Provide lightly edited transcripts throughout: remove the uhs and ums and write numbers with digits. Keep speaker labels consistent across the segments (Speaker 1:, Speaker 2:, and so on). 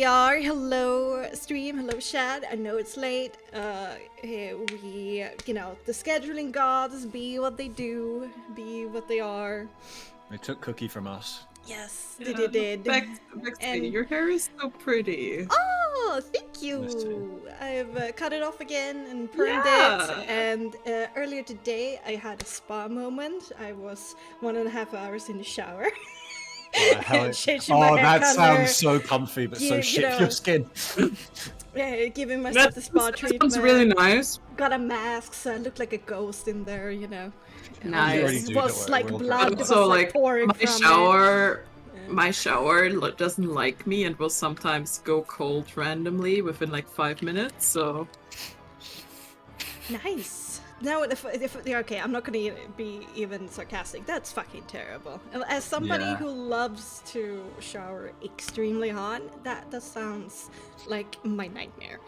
Speaker 1: are. Hello, stream. Hello, chat. I know it's late. We, the scheduling gods be what they do, be what they are.
Speaker 2: They took Cookie from us.
Speaker 1: Yes, they did.
Speaker 3: Bexxy, your hair is so pretty.
Speaker 1: Oh, thank you. I've cut it off again and permed it. And earlier today, I had a spa moment. I was 1.5 hours in the shower.
Speaker 2: That sounds so comfy, but so shit for your skin.
Speaker 1: Yeah, giving myself the spa treatment.
Speaker 3: Sounds really nice.
Speaker 1: Got a mask, so I looked like a ghost in there,
Speaker 3: Nice.
Speaker 1: It was like blood.
Speaker 3: So like
Speaker 1: pouring
Speaker 3: my
Speaker 1: from
Speaker 3: shower, my shower doesn't like me and will sometimes go cold randomly within like 5 minutes. So
Speaker 1: nice. No, okay, I'm not gonna be even sarcastic. That's fucking terrible. As somebody who loves to shower extremely hot, that sounds like my nightmare.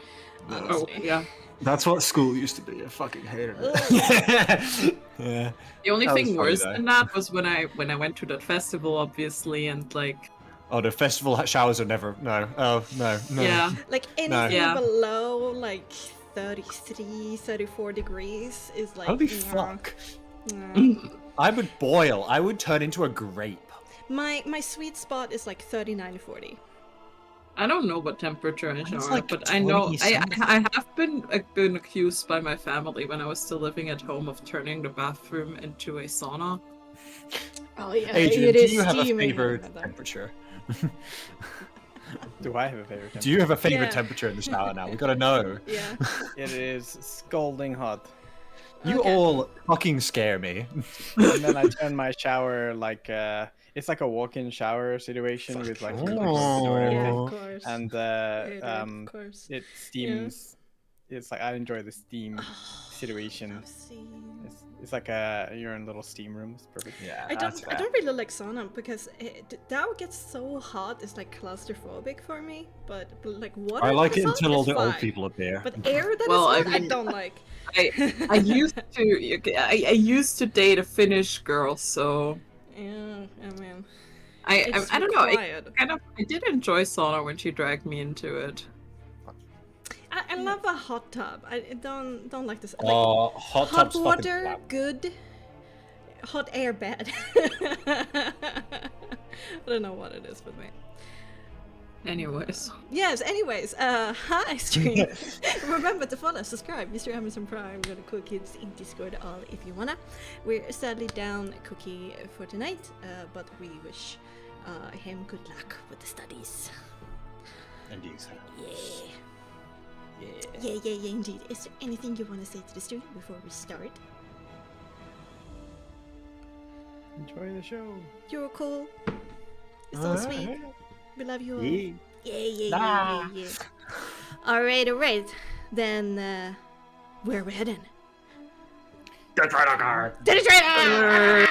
Speaker 1: Honestly.
Speaker 3: Oh yeah.
Speaker 2: That's what school used to be. I fucking hated it. Yeah.
Speaker 3: The only thing worse than that was when I went to that festival, obviously, and like.
Speaker 2: Oh, the festival showers are never no. Oh no.
Speaker 3: Yeah.
Speaker 1: Like anything below like 33, 34 degrees is like.
Speaker 2: Holy fuck! I would boil. I would turn into a grape.
Speaker 1: My sweet spot is like 39, 40.
Speaker 3: I don't know what temperature I shower,
Speaker 2: like
Speaker 3: but I know I have been accused by my family when I was still living at home of turning the bathroom into a sauna.
Speaker 1: Oh yeah,
Speaker 2: Adrian,
Speaker 1: it is
Speaker 2: do you have a
Speaker 1: steaming.
Speaker 2: favorite temperature?
Speaker 4: Do I have a favorite temperature?
Speaker 2: Do you have a favorite temperature in the shower now? We gotta know.
Speaker 1: Yeah.
Speaker 4: It is scalding hot.
Speaker 2: You all fucking scare me.
Speaker 4: And then I turn my shower like it's like a walk-in shower situation with like
Speaker 1: Yeah, of course.
Speaker 4: and
Speaker 1: of course.
Speaker 4: it steams. It's like I enjoy the steam situation. It's like you're in little steam rooms. Perfect.
Speaker 2: Yeah.
Speaker 1: I don't really like sauna because that gets so hot. It's like claustrophobic for me. But like water.
Speaker 2: I like it until all the
Speaker 1: fine.
Speaker 2: old people appear.
Speaker 1: But air that is hot, I don't like.
Speaker 3: I used to date a Finnish girl, so.
Speaker 1: Yeah, I mean.
Speaker 3: I don't know. I did enjoy sauna when she dragged me into it.
Speaker 1: I love a hot tub. I don't like this.
Speaker 2: Like, hot
Speaker 1: water, good. Hot air, bad. I don't know what it is with me.
Speaker 3: Anyways.
Speaker 1: Yes, anyways. Hi, stream. Remember to follow, subscribe, Mr. Amazon Prime, go to Cool Kids in Discord, all if you wanna. We're sadly down Cookie for tonight, but we wish him good luck with the studies.
Speaker 2: Indeed.
Speaker 1: Yeah, indeed. Is there anything you want to say to the stream before we start?
Speaker 4: Enjoy the show.
Speaker 1: You're cool. You're so sweet. We love you all. Yeah. All right. Then, where we're heading?
Speaker 2: The trader card.
Speaker 1: To the trader!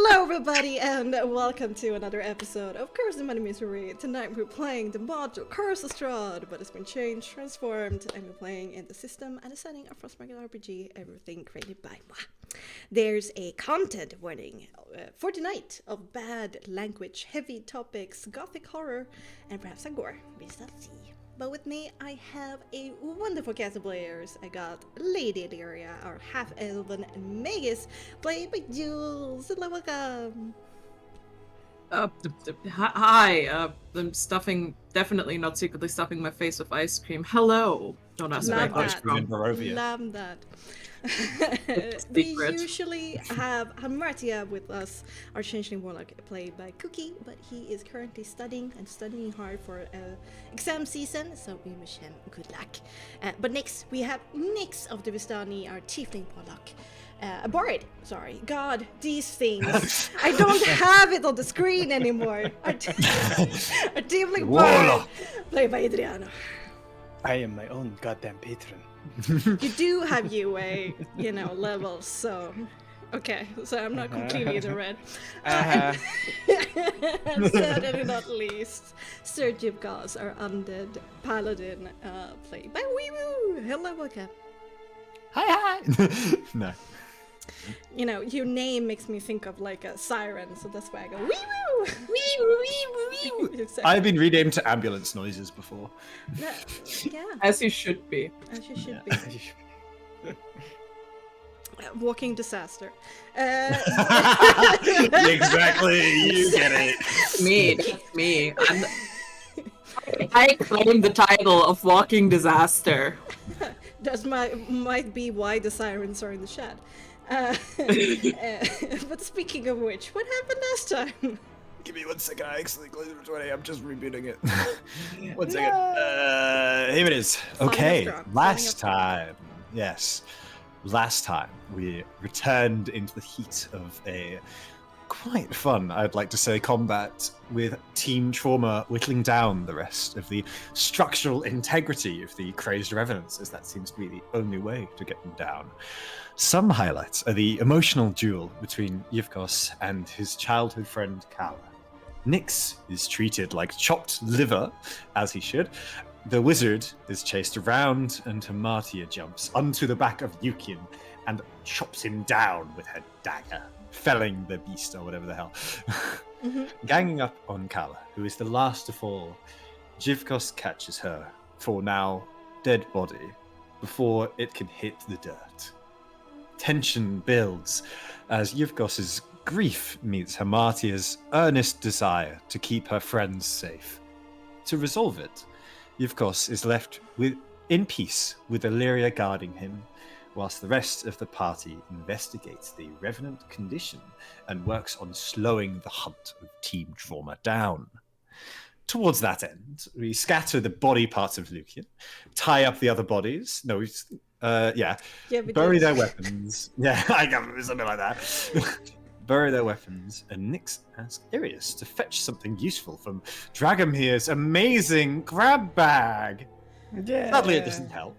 Speaker 1: Hello, everybody, and welcome to another episode of Charismatic Misery. Tonight we're playing the module Curse Astrad, but it's been changed, transformed, and we're playing in the system and the setting of Frostmark RPG, everything created by moi. There's a content warning for tonight of bad language, heavy topics, gothic horror, and perhaps a gore. We shall see. But with me, I have a wonderful cast of players. I got Lady Illyria, our half-elven magus, played by Jules. Hello, welcome.
Speaker 3: Hi. I'm definitely not secretly stuffing my face with ice cream. Hello. Don't ask
Speaker 1: Love
Speaker 3: me.
Speaker 1: that. Love that. We usually have Hamartia with us, our changeling warlock played by Cookie, but he is currently studying hard for exam season, so we wish him good luck. But next, we have Nyx of the Vistani, our tiefling warlock. Bard, sorry. God, these things. I don't have it on the screen anymore. Our tiefling Bard, played by Adriano.
Speaker 4: I am my own goddamn patron.
Speaker 1: You do have UA, levels, so... Okay, so I'm not completely in the red. And certainly not least, Sir Jibgaz, our undead paladin, played by Weewoo. Hello, welcome.
Speaker 2: Hi. No.
Speaker 1: Your name makes me think of like a siren, so that's why I go Weewoo.
Speaker 2: I've been renamed to ambulance noises before.
Speaker 1: Yeah.
Speaker 3: As you should be.
Speaker 1: As you should be. Walking disaster.
Speaker 2: Exactly, you get it.
Speaker 3: Me. I claim the title of Walking Disaster.
Speaker 1: That might be why the sirens are in the shed. But speaking of which, what happened last time?
Speaker 2: Give me 1 second, I actually closed it 20, I'm just rebooting it. 1 second. Here it is. Okay, last time we returned into the heat of a quite fun, I'd like to say, combat with Team Trauma whittling down the rest of the structural integrity of the crazed revenants, as that seems to be the only way to get them down. Some highlights are the emotional duel between Yevkos and his childhood friend Kala. Nyx is treated like chopped liver, as he should. The wizard is chased around, and Hamartia jumps onto the back of Yukian and chops him down with her dagger, felling the beast or whatever the hell. Ganging up on Kala, who is the last to fall, Jivkos catches her, for now dead body, before it can hit the dirt. Tension builds as Yevkos's grief meets Hamartia's earnest desire to keep her friends safe. To resolve it, Yevkos is left in peace with Illyria guarding him, whilst the rest of the party investigates the revenant condition and works on slowing the hunt of Team Trauma down. Towards that end, we scatter the body parts of Lucian, tie up the other bodies. Bury their weapons. Yeah, I got something like that. Bury their weapons, and Nyx asks Irius to fetch something useful from Dragomir's amazing grab bag. Yeah. Sadly, it doesn't help.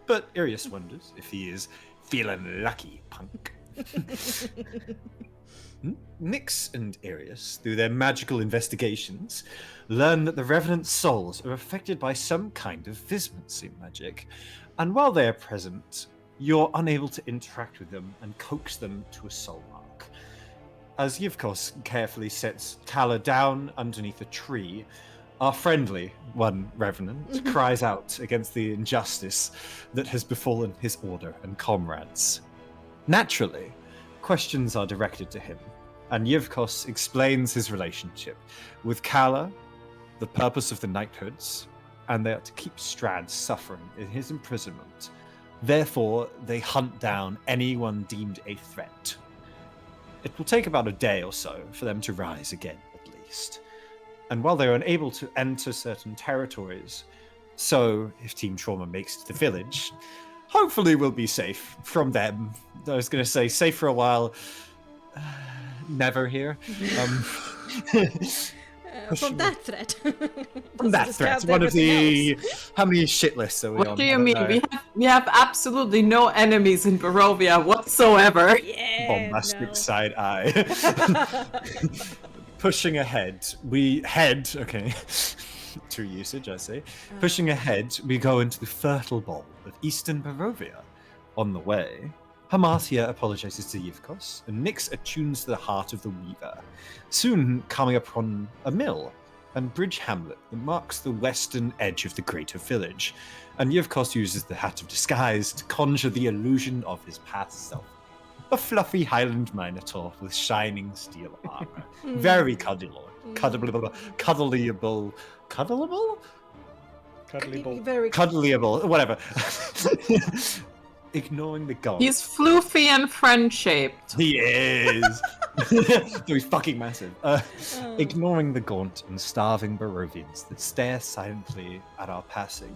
Speaker 2: But Irius wonders if he is feeling lucky, punk. Nyx and Irius, through their magical investigations, learn that the Revenant souls are affected by some kind of vismancy magic, and while they are present, you're unable to interact with them and coax them to a soul mark. As Yevkos carefully sets Kala down underneath a tree, our friendly one Revenant cries out against the injustice that has befallen his order and comrades. Naturally, questions are directed to him, and Yevkos explains his relationship with Kala, the purpose of the knighthoods, and they are to keep Strahd suffering in his imprisonment. Therefore, they hunt down anyone deemed a threat. It will take about a day or so for them to rise again, at least. And while they are unable to enter certain territories, so if Team Trauma makes it to the village, hopefully we'll be safe from them. I was going to say safe for a while. Never here.
Speaker 1: From that threat.
Speaker 2: From that threat. One of the... How many shit lists are we on?
Speaker 3: What do you mean? We have absolutely no enemies in Barovia whatsoever.
Speaker 1: Yeah,
Speaker 2: Bombastic side eye. Pushing ahead, okay. True usage, I say. Pushing ahead, we go into the fertile bowl of Eastern Barovia. On the way, Hamartia apologizes to Yivkos, and Nyx attunes to the heart of the Weaver, soon coming upon a mill and bridge hamlet that marks the western edge of the greater village, and Yivkos uses the Hat of Disguise to conjure the illusion of his past self. A fluffy Highland Minotaur with shining steel armor. Very cuddleable. Cuddleable?
Speaker 1: Very
Speaker 2: Cuddleable, whatever. Ignoring the gaunt.
Speaker 3: He's floofy and friend-shaped.
Speaker 2: He is. He's fucking massive. Ignoring the gaunt and starving Barovians that stare silently at our passing,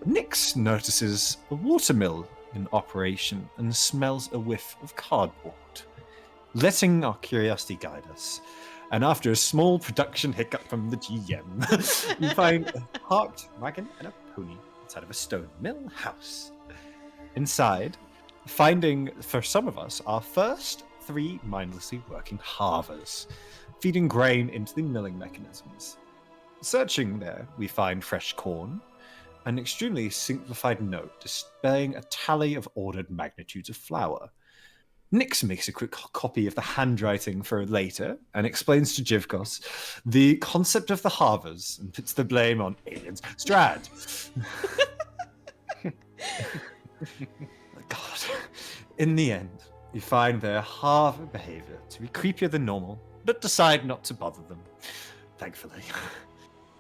Speaker 2: Nyx notices a watermill in operation and smells a whiff of cardboard. Letting our curiosity guide us, and after a small production hiccup from the GM, we find a parked wagon and a pony inside of a stone mill house. Inside, finding, for some of us, our first 3 mindlessly working harvers, feeding grain into the milling mechanisms. Searching there, we find fresh corn, an extremely simplified note displaying a tally of ordered magnitudes of flour. Nyx makes a quick copy of the handwriting for later and explains to Jivkos the concept of the harvers and puts the blame on aliens. Strad! God. In the end, you find their harver behavior to be creepier than normal, but decide not to bother them. Thankfully.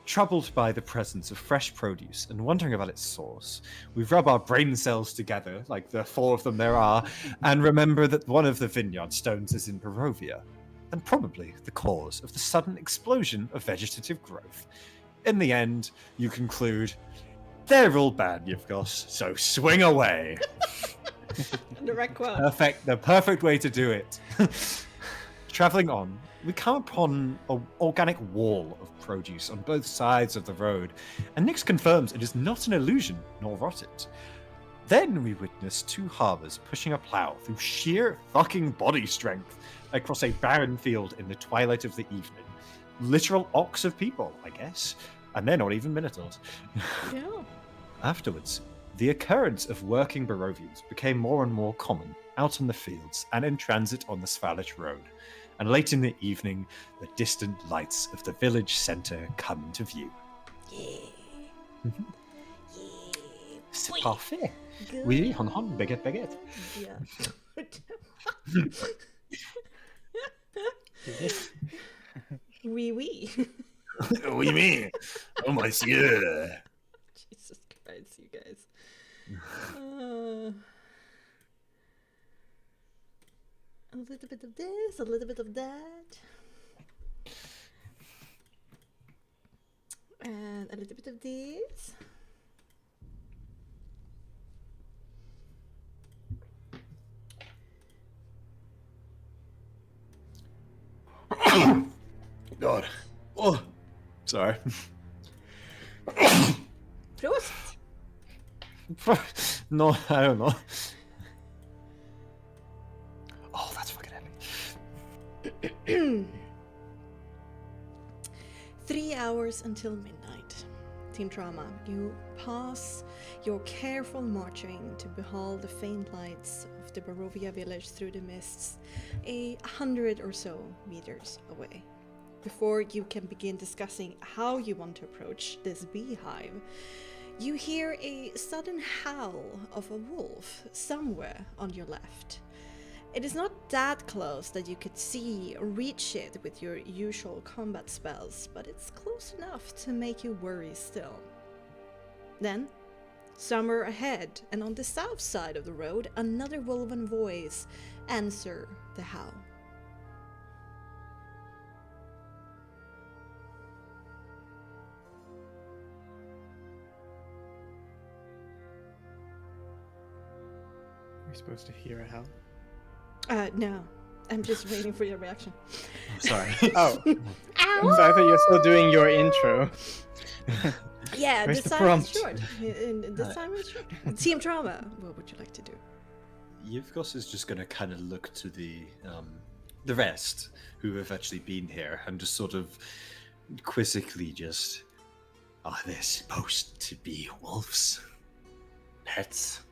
Speaker 2: Troubled by the presence of fresh produce and wondering about its source, we rub our brain cells together, like the 4 of them there are, and remember that one of the vineyard stones is in Barovia, and probably the cause of the sudden explosion of vegetative growth. In the end, you conclude, they're all bad, Yivkos, so swing away. The perfect way to do it. Traveling on, we come upon an organic wall of produce on both sides of the road, and Nyx confirms it is not an illusion nor rotted. Then we witness 2 harvers pushing a plow through sheer fucking body strength across a barren field in the twilight of the evening. Literal ox of people, I guess. And they're not even minotaurs.
Speaker 1: Yeah.
Speaker 2: Afterwards, the occurrence of working Barovians became more and more common out on the fields and in transit on the Svalich Road. And late in the evening, the distant lights of the village centre come into view.
Speaker 1: Yeah.
Speaker 2: C'est parfait. Oui, hon, baguette, baguette.
Speaker 1: Yeah. Oui, oui.
Speaker 2: Oui, me. Oh, monsieur.
Speaker 1: Jesus Christ, you guys. A little bit of this, a little bit of that. And a little bit of this.
Speaker 2: God. Oh, sorry.
Speaker 1: Prost!
Speaker 2: No, I don't know. Oh, that's fucking heavy.
Speaker 1: 3 hours until midnight. Team Trauma, you pass your careful marching to behold the faint lights of the Barovia village through the mists, 100 or so meters away. Before you can begin discussing how you want to approach this beehive, you hear a sudden howl of a wolf somewhere on your left. It is not that close that you could see or reach it with your usual combat spells, but it's close enough to make you worry still. Then, somewhere ahead and on the south side of the road, another woven voice answers the howl.
Speaker 4: We're supposed to hear a howl.
Speaker 1: No. I'm just waiting for your reaction.
Speaker 2: Oh, sorry.
Speaker 4: Oh,
Speaker 1: Ow!
Speaker 4: so I thought you were still doing your intro.
Speaker 1: Yeah,
Speaker 4: Where's
Speaker 1: this
Speaker 4: the
Speaker 1: time
Speaker 4: prompt?
Speaker 1: it's short. This time it's short. Team trauma. What would you like to do?
Speaker 2: Yevgos is just going to kind of look to the rest who have actually been here and just sort of quizzically just, are they supposed to be wolves? Pets?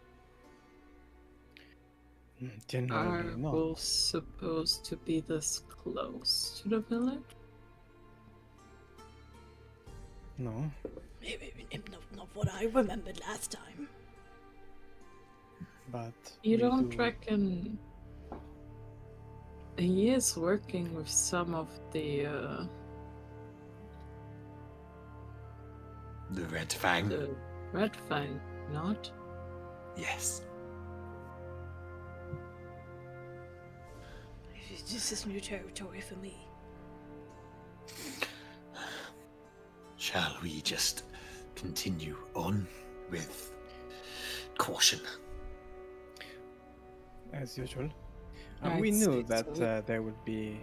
Speaker 3: Are
Speaker 4: Generally not.
Speaker 3: wolves supposed to be this close to the village?
Speaker 4: No.
Speaker 1: Maybe not what I remembered last time.
Speaker 4: But
Speaker 3: You
Speaker 4: we
Speaker 3: don't
Speaker 4: do-
Speaker 3: reckon he is working with some of the
Speaker 2: The Red Fang?
Speaker 3: red fang, not?
Speaker 2: Yes.
Speaker 1: This is new territory for me.
Speaker 2: Shall we just continue on with caution?
Speaker 4: as usual.
Speaker 3: I'd
Speaker 4: We knew
Speaker 3: say
Speaker 4: that
Speaker 3: so.
Speaker 4: there would be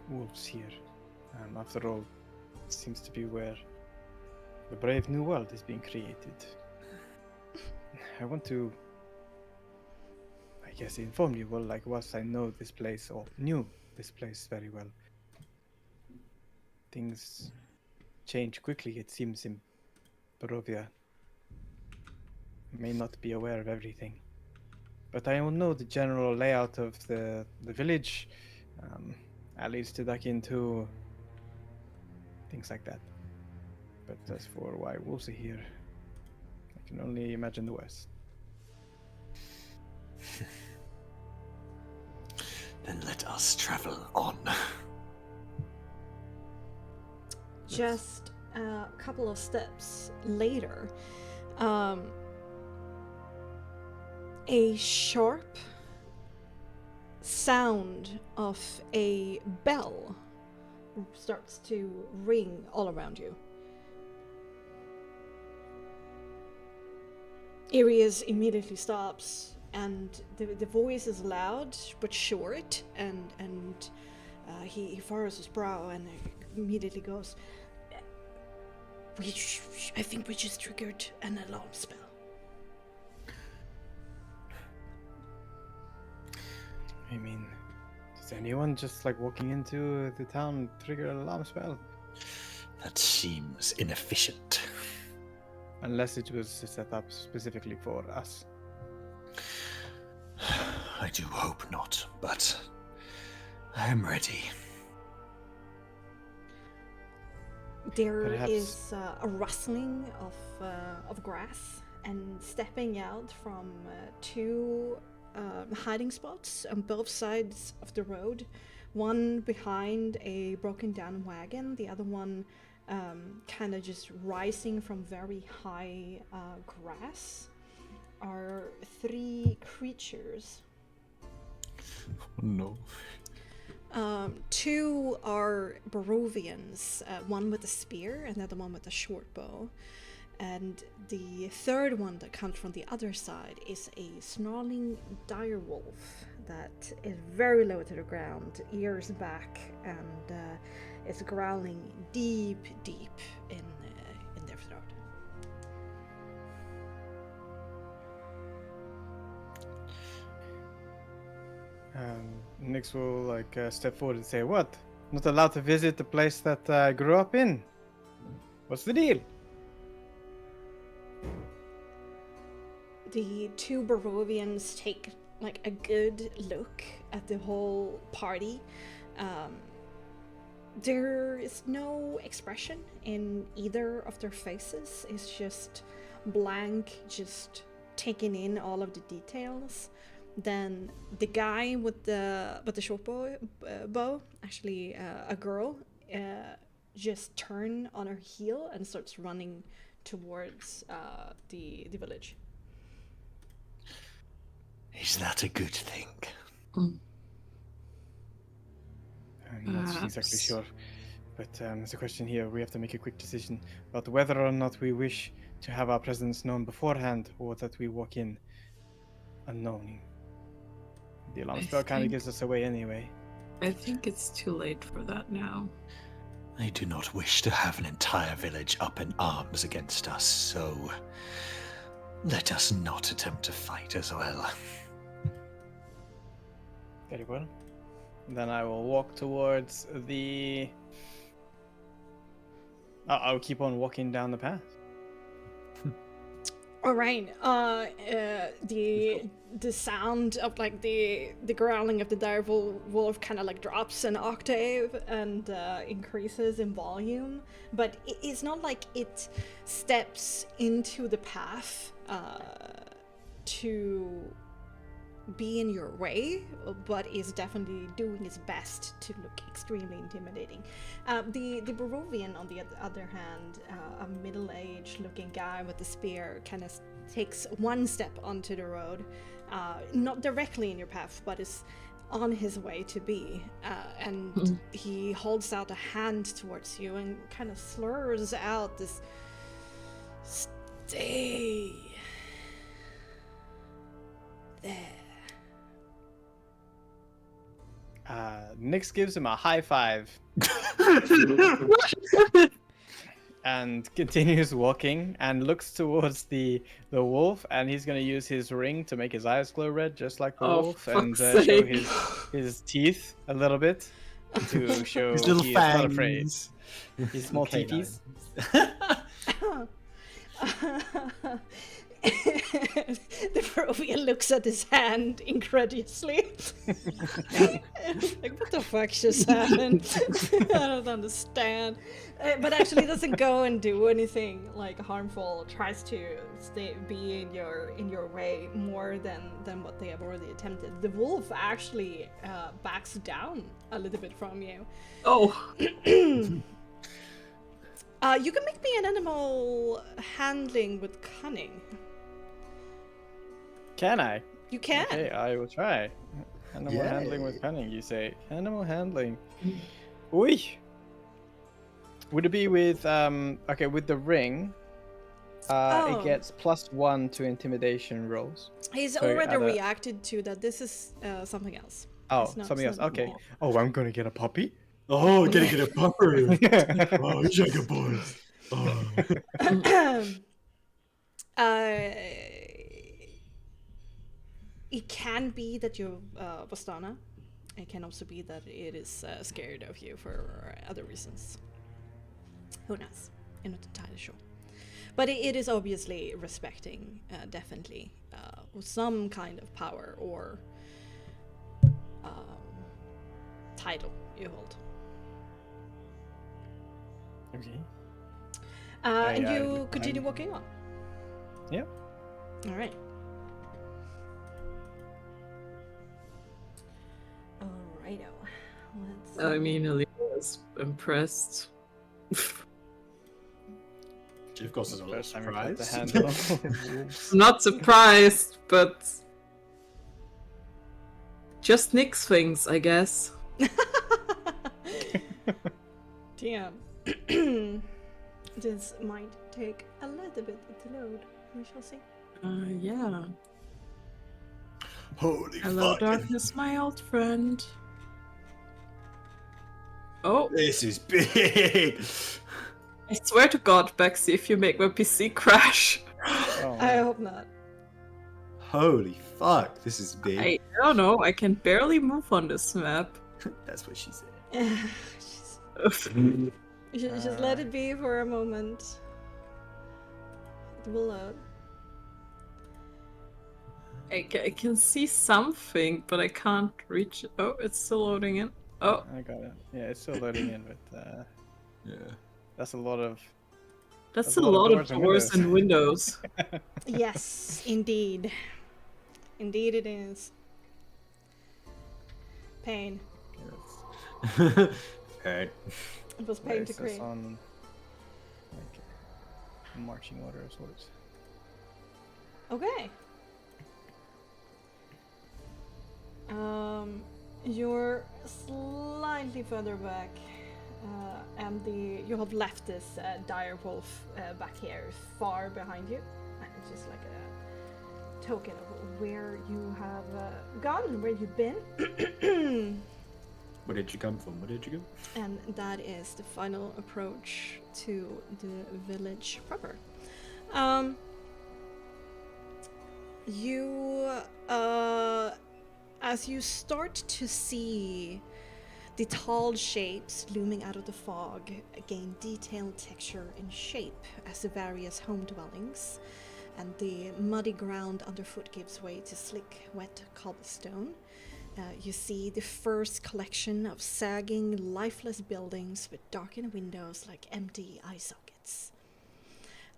Speaker 4: wolves here. After all, it seems to be where the brave new world is being created. I want to, I guess, inform you, well, like, whilst I know this place, or knew this place very well, things change quickly, it seems, in Barovia. May not be aware of everything. But I will know the general layout of the village, at least to duck into, things like that. But as for why wolves are here, I can only imagine the worst.
Speaker 2: Then let us travel on.
Speaker 1: Just a couple of steps later, a sharp sound of a bell starts to ring all around you. Arius immediately stops, and the voice is loud but short, and he furrows his brow and immediately goes, I think we just triggered an alarm spell.
Speaker 4: I mean, does anyone just like walking into the town trigger an alarm spell?
Speaker 2: That seems inefficient.
Speaker 4: Unless it was set up specifically for us.
Speaker 2: I do hope not, but I am ready.
Speaker 1: There
Speaker 4: Perhaps-
Speaker 1: is a rustling of grass, and stepping out from two hiding spots on both sides of the road, one behind a broken down wagon, the other one kind of just rising from very high grass, are three creatures.
Speaker 2: No.
Speaker 1: Two are Barovians, one with a spear and the other one with a short bow. And the third one that comes from the other side is a snarling direwolf that is very low to the ground, ears back, and is growling deep in their throat.
Speaker 4: Nix will like step forward and say, "What? Not allowed to visit the place that I grew up in? What's the deal?"
Speaker 1: The two Barovians take like a good look at the whole party. There is no expression in either of their faces. It's just blank, just taking in all of the details. Then the guy with the short bow, actually a girl, just turn on her heel and starts running towards the village.
Speaker 2: Is that a good thing?
Speaker 4: I'm not exactly
Speaker 3: Perhaps.
Speaker 4: sure, but there's a question here. We have to make a quick decision about whether or not we wish to have our presence known beforehand, or that we walk in unknown. The alarm spell kind of gives us away anyway.
Speaker 3: I think it's too late for that now.
Speaker 2: I do not wish to have an entire village up in arms against us, so let us not attempt to fight as well.
Speaker 4: Very well. Then I will walk towards the... I'll keep on walking down the path.
Speaker 1: All right. The sound of like the growling of the direwolf wolf kind of like drops an octave and increases in volume, but it's not like it steps into the path to be in your way, but is definitely doing its best to look extremely intimidating. The Barovian, on the other hand, a middle-aged looking guy with a spear, kind of takes one step onto the road, not directly in your path, but is on his way to be, and he holds out a hand towards you and kind of slurs out this, "Stay there."
Speaker 4: Nyx gives him a high five and continues walking and looks towards the wolf, and he's going to use his ring to make his eyes glow red just like the wolf, and show his teeth a little bit to show
Speaker 2: His little
Speaker 4: he
Speaker 2: fangs.
Speaker 4: is not afraid. His small teethies.
Speaker 1: The Barovian looks at his hand incredulously. Like, what the fuck just happened? I don't understand. But actually doesn't go and do anything like harmful. Tries to be in your way more than what they have already attempted. The wolf actually backs down a little bit from you.
Speaker 3: Oh.
Speaker 1: You can make me an animal handling with cunning.
Speaker 4: Can I?
Speaker 1: You can.
Speaker 4: Okay, I will try. Animal
Speaker 2: Yeah.
Speaker 4: handling with cunning, you say. Animal handling. Oi! Would it be with, okay, with the ring,
Speaker 1: Oh.
Speaker 4: it gets +1 to intimidation rolls.
Speaker 1: He's
Speaker 4: So
Speaker 1: already
Speaker 4: add a-
Speaker 1: reacted to that. This is something else.
Speaker 4: Oh,
Speaker 1: It's not
Speaker 4: something else.
Speaker 1: something
Speaker 4: Okay.
Speaker 1: more.
Speaker 4: Oh, I'm gonna get a puppy?
Speaker 2: Oh, gonna get a pupper. Oh, Jagger boys. Oh.
Speaker 1: It can be that you're Vastana. It can also be that it is scared of you for other reasons. Who knows? I'm not entirely sure. But it is obviously respecting, definitely, some kind of power or title you hold.
Speaker 4: Okay.
Speaker 1: And
Speaker 4: I-
Speaker 1: you continue
Speaker 4: I'm-
Speaker 1: walking on.
Speaker 4: Yep.
Speaker 1: All right. Alrighto. Let's.
Speaker 3: I mean, Alina was impressed.
Speaker 2: She, of course, is a little
Speaker 4: First time we put the
Speaker 2: surprised.
Speaker 4: handle on wolves.
Speaker 3: I'm not surprised, but just Nyx things, I guess.
Speaker 1: Damn. This might take a little bit to load. We shall see.
Speaker 3: Yeah.
Speaker 2: Holy
Speaker 3: Hello,
Speaker 2: fuck.
Speaker 3: darkness, my old friend. Oh,
Speaker 2: This is big.
Speaker 3: I swear to God, Bexxy, if you make my PC crash,
Speaker 4: Oh,
Speaker 1: I
Speaker 4: man.
Speaker 1: hope not.
Speaker 2: Holy fuck. This is big.
Speaker 3: I don't know, I can barely move on this map.
Speaker 2: That's what she said.
Speaker 1: Just let it be for a moment. It will load.
Speaker 3: I can see something, but I can't reach it. Oh, it's still loading in. Oh,
Speaker 4: I got it. Yeah, it's still loading in, but
Speaker 2: Yeah.
Speaker 4: that's a lot of...
Speaker 3: that's a lot of doors and windows.
Speaker 1: Yes, indeed. Indeed it is. Pain.
Speaker 2: Hey.
Speaker 1: It was
Speaker 4: Where
Speaker 1: pain
Speaker 4: is
Speaker 1: to
Speaker 4: this
Speaker 1: create.
Speaker 4: on like marching order of sorts?
Speaker 1: Okay. You're slightly further back, and you have left this dire wolf back here, far behind you. And it's just like token of where you have gone, where you've been.
Speaker 2: Where did you come from? Where did you go?
Speaker 1: And that is the final approach to the village proper. As you start to see the tall shapes looming out of the fog gain detailed texture and shape as the various home dwellings, and the muddy ground underfoot gives way to slick, wet cobblestone. You see the first collection of sagging, lifeless buildings with darkened windows like empty eye sockets.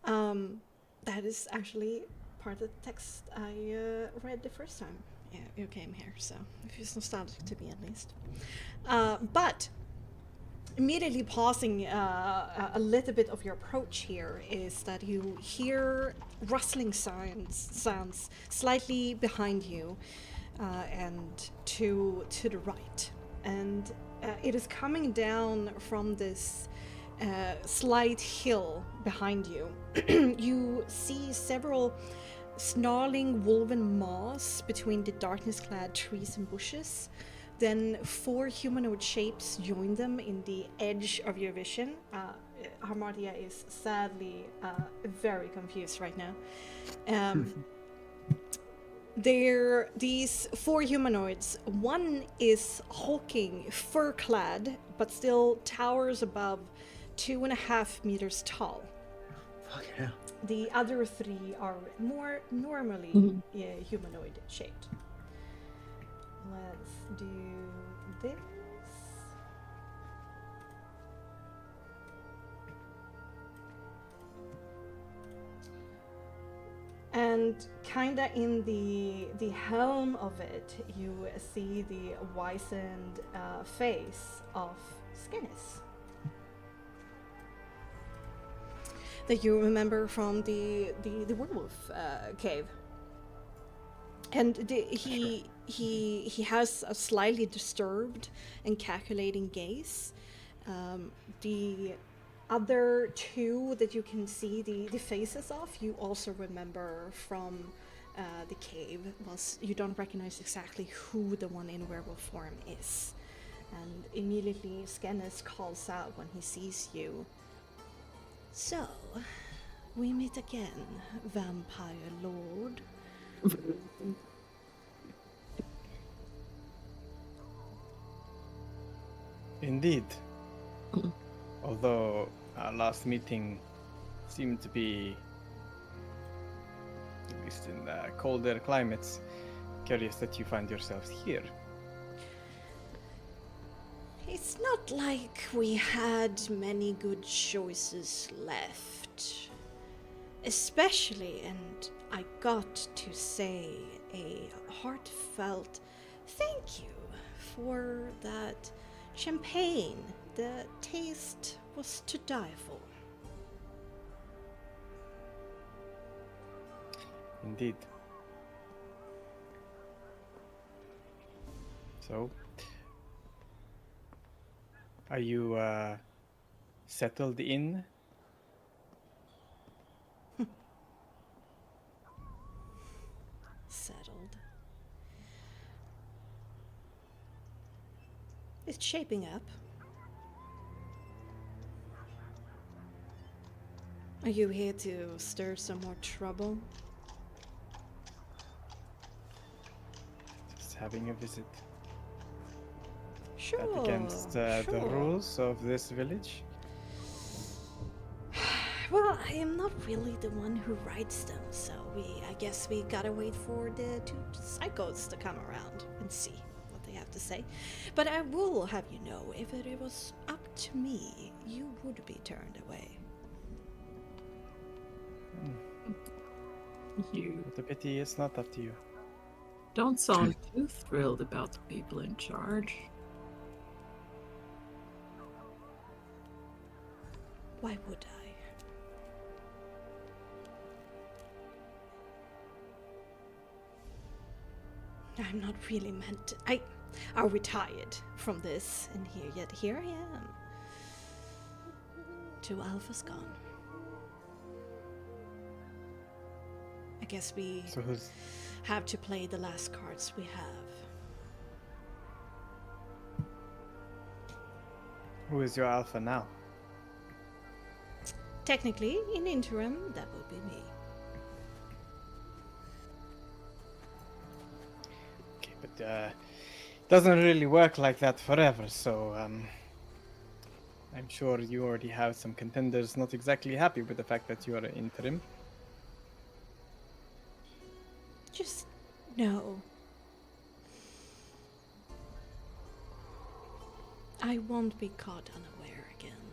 Speaker 1: That is actually part of the text I read the first time you came here, so it feels nostalgic to me at least. But immediately pausing a little bit of your approach here is that you hear rustling sounds slightly behind you. And to the right, and it is coming down from this slight hill behind you. You see several snarling woven maws between the darkness-clad trees and bushes. Then 4 humanoid shapes join them in the edge of your vision. Harmadia is sadly very confused right now. These 4 humanoids. One is hulking, fur-clad, but still towers above 2.5 meters tall.
Speaker 2: Fuck yeah.
Speaker 1: The other 3 are more normally humanoid shaped. Let's do this. And kinda in the helm of it, you see the wizened face of Skinnis. That you remember from the werewolf cave. And he has a slightly disturbed and calculating gaze. The other 2 that you can see the faces of, you also remember from the cave. You don't recognize exactly who the one in werewolf form is. And immediately Skinnis calls out when he sees you. So, we meet again, Vampire Lord.
Speaker 4: Indeed. Although our last meeting seemed to be, at least in colder climates, curious that you find yourselves here.
Speaker 1: It's not like we had many good choices left. Especially, and I got to say a heartfelt thank you for that champagne. The taste was to die for.
Speaker 4: Indeed. So, are you settled in?
Speaker 1: Settled. It's shaping up. Are you here to stir some more trouble?
Speaker 4: Just having a visit.
Speaker 1: Sure.
Speaker 4: That against the rules of this village?
Speaker 1: Well, I am not really the one who writes them, so I guess we gotta wait for the 2 psychos to come around and see what they have to say. But I will have you know, if it was up to me, you would be turned away.
Speaker 3: You
Speaker 4: What a pity it's not up to you.
Speaker 3: don't sound too thrilled about the people in charge.
Speaker 1: Why would I? I'm not really meant to. I retired from this, and here I am. 2 alphas gone. I guess we
Speaker 4: So who's...
Speaker 1: have to play the last cards we have.
Speaker 4: Who is your alpha now?
Speaker 1: Technically, in interim, that would be me.
Speaker 4: Okay, but doesn't really work like that forever, so I'm sure you already have some contenders not exactly happy with the fact that you are an interim.
Speaker 1: Just no. I won't be caught unaware again.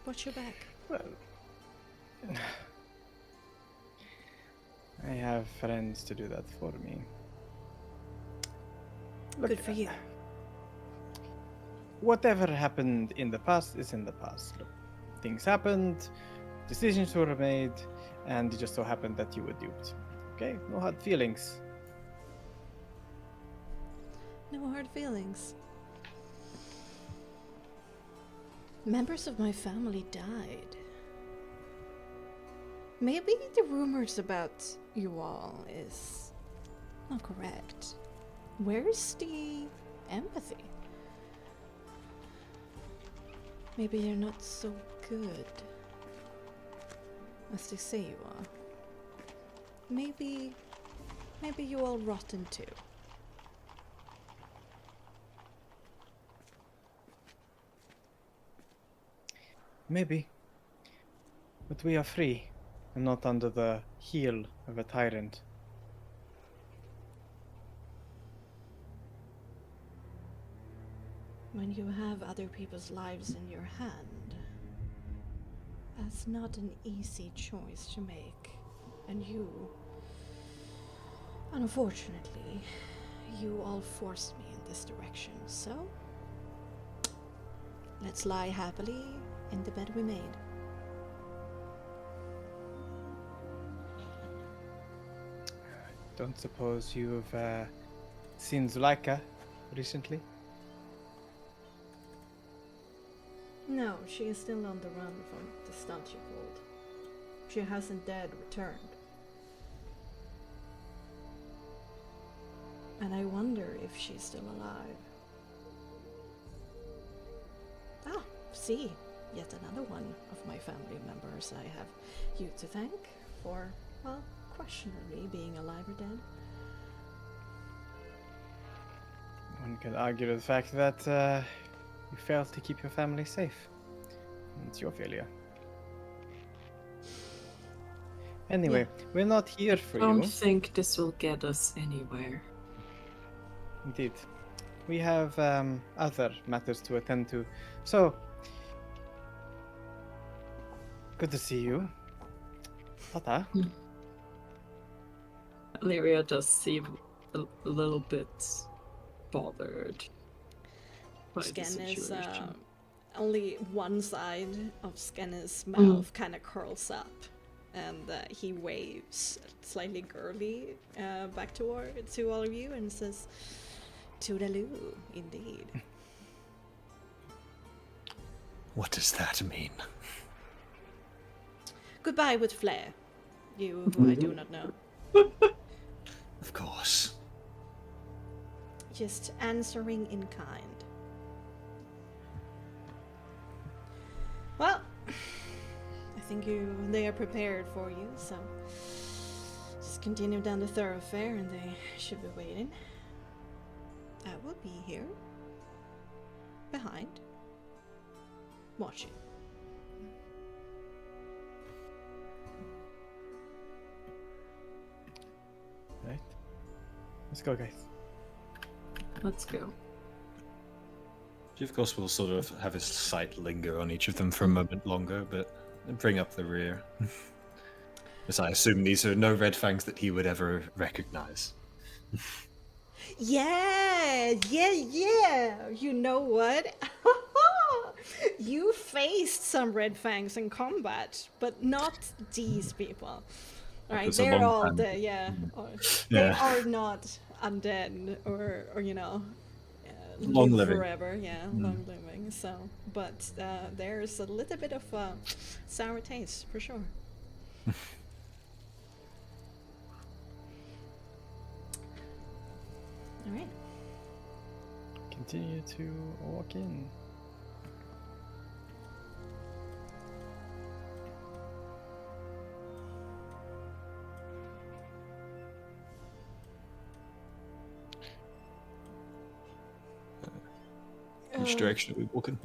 Speaker 1: Watch your back.
Speaker 4: Well, I have friends to do that for me. Look,
Speaker 1: Good for you.
Speaker 4: Whatever happened in the past is in the past. Look, things happened, decisions were made, and it just so happened that you were duped. Okay, no hard feelings.
Speaker 1: No hard feelings. Members of my family died. Maybe the rumors about you all is not correct. Where's the empathy? Maybe you're not so good as they say you are. Maybe you all rotten too.
Speaker 4: Maybe. But we are free, and not under the heel of a tyrant.
Speaker 1: When you have other people's lives in your hand, that's not an easy choice to make. And you, unfortunately, you all forced me in this direction, so let's lie happily in the bed we made.
Speaker 4: Don't suppose you've seen Zuleika recently?
Speaker 1: No, she is still on the run from the stunt she pulled. She hasn't dead returned. And I wonder if she's still alive. Ah, see, yet another one of my family members. I have you to thank for, well, questionably being alive or dead.
Speaker 4: One could argue the fact that you failed to keep your family safe. It's your failure. Anyway, we're not here for
Speaker 3: I don't
Speaker 4: you.
Speaker 3: think this will get us anywhere.
Speaker 4: Indeed. We have other matters to attend to. So, good to see you. Tata.
Speaker 3: Lyria does seem a little bit bothered by the
Speaker 1: Scan is
Speaker 3: situation.
Speaker 1: only one side of Scanner's mouth kind of curls up, and he waves slightly girly back to all of you and says, "Toodaloo, indeed."
Speaker 2: What does that mean?
Speaker 1: Goodbye with flair, you who I do not know.
Speaker 2: Of course.
Speaker 1: Just answering in kind. Well, I think they are prepared for you, so just continue down the thoroughfare and they should be waiting. I will be here, behind, watching.
Speaker 4: Right. Let's go, guys.
Speaker 3: Let's go.
Speaker 2: She, of course, will sort of have his sight linger on each of them for a moment longer, but bring up the rear. As I assume these are no red fangs that he would ever recognize.
Speaker 1: Yeah! You know what? You faced some red fangs in combat, but not these people. Right?
Speaker 2: was a
Speaker 1: They're
Speaker 2: long
Speaker 1: all
Speaker 2: time.
Speaker 1: they
Speaker 2: Yeah.
Speaker 1: are not undead or
Speaker 2: Long
Speaker 1: live
Speaker 2: living.
Speaker 1: forever. Yeah, long living. So, but there's a little bit of sour taste for sure. All right.
Speaker 4: Continue to walk in.
Speaker 2: Which direction are we walking?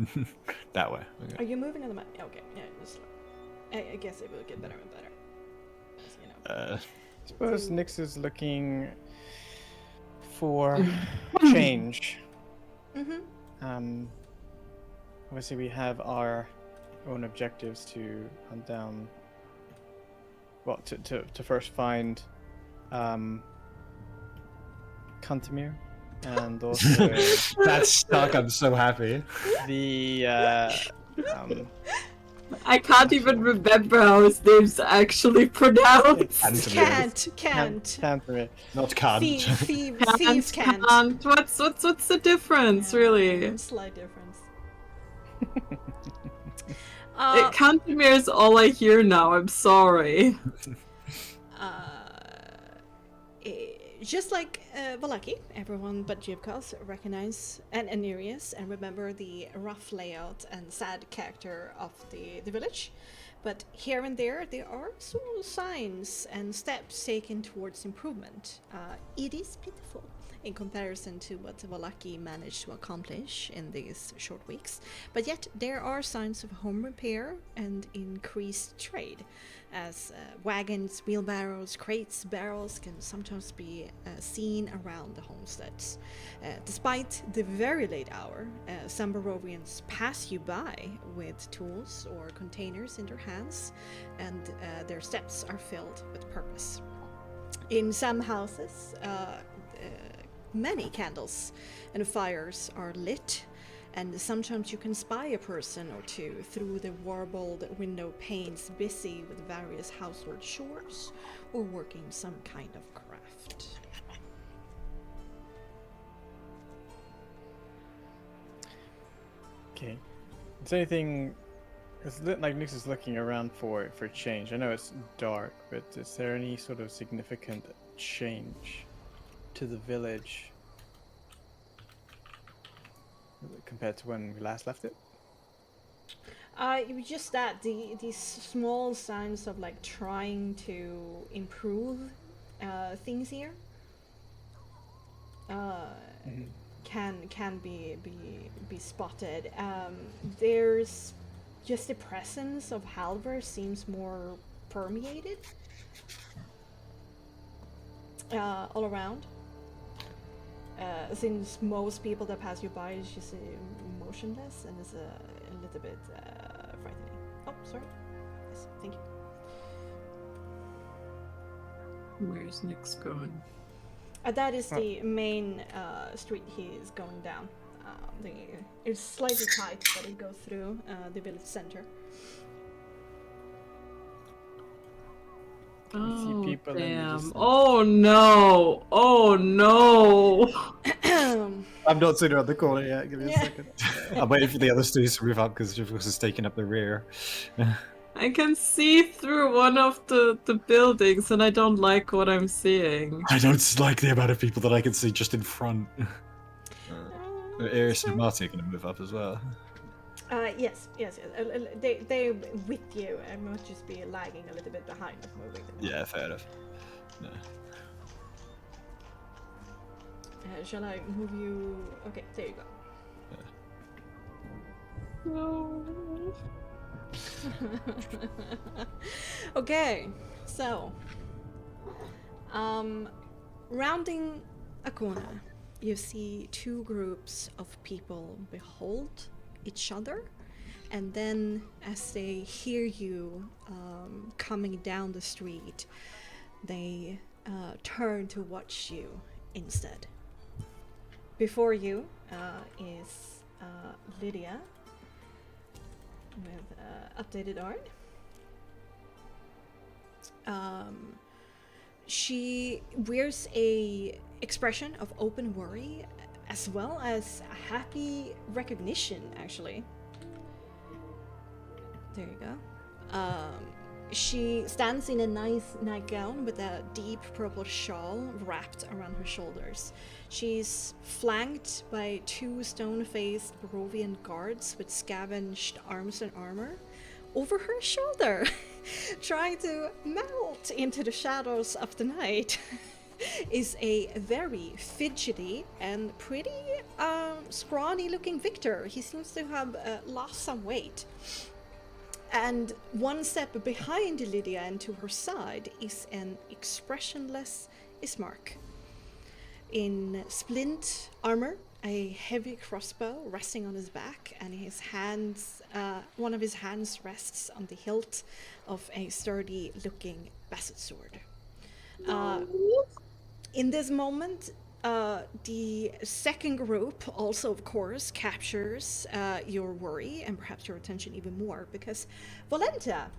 Speaker 2: That way.
Speaker 1: Are
Speaker 2: Okay.
Speaker 1: you moving on the map? Okay, yeah, just, I guess it will get better and better. As you know.
Speaker 4: I suppose
Speaker 1: To-
Speaker 4: Nyx is looking for change. Obviously, we have our own objectives to hunt down. Well, to first find Kantamir, and also
Speaker 2: That's stuck. I'm so happy.
Speaker 4: the
Speaker 3: I can't even remember how his name's actually pronounced.
Speaker 2: Kantamir.
Speaker 1: Can't.
Speaker 4: Kantamir.
Speaker 2: Not can't.
Speaker 1: Thieves can't.
Speaker 3: What's the difference, really?
Speaker 1: Slight difference.
Speaker 3: Kantamir is all I hear now. I'm sorry.
Speaker 1: Just like Valaki, everyone but Jibkos recognize and Nereus and remember the rough layout and sad character of the village. But here and there are small signs and steps taken towards improvement. It is pitiful in comparison to what Valaki managed to accomplish in these short weeks. But yet there are signs of home repair and increased trade, as wagons, wheelbarrows, crates, barrels can sometimes be seen around the homesteads. Despite the very late hour, some Barovians pass you by with tools or containers in their hands, and their steps are filled with purpose. In some houses, many candles and fires are lit, and sometimes you can spy a person or two through the warbled window panes, busy with various household chores or working some kind of craft.
Speaker 4: Okay. Is there anything? It's like Nyx is looking around for change. I know it's dark, but is there any sort of significant change to the village compared to when we last left it?
Speaker 1: It was just that these small signs of like trying to improve things here can be spotted. There's just the presence of Halvar seems more permeated all around. Since most people that pass you by is just motionless and is a little bit frightening. Oh, sorry. Yes, thank you.
Speaker 3: Where's Nyx going?
Speaker 1: That is the main street he is going down. It's slightly tight, but it goes through the village center.
Speaker 3: Oh,
Speaker 4: people in the
Speaker 3: damn.
Speaker 4: distance.
Speaker 3: Oh, no. Oh, no.
Speaker 2: I'm not sitting around the corner yet. Give me a
Speaker 1: Yeah.
Speaker 2: second. I'm waiting for the others to move up because Jivkos is taking up the rear.
Speaker 3: I can see through one of the buildings, and I don't like what I'm seeing.
Speaker 2: I don't like the amount of people that I can see just in front. Iris and Marty are going to move up as well.
Speaker 1: Yes. They're with you and might just be lagging a little bit behind of moving them.
Speaker 2: Yeah, fair enough. No.
Speaker 1: Shall I move you? Okay, there you go.
Speaker 3: No.
Speaker 1: Okay, so rounding a corner, you see two groups of people behold each other, and then as they hear you coming down the street, they turn to watch you instead. Before you is Lydia with updated art. She wears a expression of open worry as well as a happy recognition, actually. There you go. She stands in a nice nightgown with a deep purple shawl wrapped around her shoulders. She's flanked by 2 stone-faced Barovian guards with scavenged arms and armor. Over her shoulder, trying to melt into the shadows of the night, is a very fidgety and pretty scrawny-looking Victor. He seems to have lost some weight. And one step behind Lydia and to her side is an expressionless Marc. In splint armor, a heavy crossbow resting on his back, and his hands, one of his hands rests on the hilt of a sturdy-looking basset sword. In this moment, the second group also, of course, captures your worry and perhaps your attention even more, because Volenta,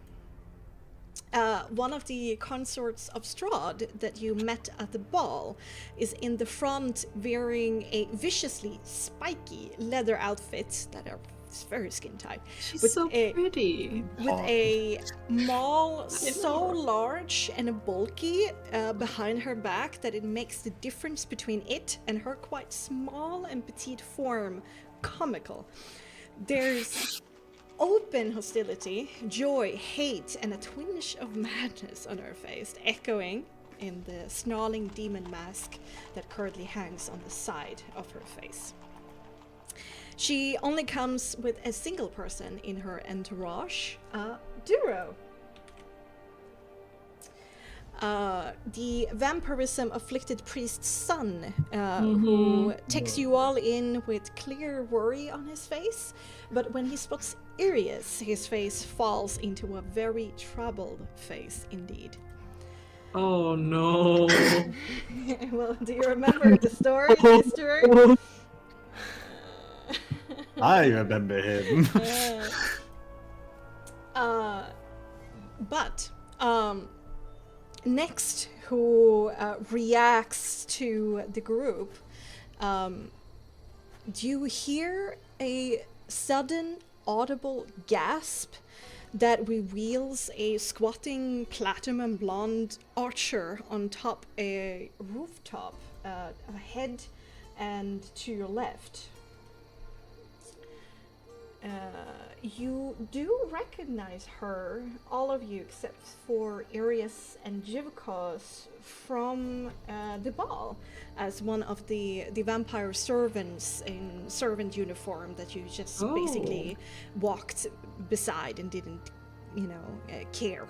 Speaker 1: one of the consorts of Strahd that you met at the ball, is in the front wearing a viciously spiky leather outfit that is very skin tight.
Speaker 3: She's so pretty.
Speaker 1: With a maul so large and bulky behind her back that it makes the difference between it and her quite small and petite form comical. There's open hostility, joy, hate, and a twinge of madness on her face, echoing in the snarling demon mask that currently hangs on the side of her face. She only comes with a single person in her entourage, Duro. The vampirism-afflicted priest's son, who takes you all in with clear worry on his face, but when he spots Irius, his face falls into a very troubled face indeed.
Speaker 3: Oh no.
Speaker 1: Well, do you remember the story, Mr.?
Speaker 2: I remember him.
Speaker 1: But next, who reacts to the group, do you hear a sudden audible gasp that reveals a squatting platinum and blonde archer on top a rooftop ahead and to your left. You do recognize her, all of you except for Irius and Jivkos, from the ball, as one of the vampire servants in servant uniform that you just basically walked beside and didn't, care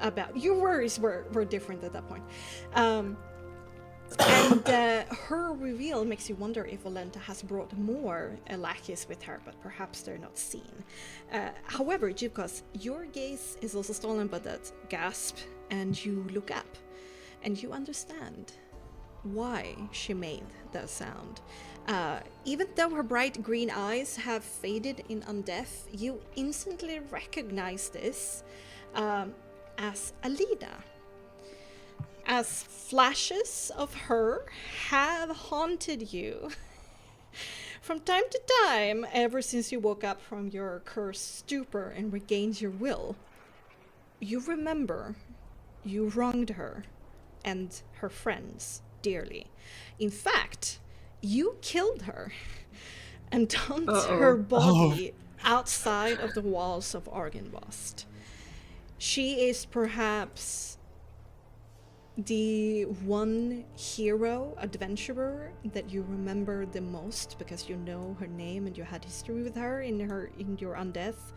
Speaker 1: about. Your worries were different at that point. And her reveal makes you wonder if Volenta has brought more lackeys with her, but perhaps they're not seen. However, Jivkos, your gaze is also stolen by that gasp, and you look up, and you understand why she made that sound. Even though her bright green eyes have faded in undeath, you instantly recognize this as Alida. As flashes of her have haunted you from time to time ever since you woke up from your cursed stupor and regained your will. You remember you wronged her and her friends dearly. In fact, you killed her and dumped her body outside of the walls of Argynvost. She is perhaps the one hero, adventurer that you remember the most because you know her name and you had history with her in your undeath,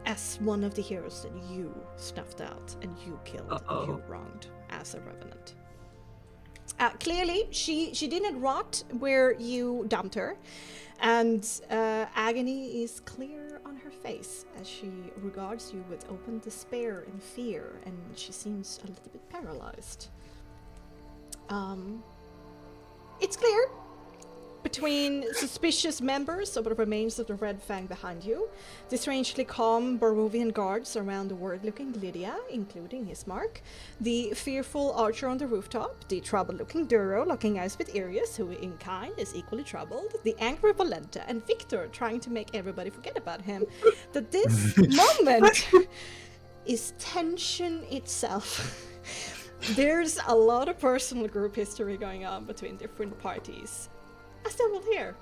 Speaker 1: as one of the heroes that you snuffed out and you killed, and you wronged as a revenant. Clearly, she didn't rot where you dumped her, and agony is clear on her face as she regards you with open despair and fear, and she seems a little bit paralyzed. It's clear, between suspicious members of the remains of the Red Fang behind you, the strangely calm Barovian guards around the worried-looking Lydia, including his Marc, the fearful archer on the rooftop, the troubled-looking Duro locking eyes with Arius, who in kind is equally troubled, the angry Volenta, and Victor trying to make everybody forget about him, that this moment is tension itself. There's a lot of personal group history going on between different parties. Assembled here.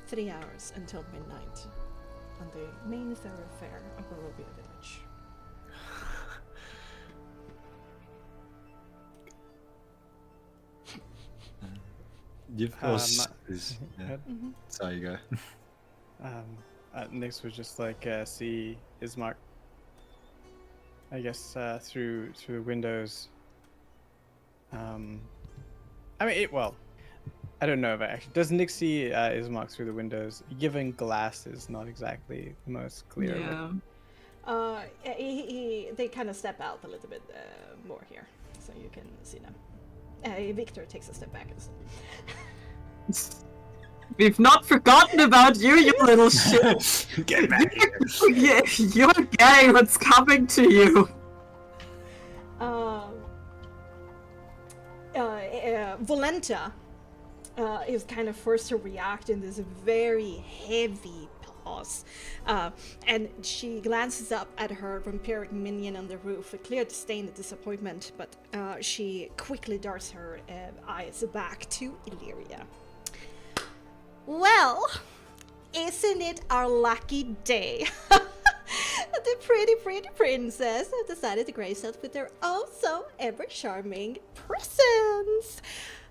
Speaker 1: 3 hours until midnight on the main thoroughfare of Barovia Village.
Speaker 2: Sorry, you go.
Speaker 4: Nix was just like see his Marc. I guess through windows. I mean, well, I don't know if actually does Nick see Ismark through the windows? Given glass is not exactly the most clear.
Speaker 3: Yeah.
Speaker 1: They kind of step out a little bit more here, so you can see them. Victor takes a step back.
Speaker 3: We've not forgotten about you, you little shit.
Speaker 2: Get back here.
Speaker 3: You're getting what's coming to you.
Speaker 1: Volenta is kind of forced to react in this very heavy pause. And she glances up at her vampiric minion on the roof, a clear disdain and disappointment, but she quickly darts her eyes back to Illyria. Well, isn't it our lucky day? The pretty princess have decided to grace us with their also ever charming presence.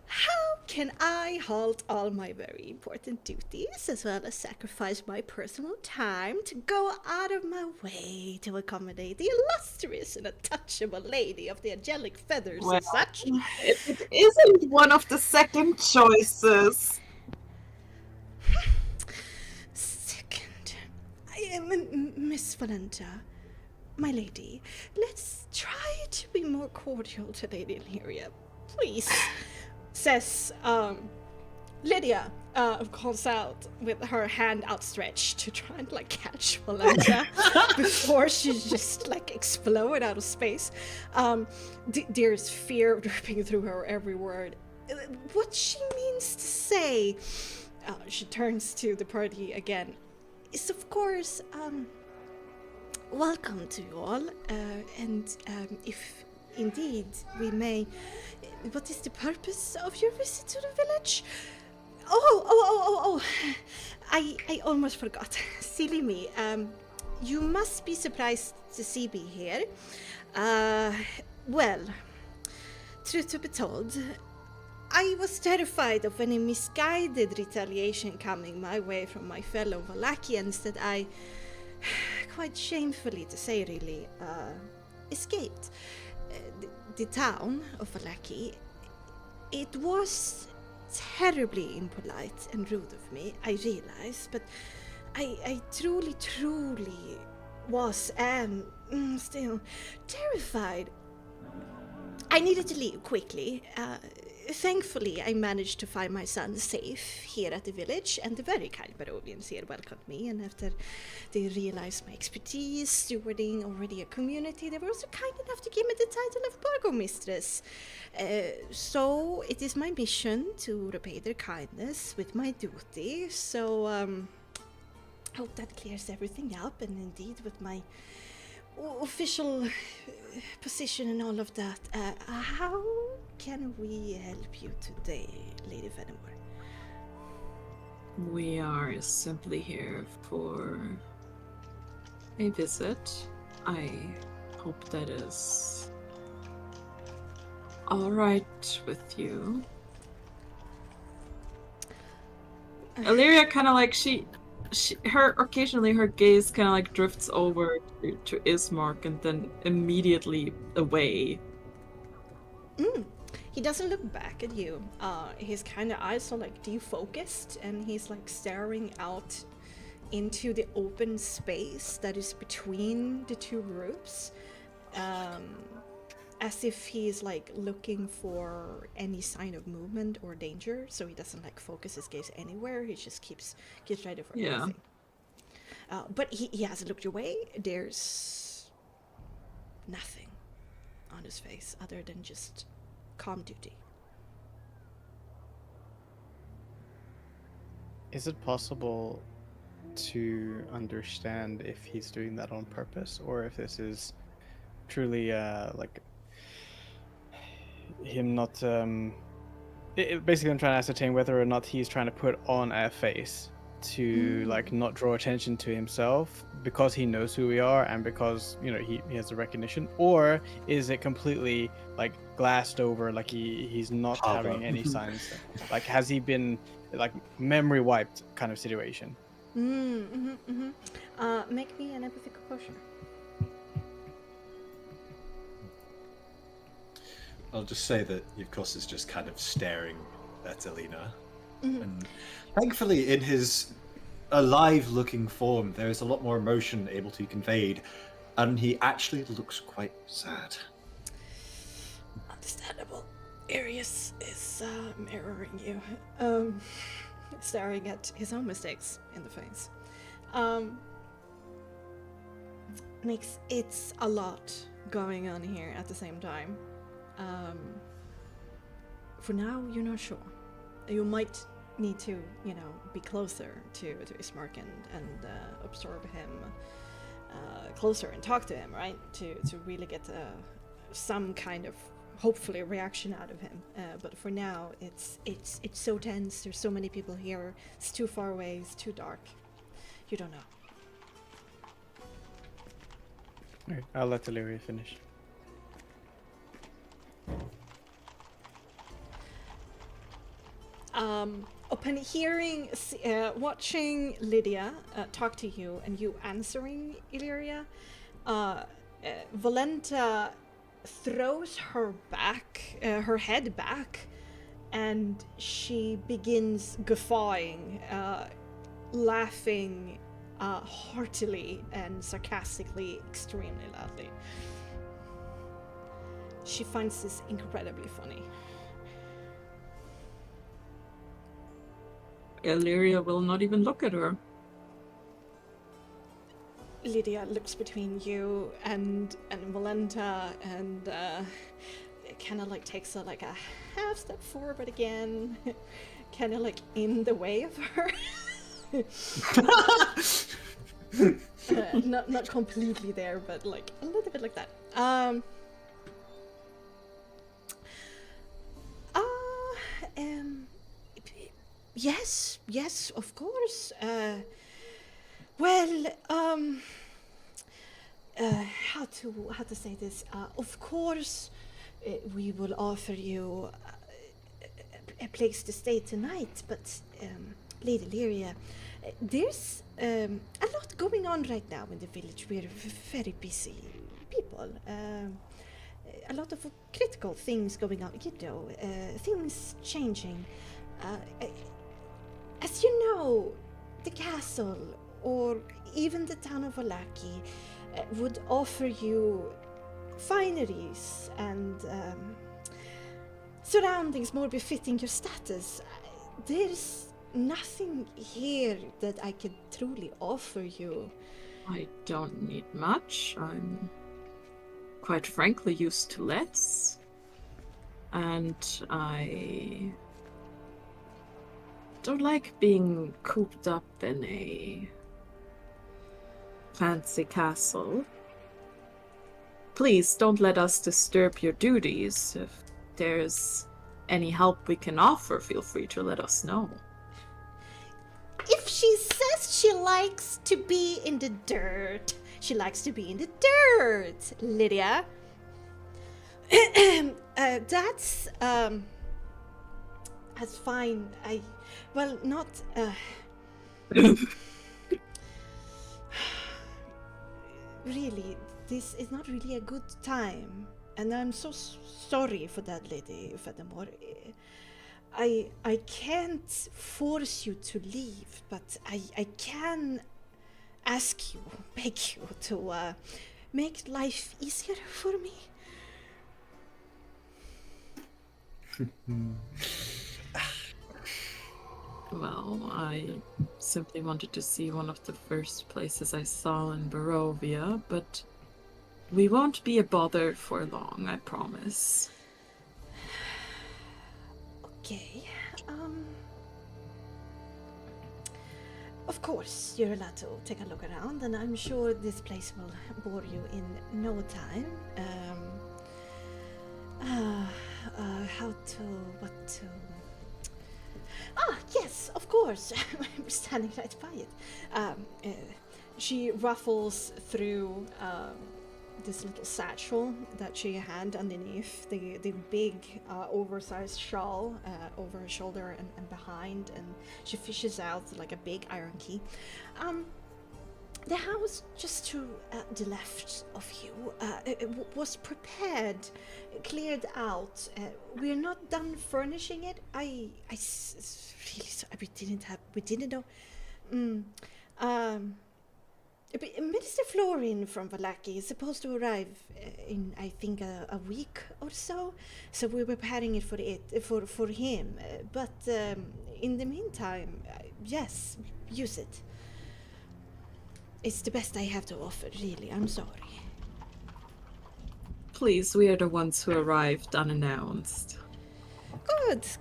Speaker 1: How can I halt all my very important duties, as well as sacrifice my personal time to go out of my way to accommodate the illustrious and untouchable lady of the angelic feathers and such?
Speaker 3: It isn't one of the second choices.
Speaker 1: Second. Miss Volenta, my lady, let's try to be more cordial to Lady Illyria, please. Says Lydia, calls out with her hand outstretched to try and like catch Volenta before she just like explode out of space. There's fear dripping through her every word. What she means to say, she turns to the party again, is of course, welcome to you all, and if indeed we may. What is the purpose of your visit to the village? Oh! I almost forgot. Silly me. You must be surprised to see me here. Well, truth to be told, I was terrified of any misguided retaliation coming my way from my fellow Valachians that I, quite shamefully to say really, escaped. The town of Valaki, it was terribly impolite and rude of me, I realize, but I truly was and still terrified. I needed to leave quickly. Thankfully, I managed to find my son safe here at the village, and the very kind Barovians here welcomed me, and after they realized my expertise stewarding already a community, they were also kind enough to give me the title of burgomistress. So it is my mission to repay their kindness with my duty, so hope that clears everything up, and indeed with my official position and all of that. How can we help you today, Lady Fenimore?
Speaker 3: We are simply here for a visit. I hope that is all right with you. Illyria kind of like occasionally her gaze kind of like drifts over to Ismark and then immediately away.
Speaker 1: He doesn't look back at you. His kind of eyes are like defocused, and he's like staring out into the open space that is between the two groups. as if he's like looking for any sign of movement or danger, so he doesn't like focus his gaze anywhere. He just keeps ready for
Speaker 3: Yeah.
Speaker 1: anything. But he hasn't looked your way. There's nothing on his face other than just calm duty.
Speaker 4: Is it possible to understand if he's doing that on purpose, or if this is truly like him not basically I'm trying to ascertain whether or not he's trying to put on a face to like not draw attention to himself because he knows who we are and because, you know, he has the recognition, or is it completely like glassed over, like he's not
Speaker 2: Cover.
Speaker 4: having any signs, like has he been like memory wiped kind of situation?
Speaker 1: Make me an empathy composure.
Speaker 2: I'll just say that Yukos is just kind of staring at Alina. And thankfully, in his alive-looking form, there is a lot more emotion able to be conveyed, and he actually looks quite sad.
Speaker 1: Understandable. Arius is mirroring you, staring at his own mistakes in the face. It's a lot going on here at the same time. For now, you're not sure. You might need to, you know, be closer to Ismark and absorb him closer and talk to him, right? To really get some kind of, hopefully, reaction out of him. But for now, it's so tense. There's so many people here. It's too far away. It's too dark. You don't know.
Speaker 4: Okay, I'll let Illyria finish.
Speaker 1: Upon hearing, watching Lydia talk to you and you answering Illyria, Valenta throws her head back, and she begins guffawing, laughing heartily and sarcastically, extremely loudly. She finds this incredibly funny.
Speaker 3: Illyria will not even look at her.
Speaker 1: Lydia looks between you and Valenta and kind of like takes a half step forward again, kind of like in the way of her. Not completely there, but like a little bit like that. Yes, of course. How to say this? Of course, we will offer you a place to stay tonight. But, Lady Lyria, there's a lot going on right now in the village. We're very busy people. A lot of critical things going on. You know, things changing. As you know, the castle, or even the town of Olaki, would offer you fineries and surroundings more befitting your status. There's nothing here that I can truly offer you.
Speaker 3: I don't need much. I'm quite frankly used to less. And I don't like being cooped up in a fancy castle. Please don't let us disturb your duties. If there's any help we can offer, feel free to let us know.
Speaker 1: If she says she likes to be in the dirt, she likes to be in the dirt, Lydia. That's fine. Not really, this is not really a good time, and I'm so sorry for that, Lady Furthermore. I can't force you to leave, but I can ask you, beg you to make life easier for me.
Speaker 3: Well, I simply wanted to see one of the first places I saw in Barovia, but we won't be a bother for long, I promise.
Speaker 1: Okay. Of course, you're allowed to take a look around, and I'm sure this place will bore you in no time. Yes, of course. I'm standing right by it. She ruffles through this little satchel that she had underneath the big oversized shawl over her shoulder and behind, and she fishes out like a big iron key. The house just to the left of you was prepared, cleared out. We're not done furnishing it. Really sorry, we didn't know. Minister Florin from Vallaki is supposed to arrive in, I think, a week or so. So we're preparing it for him. But in the meantime, yes, use it. It's the best I have to offer, really. I'm sorry.
Speaker 3: Please, we are the ones who arrived unannounced.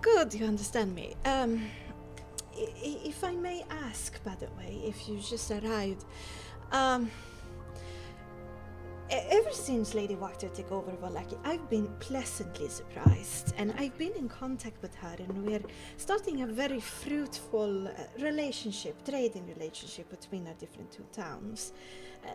Speaker 1: Good, you understand me. If I may ask, by the way, if you just arrived, ever since Lady Wachter took over Vallaki, I've been pleasantly surprised, and I've been in contact with her, and we're starting a very fruitful trading relationship between our different two towns.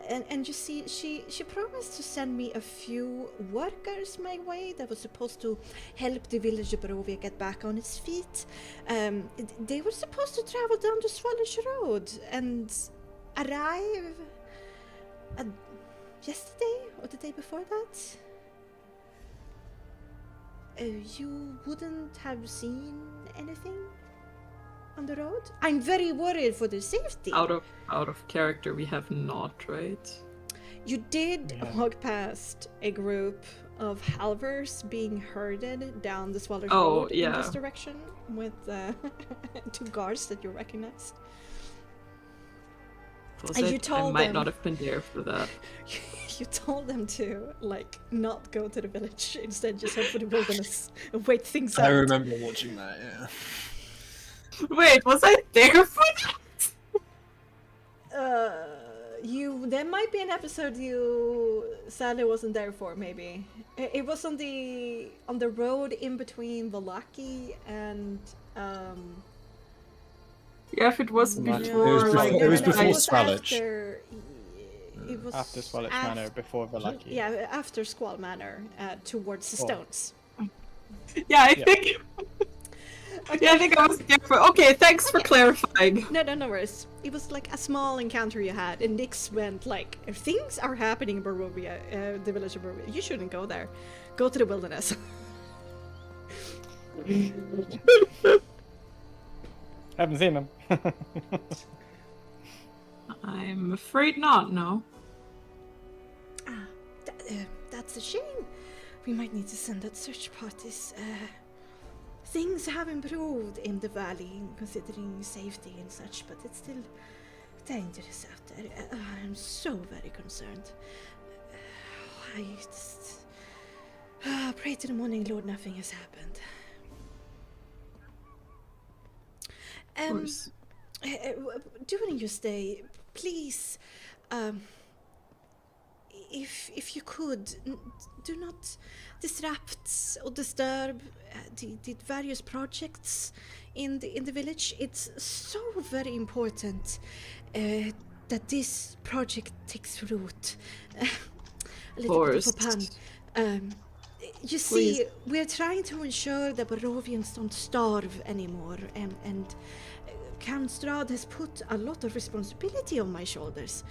Speaker 1: And you see, she promised to send me a few workers my way that was supposed to help the village of Barovia get back on its feet. They were supposed to travel down the Swallish Road and arrive yesterday or the day before that. You wouldn't have seen anything on the road? I'm very worried for their safety.
Speaker 3: Out of character, we have not, right?
Speaker 1: You did walk past a group of halvers being herded down the Swallish Road in this direction with two guards that you recognized.
Speaker 3: And you told I might not have been there for that.
Speaker 1: You told them to, like, not go to the village, instead just head for the wilderness and wait things out.
Speaker 2: I remember watching that, yeah.
Speaker 3: Wait, was I there for
Speaker 1: that? There might be an episode you sadly wasn't there for, maybe. It was on the road in between Vallaki and
Speaker 3: yeah, if it was before,
Speaker 2: it was before Swallich.
Speaker 1: It was
Speaker 4: after Swallich Manor, before Vallaki.
Speaker 1: Yeah, after Squall Manor, towards the stones.
Speaker 3: Yeah, I think. Okay. Yeah, I think I was there for. Okay, thanks for clarifying.
Speaker 1: No worries. It was like a small encounter you had, and Nix went like, if things are happening in Barovia, the village of Barovia, you shouldn't go there. Go to the wilderness.
Speaker 4: Haven't seen them.
Speaker 3: I'm afraid not, no.
Speaker 1: That's a shame. We might need to send out search parties. Things have improved in the valley, considering safety and such, but it's still dangerous out there. I'm so very concerned. I just pray to the morning Lord nothing has happened.
Speaker 3: Of course.
Speaker 1: During your stay, please, if you could, do not disrupt or disturb the various projects in the village. It's so very important that this project takes root. A little bit of a pun. You see, we're trying to ensure that Barovians don't starve anymore, and Count Strahd has put a lot of responsibility on my shoulders.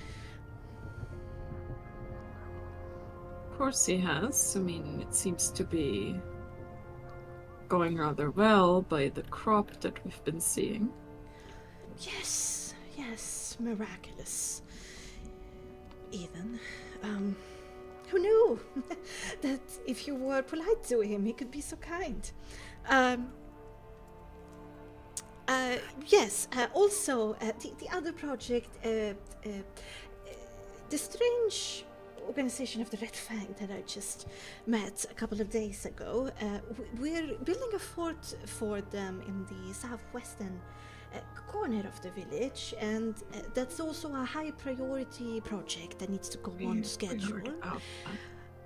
Speaker 3: Of course he has. I mean, it seems to be going rather well by the crop that we've been seeing.
Speaker 1: Yes, miraculous. Even. Who knew that if you were polite to him, he could be so kind? Yes, also, the other project, the strange organization of the Red Fang that I just met a couple of days ago, we're building a fort for them in the southwestern corner of the village, and that's also a high priority project that needs to go on
Speaker 3: We
Speaker 1: schedule.
Speaker 3: heard about that.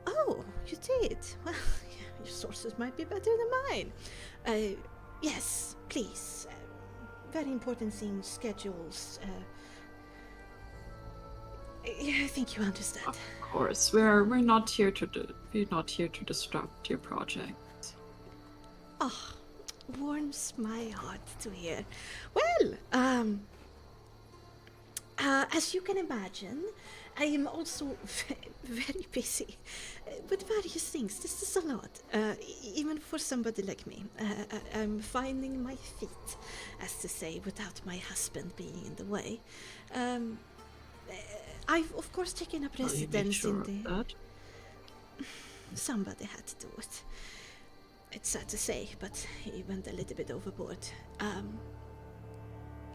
Speaker 1: Oh, you did? Well, yeah, your sources might be better than mine. Yes, please. Very important things, schedules. I think you understand.
Speaker 3: Of course, we're not here to disrupt your project.
Speaker 1: Oh, warms my heart to hear. Well, as you can imagine, I am also very busy with various things. This is a lot, even for somebody like me. I'm finding my feet, as to say, without my husband being in the way. I've of course taken up
Speaker 3: Will you make
Speaker 1: residence
Speaker 3: sure
Speaker 1: in
Speaker 3: of
Speaker 1: the.
Speaker 3: that?
Speaker 1: Somebody had to do it. It's sad to say, but he went a little bit overboard.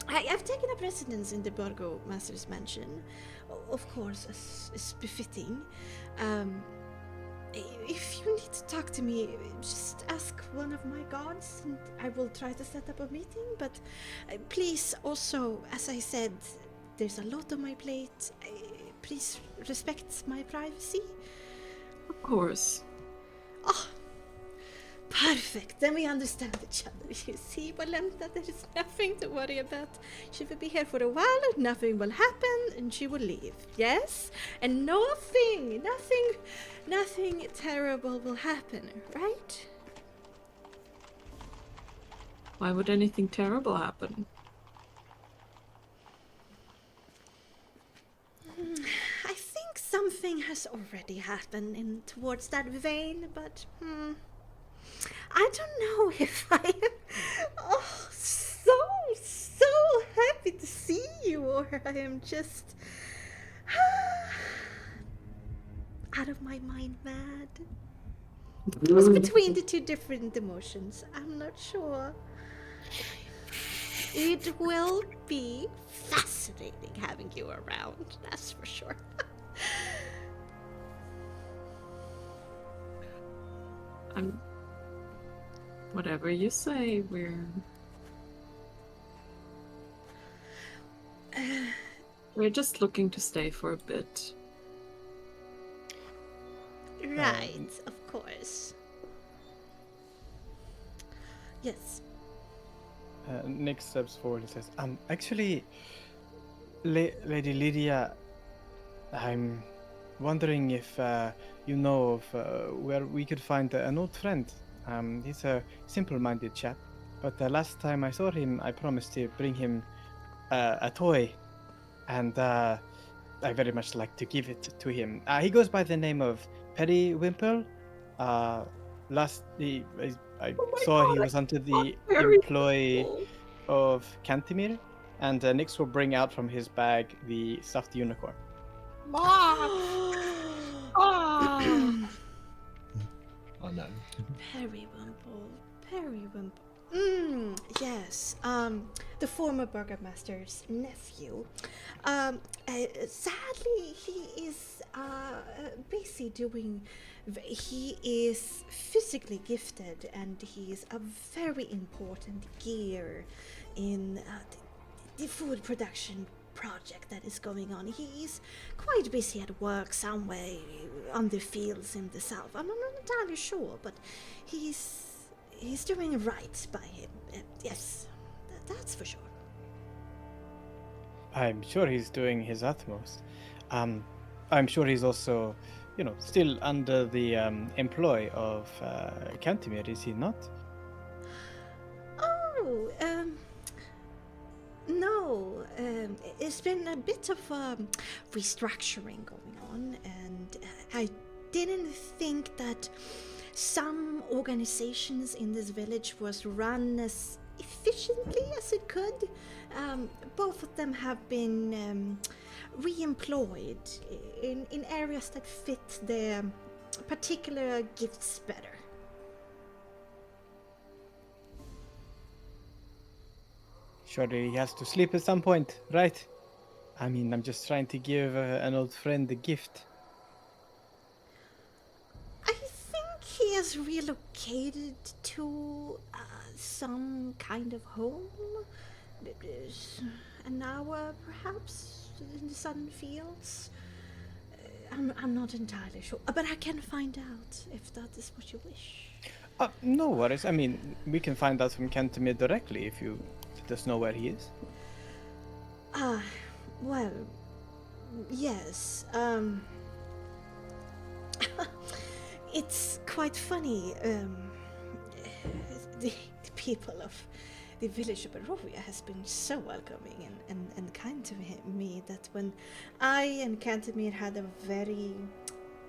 Speaker 1: I've taken up residence in the Burgomaster's mansion, of course, as is befitting. If you need to talk to me, just ask one of my guards, and I will try to set up a meeting. But please, also, as I said, there's a lot on my plate. Please respect my privacy.
Speaker 3: Of course.
Speaker 1: Oh, perfect. Then we understand each other. You see, Valenta, there is nothing to worry about. She will be here for a while, nothing will happen, and she will leave. Yes? And nothing terrible will happen, right?
Speaker 3: Why would anything terrible happen?
Speaker 1: I think something has already happened towards that vein, but I don't know if I am so happy to see you, or I am just out of my mind mad. It was between the two different emotions. I'm not sure. It will be fascinating having you around, that's for sure.
Speaker 3: Whatever you say, we're just looking to stay for a bit.
Speaker 1: Right, of course. Yes.
Speaker 4: Nick steps forward and says, actually, Lady Lydia, I'm wondering if you know of where we could find an old friend. He's a simple-minded chap, but the last time I saw him, I promised to bring him a toy, and I very much like to give it to him. He goes by the name of Periwinkle. I saw he was under the employ of Cantimir, and Nix will bring out from his bag the stuffed unicorn.
Speaker 2: Oh no.
Speaker 1: Periwinkle. Yes. The former burgomaster's nephew. Sadly, he is busy doing. He is physically gifted, and he is a very important gear in the food production project that is going on. He's quite busy at work somewhere on the fields in the south. I'm not entirely sure, but he's doing right by him. Yes, that's for sure.
Speaker 4: I'm sure he's doing his utmost. I'm sure he's also, still under the employ of Cantimir, is he not?
Speaker 1: Oh, no. It's been a bit of restructuring going on, and I didn't think that some organizations in this village was run as efficiently as it could. Both of them have been re-employed in areas that fit their particular gifts better.
Speaker 4: Surely he has to sleep at some point, right? I mean, I'm just trying to give an old friend a gift.
Speaker 1: I think he has relocated to some kind of home. It is an hour, perhaps, in the southern fields. I'm not entirely sure, but I can find out if that is what you wish.
Speaker 4: No worries. I mean, we can find out from Cantemir directly if you let us know where he is.
Speaker 1: Well, yes. It's quite funny. The people of the village of Barovia has been so welcoming and kind to me that when I and Cantemir had a very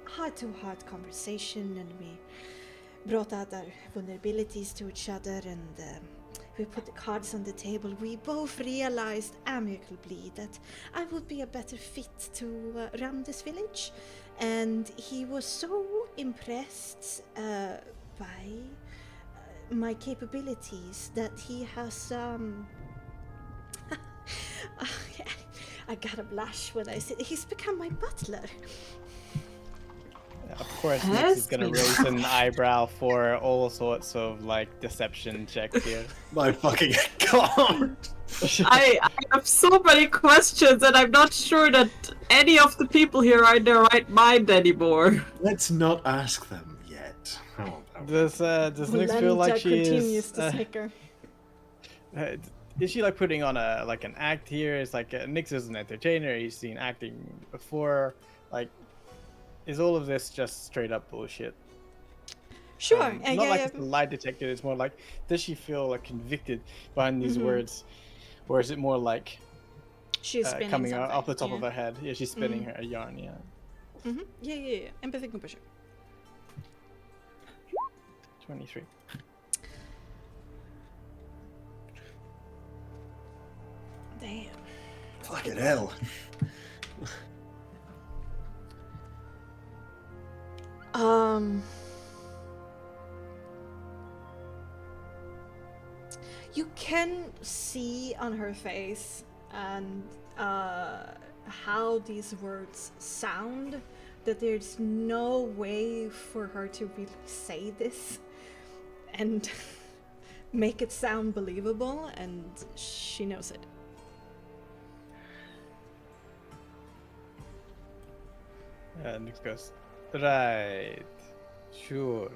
Speaker 1: heart-to-heart conversation and we brought out our vulnerabilities to each other and we put the cards on the table, we both realized amicably that I would be a better fit to run this village. And he was so impressed by my capabilities that he has I got a blush when I said he's become my butler.
Speaker 4: Of course, Nix is gonna raise an eyebrow for all sorts of like deception checks here.
Speaker 2: My fucking god!
Speaker 3: I have so many questions, and I'm not sure that any of the people here are in their right mind anymore.
Speaker 2: Let's not ask them yet.
Speaker 4: Does Nix feel like she
Speaker 1: continues
Speaker 4: is?
Speaker 1: to snicker.
Speaker 4: Is she like putting on an act here? It's like Nix is an entertainer. He's seen acting before. Like, is all of this just straight up bullshit?
Speaker 1: Sure.
Speaker 4: Not like it's a lie detector. It's more like, does she feel like convicted behind these words, or is it more like
Speaker 1: she's spinning
Speaker 4: coming
Speaker 1: something,
Speaker 4: off the top of her head? Yeah, she's spinning her yarn. Yeah.
Speaker 1: Yeah. Empathy compassion.
Speaker 4: 23.
Speaker 1: Damn.
Speaker 2: Fucking hell.
Speaker 1: You can see on her face and how these words sound that there's no way for her to really say this and make it sound believable, and she knows it.
Speaker 4: Nix goes, right, sure.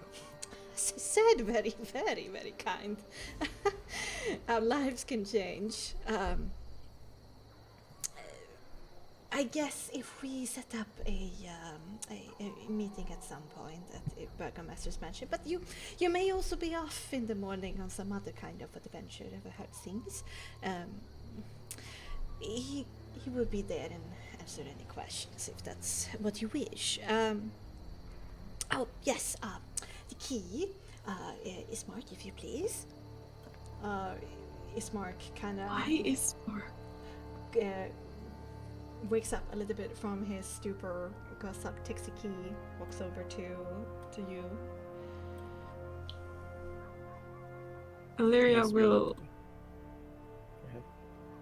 Speaker 1: As I said, very, very, very kind. Our lives can change. I guess if we set up a meeting at some point at Burgomaster's mansion, but you may also be off in the morning on some other kind of adventure. Ever heard things? He will be there and answer any questions if that's what you wish. Oh yes. The key is Marc, if you please. Is Marc kind of?
Speaker 3: Why is Marc?
Speaker 1: Wakes up a little bit from his stupor, goes up, takes the key, walks over to you.
Speaker 3: Illyria
Speaker 4: Yes,
Speaker 3: will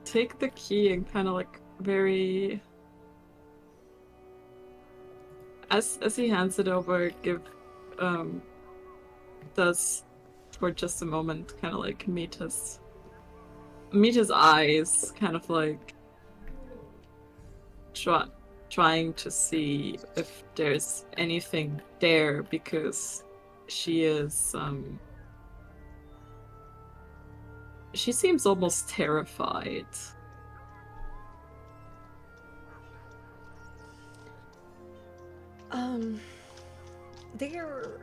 Speaker 3: take the key and kind of like very, as he hands it over, does for just a moment kind of like meet his eyes, kind of like trying to see if there's anything there, because she is she seems almost terrified.
Speaker 1: They're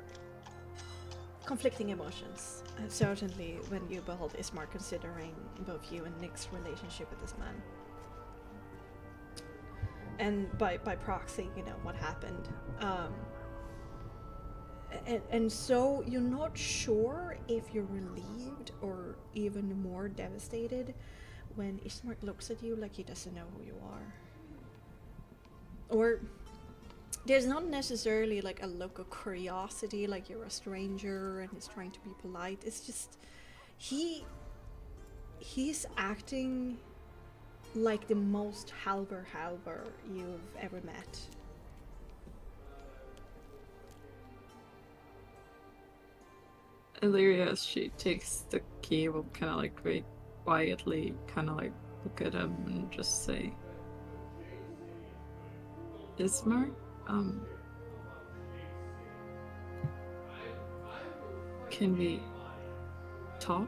Speaker 1: conflicting emotions, certainly when you behold Ismar, considering both you and Nick's relationship with this man. And by proxy, you know, what happened. And so you're not sure if you're relieved or even more devastated when Ismar looks at you like he doesn't know who you are. Or there's not necessarily like a look of curiosity, like you're a stranger and he's trying to be polite. It's just he he's acting like the most halber you've ever met.
Speaker 3: Illyria, as she takes the key, will kind of like very quietly kind of like look at him and just say, Ismar, can we talk?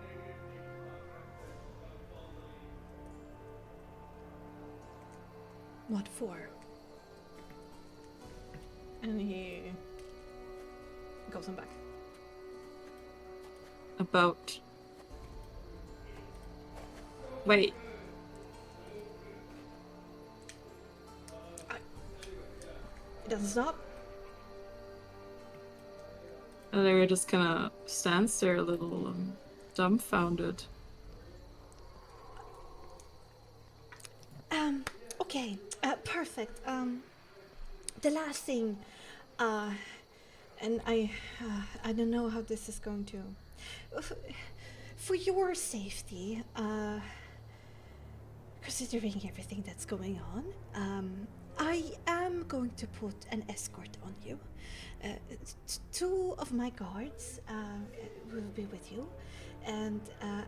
Speaker 1: What for? And he goes on back.
Speaker 3: About... Wait.
Speaker 1: It doesn't stop.
Speaker 3: Illyria just kind of stands there a little dumbfounded.
Speaker 1: Okay, perfect. The last thing, and I don't know how this is going to, for your safety, considering everything that's going on, I am going to put an escort on you. Two of my guards will be with you, and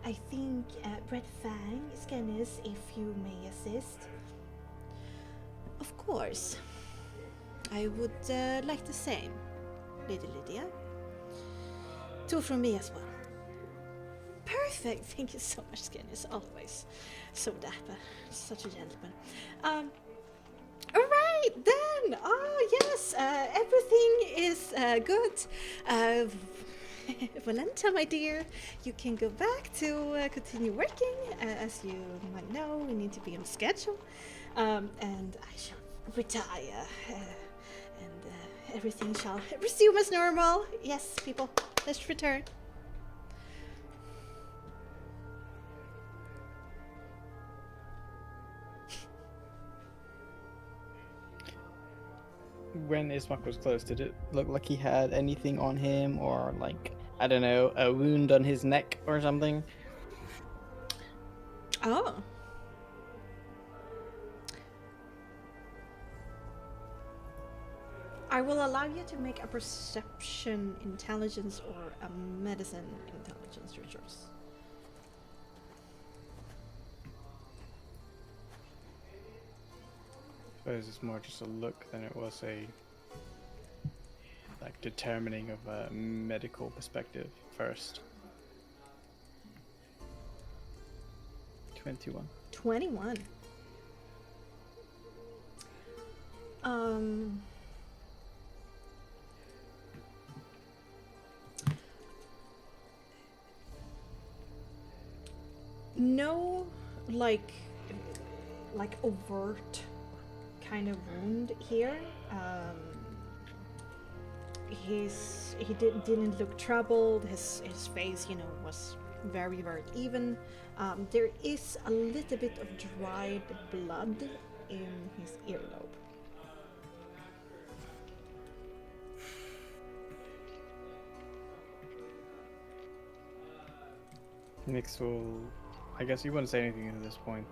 Speaker 1: I think Red Fang, Scannis, if you may assist. Of course. I would like the same, Lady Lydia. Two from me as well. Perfect. Thank you so much, Scannis. Always so dapper. Such a gentleman. Alright then! Oh yes, everything is good. Valenta, my dear, you can go back to continue working. As you might know, we need to be on schedule. And I shall retire. And everything shall resume as normal. Yes, people, let's return.
Speaker 4: When Ismark was close, did it look like he had anything on him, or like, I don't know, a wound on his neck or something?
Speaker 1: Oh. I will allow you to make a perception intelligence or a medicine intelligence choice.
Speaker 4: I suppose it's more just a look than it was a like determining of a medical perspective first. 21.
Speaker 1: 21. No, like overt kind of wound here. He didn't look troubled. His face, was very even. There is a little bit of dried blood in his earlobe.
Speaker 4: Nyx will, I guess you wouldn't say anything at this point,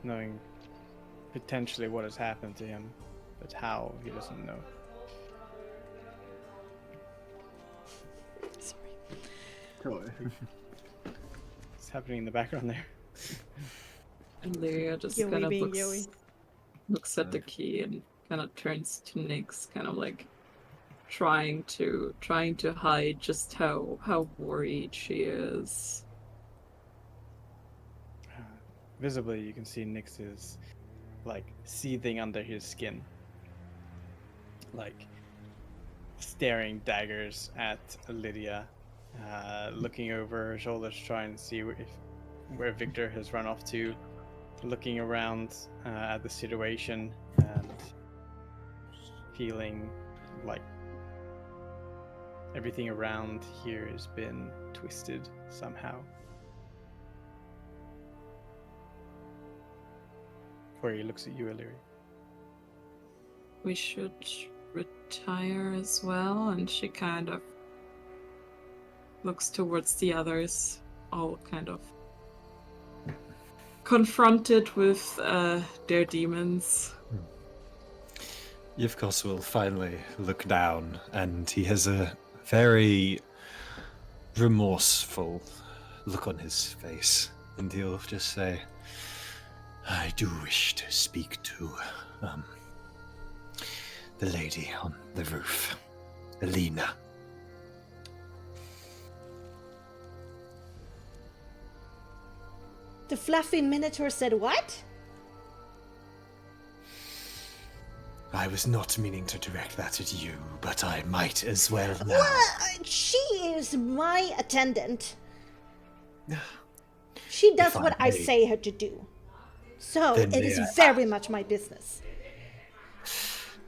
Speaker 4: knowing potentially what has happened to him, but how, he doesn't know.
Speaker 1: Sorry.
Speaker 2: Cool.
Speaker 4: What's happening in the background there?
Speaker 3: And Lyria just
Speaker 1: Yoey
Speaker 3: kind of
Speaker 1: being Yoey.
Speaker 3: looks at the key and kind of turns to Nyx, kind of like trying to hide just how worried she is.
Speaker 4: Visibly, you can see Nyx is like seething under his skin, like staring daggers at Lydia, looking over her shoulders, trying to see where Victor has run off to, looking around at the situation and feeling like everything around here has been twisted somehow. Where he looks at you, Illyria.
Speaker 3: We should retire as well, and she kind of looks towards the others, all kind of confronted with their demons.
Speaker 2: Yevkos will finally look down, and he has a very remorseful look on his face, and he'll just say, I do wish to speak to the lady on the roof, Alina.
Speaker 1: The fluffy minotaur said what?
Speaker 2: I was not meaning to direct that at you, but I might as well now.
Speaker 1: Well, she is my attendant. She does
Speaker 2: If I
Speaker 1: what I
Speaker 2: may.
Speaker 1: say her to do. So
Speaker 2: Then
Speaker 1: it
Speaker 2: may
Speaker 1: is
Speaker 2: I
Speaker 1: very much my business.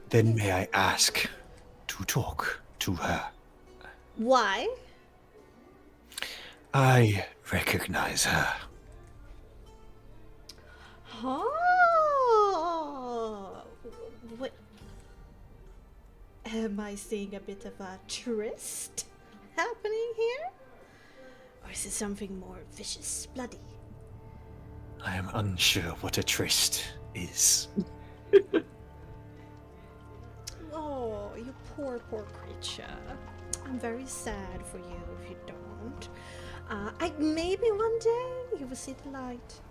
Speaker 2: Then may I ask to talk to her?
Speaker 1: Why?
Speaker 2: I recognize her.
Speaker 1: Oh, what? Am I seeing a bit of a tryst happening here? Or is it something more vicious, bloody?
Speaker 2: I am unsure what a tryst is.
Speaker 1: Oh, you poor creature. I'm very sad for you if you don't. Maybe one day you will see the light.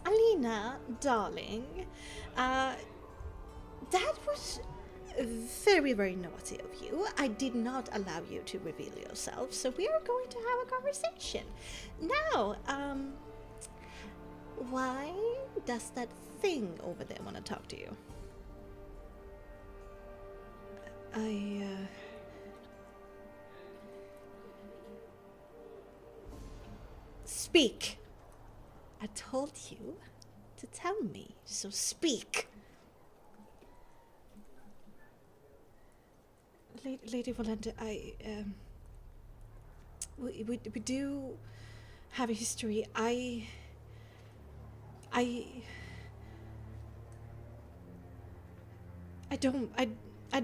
Speaker 1: Alina, darling, that was very, very naughty of you. I did not allow you to reveal yourself, so we are going to have a conversation. Now, why does that thing over there want to talk to you? Speak. I told you to tell me, so speak. Lady Volenta, we do have a history. I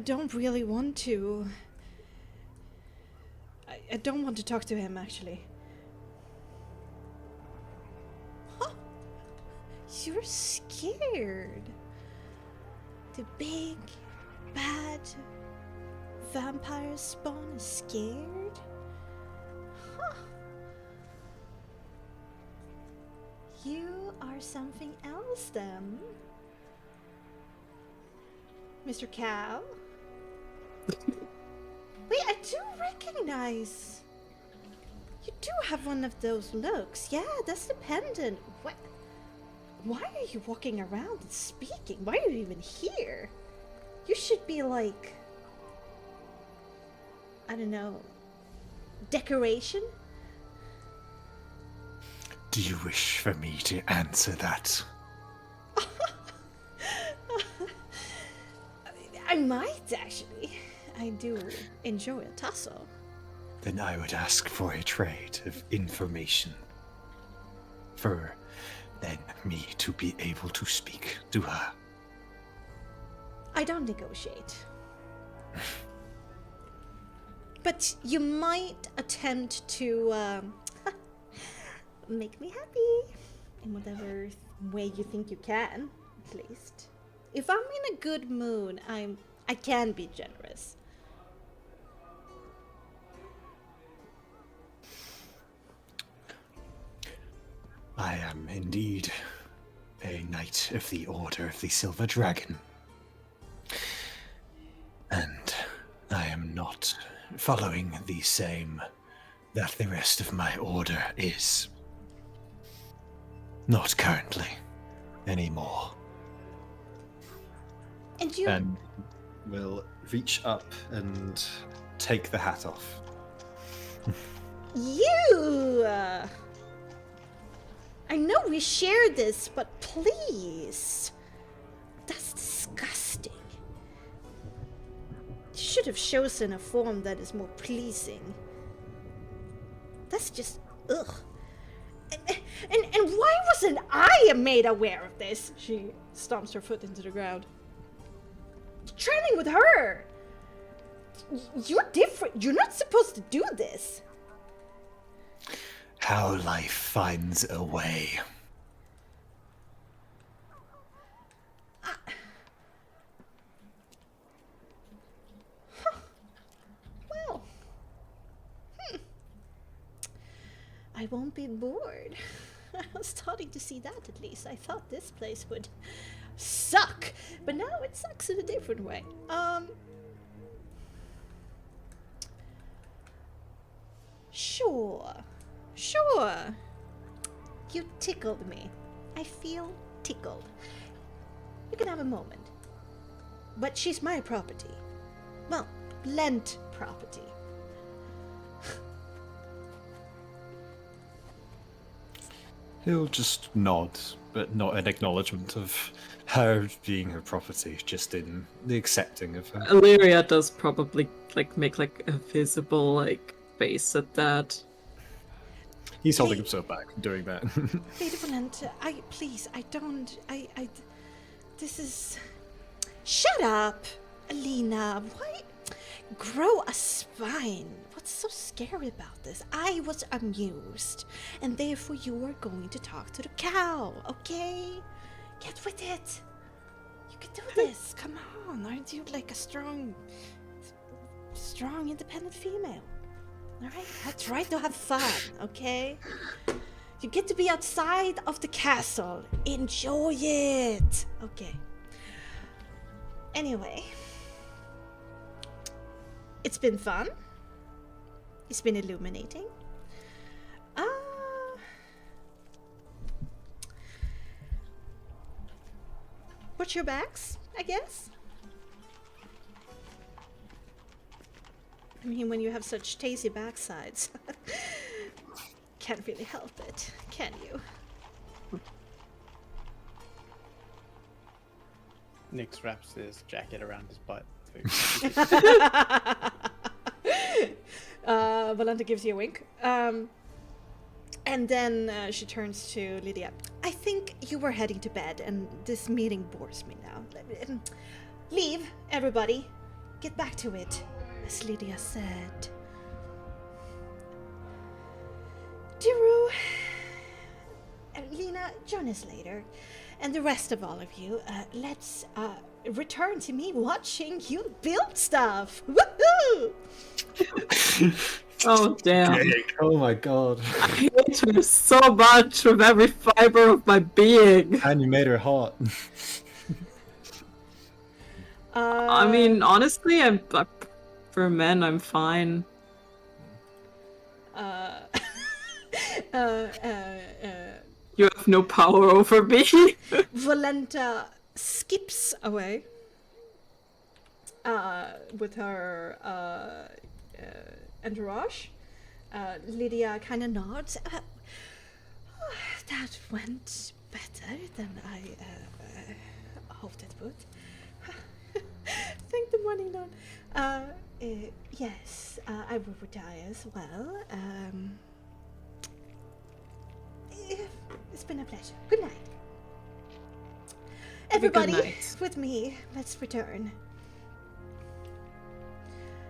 Speaker 1: don't really want to. I don't want to talk to him, actually. Huh? You're scared. The big, bad vampire spawn is scared? Huh. You are something else, then. Mr. Cow? Wait, I do recognize. You do have one of those looks. Yeah, that's the pendant. What? Why are you walking around and speaking? Why are you even here? You should be like, I don't know, decoration?
Speaker 2: Do you wish for me to answer that?
Speaker 1: I might, actually. I do enjoy a tussle.
Speaker 2: Then I would ask for a trade of information. For then me to be able to speak to her.
Speaker 1: I don't negotiate. But you might attempt to make me happy in whatever way you think you can, at least. If I'm in a good mood, I can be generous.
Speaker 2: I am indeed a knight of the Order of the Silver Dragon. And I am not following the same that the rest of my order is. Not currently anymore.
Speaker 1: And you...
Speaker 2: And will reach up and take the hat off.
Speaker 1: You! I know we share this, but please. That's disgusting. You should have chosen a form that is more pleasing. That's just... ugh. And why wasn't I made aware of this? She stomps her foot into the ground. Training with her! You're different. You're not supposed to do this.
Speaker 2: how life finds a way.
Speaker 1: Well, I won't be bored. I was starting to see that at least. I thought this place would suck, but now it sucks in a different way. Sure. You tickled me. I feel tickled. You can have a moment. But she's my property. Well, lent property.
Speaker 2: He'll just nod, but not an acknowledgement of her being her property, just in the accepting of her.
Speaker 3: Illyria does probably make a visible face at that.
Speaker 2: He's holding himself back from doing that.
Speaker 1: Lady Valenta, this is... Shut up, Alina. Why? Grow a spine. What's so scary about this? I was amused, and therefore you are going to talk to the cow, okay? Get with it. You can do this. Come on. Aren't you like a strong, independent female? Alright? That's right to have fun, okay? You get to be outside of the castle. Enjoy it. Okay. Anyway. It's been fun. It's been illuminating. Watch your backs, I guess. I mean, when you have such tasty backsides, can't really help it, can you?
Speaker 4: Nyx wraps his jacket around his butt.
Speaker 1: Valenta gives you a wink. And then she turns to Lydia. I think you were heading to bed, and this meeting bores me now. Leave, everybody. Get back to it, as Lydia said. Diru, Lena, join us later. And the rest of all of you, let's return to me watching you build stuff. Woohoo!
Speaker 3: Oh damn!
Speaker 2: Oh my god!
Speaker 3: I hate her so much with every fiber of my being.
Speaker 2: And you made her hot.
Speaker 3: I mean, honestly, for men, I'm fine. You have no power over me.
Speaker 1: Valenta skips away with her entourage. Lydia kind of nods. That went better than I hoped it would. Thank the morning dawn. Yes, I will retire as well. It's been a pleasure. Good night. Everybody,
Speaker 3: Good night.
Speaker 1: with me, let's return.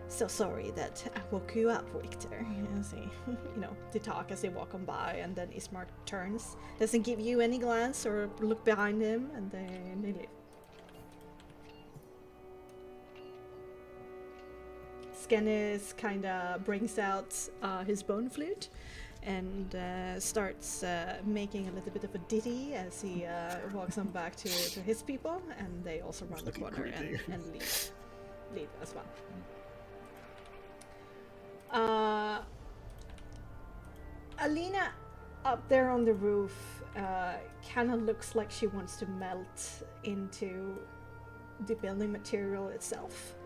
Speaker 1: So sorry that I woke you up, Victor. They talk as they walk on by, and then Ismark turns, doesn't give you any glance or look behind him, and then they leave. Skennis kind of brings out his bone flute and starts making a little bit of a ditty as he walks on back to his people, and they also run the corner and leave as well. Alina up there on the roof kind of looks like she wants to melt into the building material itself.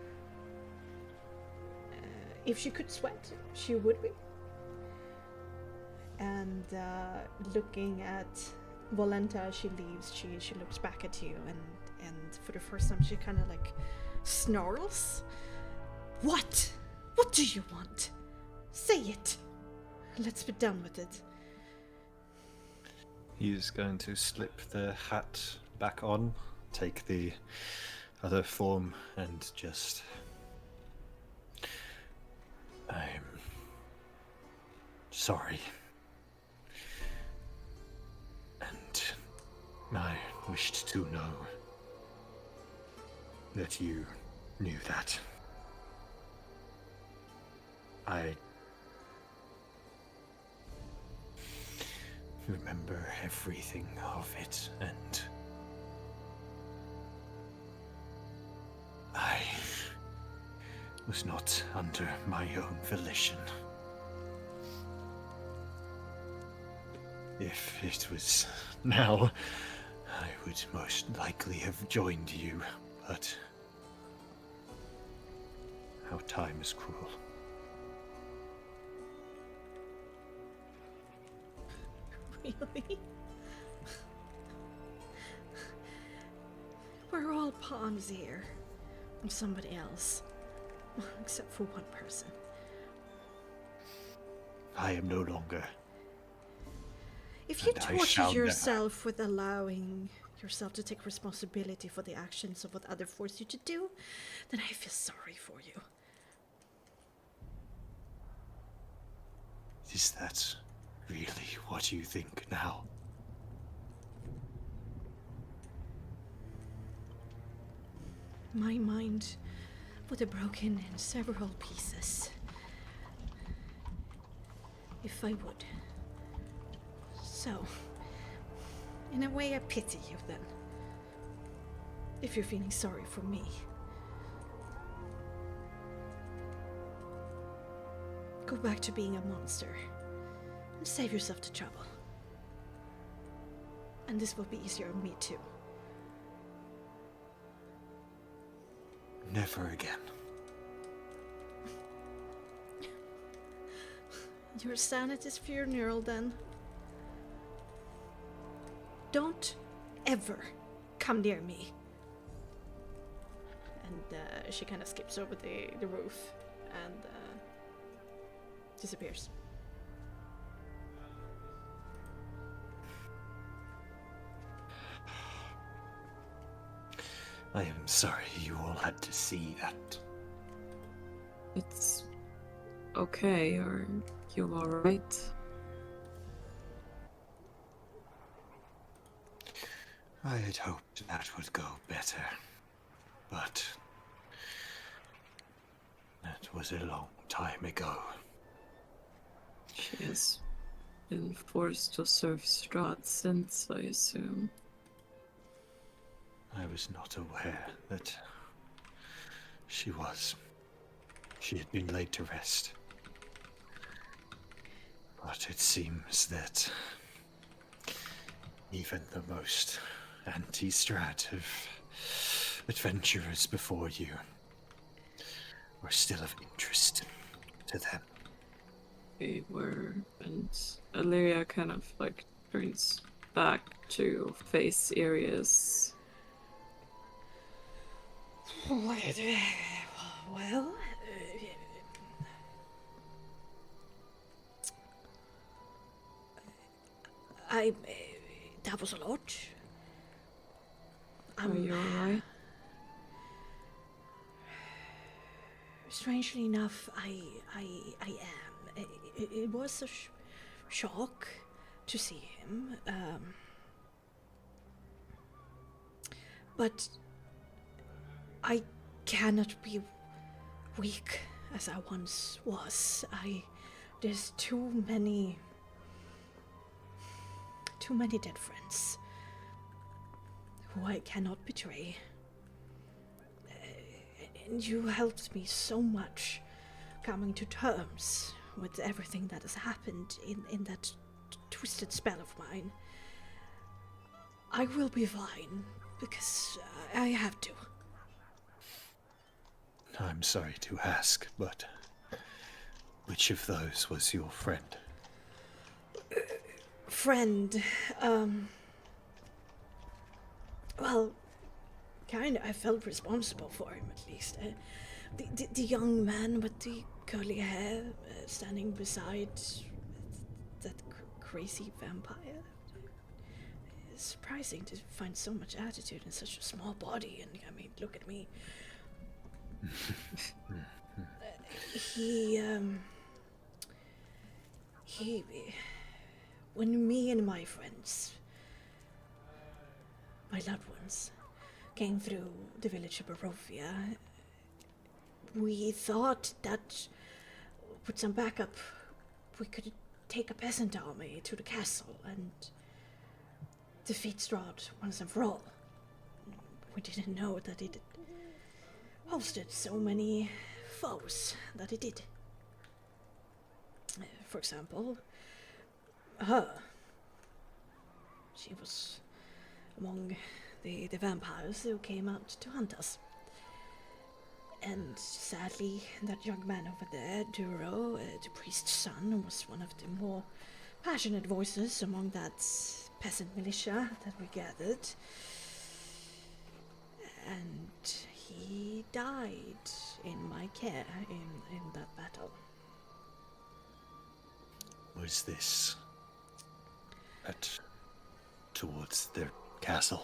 Speaker 1: If she could sweat, she would be. And looking at Valenta as she leaves, she looks back at you, and for the first time she kind of snarls. What? What do you want? Say it. Let's be done with it.
Speaker 2: He's going to slip the hat back on, take the other form, and just... I'm sorry. wished to know that you knew that. I remember everything of it, and I was not under my own volition. If it was now, I would most likely have joined you, but how time is cruel.
Speaker 1: Really? We're all pawns here. I'm somebody else. Except for one person.
Speaker 2: I am no longer.
Speaker 1: If you
Speaker 2: And I
Speaker 1: torture
Speaker 2: shall
Speaker 1: yourself with allowing yourself to take responsibility for the actions of what others force you to do, then I feel sorry for you.
Speaker 2: Is that really what you think now?
Speaker 1: My mind would have broken in several pieces. If I would. So, in a way I pity you then. If you're feeling sorry for me. Go back to being a monster. And save yourself the trouble. And this will be easier on me too.
Speaker 2: Never again.
Speaker 1: Your sanity's funeral then. Don't ever come near me. And she kind of skips over the roof and disappears.
Speaker 2: I am sorry you all had to see that.
Speaker 3: It's okay, are you alright?
Speaker 2: I had hoped that would go better, but that was a long time ago.
Speaker 3: She has been forced to serve Strahd since, I assume.
Speaker 2: I was not aware that she was. She had been laid to rest. But it seems that even the most anti-Strahd of adventurers before you were still of interest to them.
Speaker 3: They were, and Illyria kind of like turns back to face Arius.
Speaker 1: Well, that was a lot.
Speaker 3: Are you alright?
Speaker 1: Strangely enough, I am. It was a shock to see him, but I cannot be weak as I once was. There's too many dead friends who I cannot betray. And you helped me so much coming to terms with everything that has happened in that twisted spell of mine. I will be fine, because I have to.
Speaker 2: I'm sorry to ask, but which of those was your friend?
Speaker 1: Friend, well, kinda, I felt responsible for him at least. The young man with the curly hair standing beside that crazy vampire. It's surprising to find so much attitude in such a small body, and I mean, look at me. When me and my friends my loved ones came through the village of Barovia, we thought that with some backup, we could take a peasant army to the castle and defeat Strahd once and for all. We didn't know that it hosted so many foes that it did. For example, her. She was among the vampires who came out to hunt us. And sadly, that young man over there, Duro, the priest's son, was one of the more passionate voices among that peasant militia that we gathered. And he died in my care in that battle.
Speaker 2: Was this towards their castle?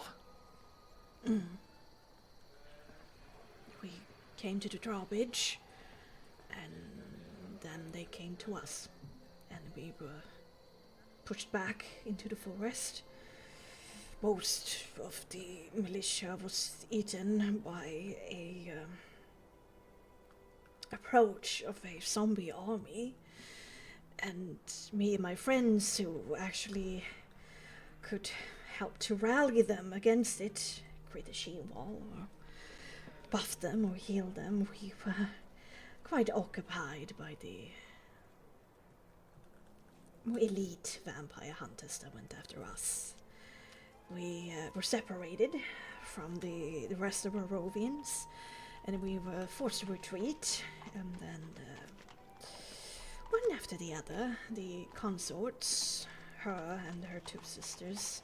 Speaker 1: We came to the drawbridge, and then they came to us, and we were pushed back into the forest. Most of the militia was eaten by a approach of a zombie army, and me and my friends who actually could help to rally them against it, create a shield wall or buff them or heal them, we were quite occupied by the more elite vampire hunters that went after us. We were separated from the rest of our Barovians, and we were forced to retreat, and then one after the other, the consorts, her and her two sisters,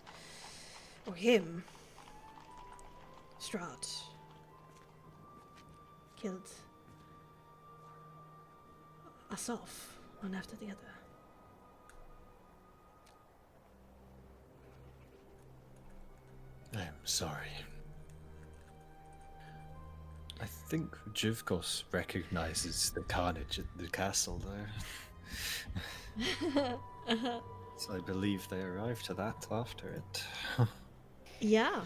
Speaker 1: or him, Strahd, killed us off, one after the other.
Speaker 2: I'm sorry. I think Jivkos recognizes the carnage at the castle there. So I believe they arrived to that after it.
Speaker 1: Yeah.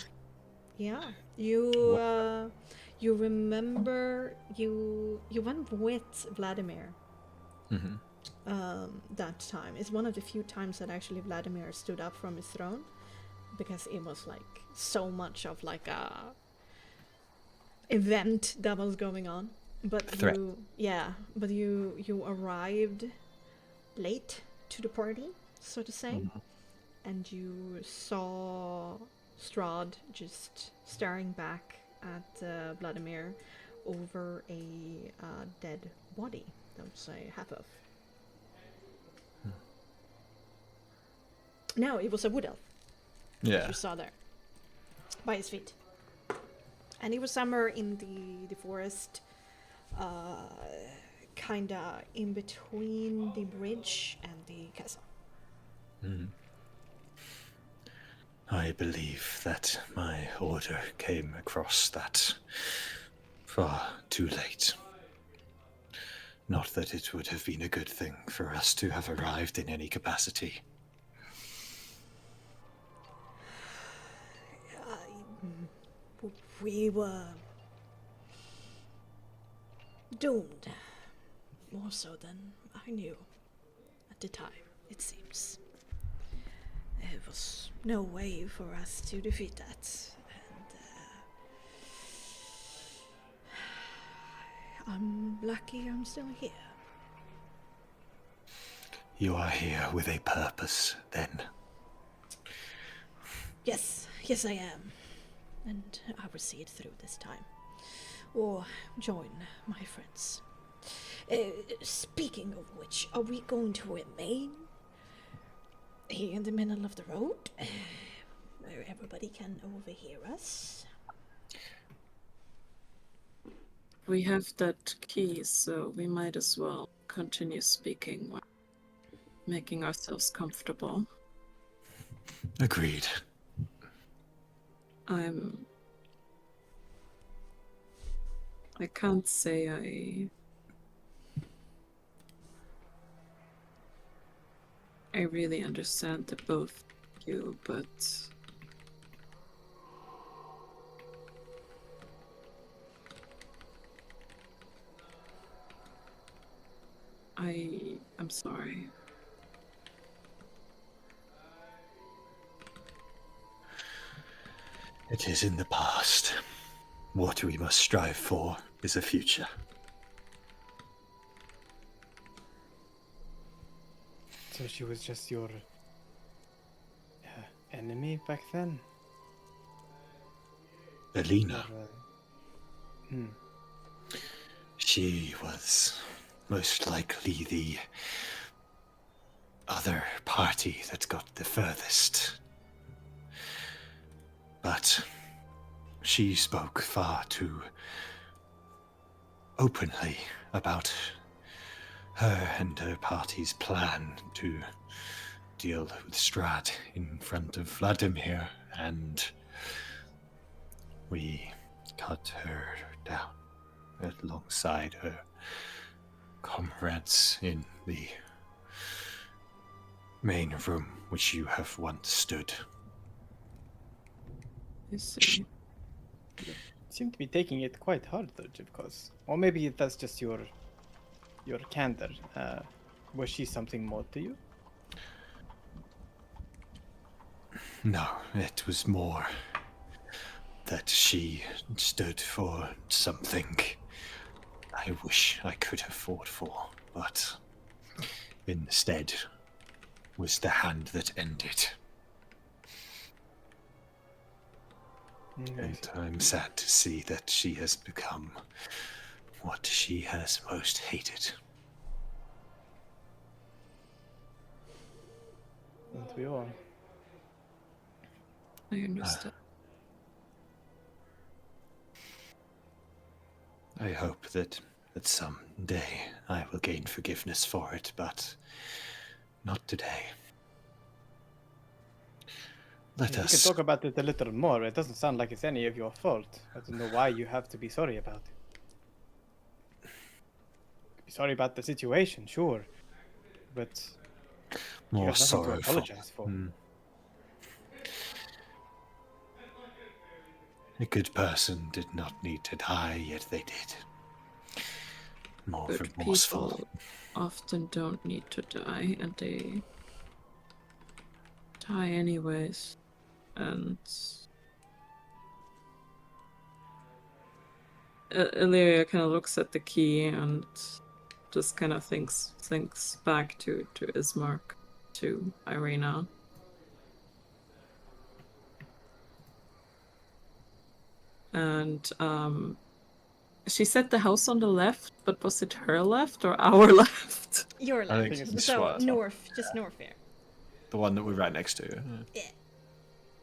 Speaker 1: You remember you went with Vladimir. That time. It's one of the few times that actually Vladimir stood up from his throne, because it was like so much of like a event that was going on. But
Speaker 2: Threat.
Speaker 1: you arrived late to the party, so to say, and you saw Strahd just staring back at Vladimir over a dead body. That was a half-elf. No, it was a wood elf.
Speaker 2: Yeah.
Speaker 1: You saw there, by his feet, and he was somewhere in the forest, kinda in between the bridge and the castle.
Speaker 2: I believe that my order came across that far too late. Not that it would have been a good thing for us to have arrived in any capacity.
Speaker 1: We were doomed, more so than I knew at the time, it seems. There was no way for us to defeat that, and I'm lucky I'm still here.
Speaker 2: You are here with a purpose, then?
Speaker 1: Yes, I am. And I will see it through this time. Or join my friends. Speaking of which, are we going to remain here in the middle of the road, where everybody can overhear us?
Speaker 3: We have that key, so we might as well continue speaking while making ourselves comfortable.
Speaker 2: Agreed.
Speaker 3: I can't say I really understand the both of you, but I'm sorry.
Speaker 2: It is in the past. What we must strive for is a future.
Speaker 4: So she was just your enemy back then?
Speaker 2: Alina.
Speaker 4: Or,
Speaker 2: She was most likely the other party that got the furthest. But she spoke far too openly about her and her party's plan to deal with Strahd in front of Vladimir, and we cut her down alongside her comrades in the main room which you have once stood.
Speaker 3: I see.
Speaker 4: seem to be taking it quite hard, though, of course. Or maybe that's just your candor. Was she something more to you?
Speaker 2: No, it was more that she stood for something I wish I could have fought for, but instead was the hand that ended. And I'm sad to see that she has become what she has most hated.
Speaker 4: Don't we all?
Speaker 3: I understand.
Speaker 2: I hope that someday I will gain forgiveness for it, but not today. Let
Speaker 4: We can
Speaker 2: us...
Speaker 4: talk about it a little more. It doesn't sound like it's any of your fault. I don't know why you have to be sorry about it. Be sorry about the situation, sure, but you
Speaker 2: more
Speaker 4: have nothing to
Speaker 2: sorrowful.
Speaker 4: apologize for.
Speaker 2: A good person did not need to die, yet they did. More
Speaker 3: Good
Speaker 2: remorseful.
Speaker 3: people often don't need to die, and they die anyways. And Illyria kind of looks at the key and just kind of thinks back to Ismark, to Irina. And she said the house on the left, but was it her left or our left?
Speaker 1: Your
Speaker 2: I think
Speaker 1: left.
Speaker 2: it's this
Speaker 1: So
Speaker 2: one.
Speaker 1: north, just north here.
Speaker 2: The one that we're right next to.
Speaker 1: Yeah.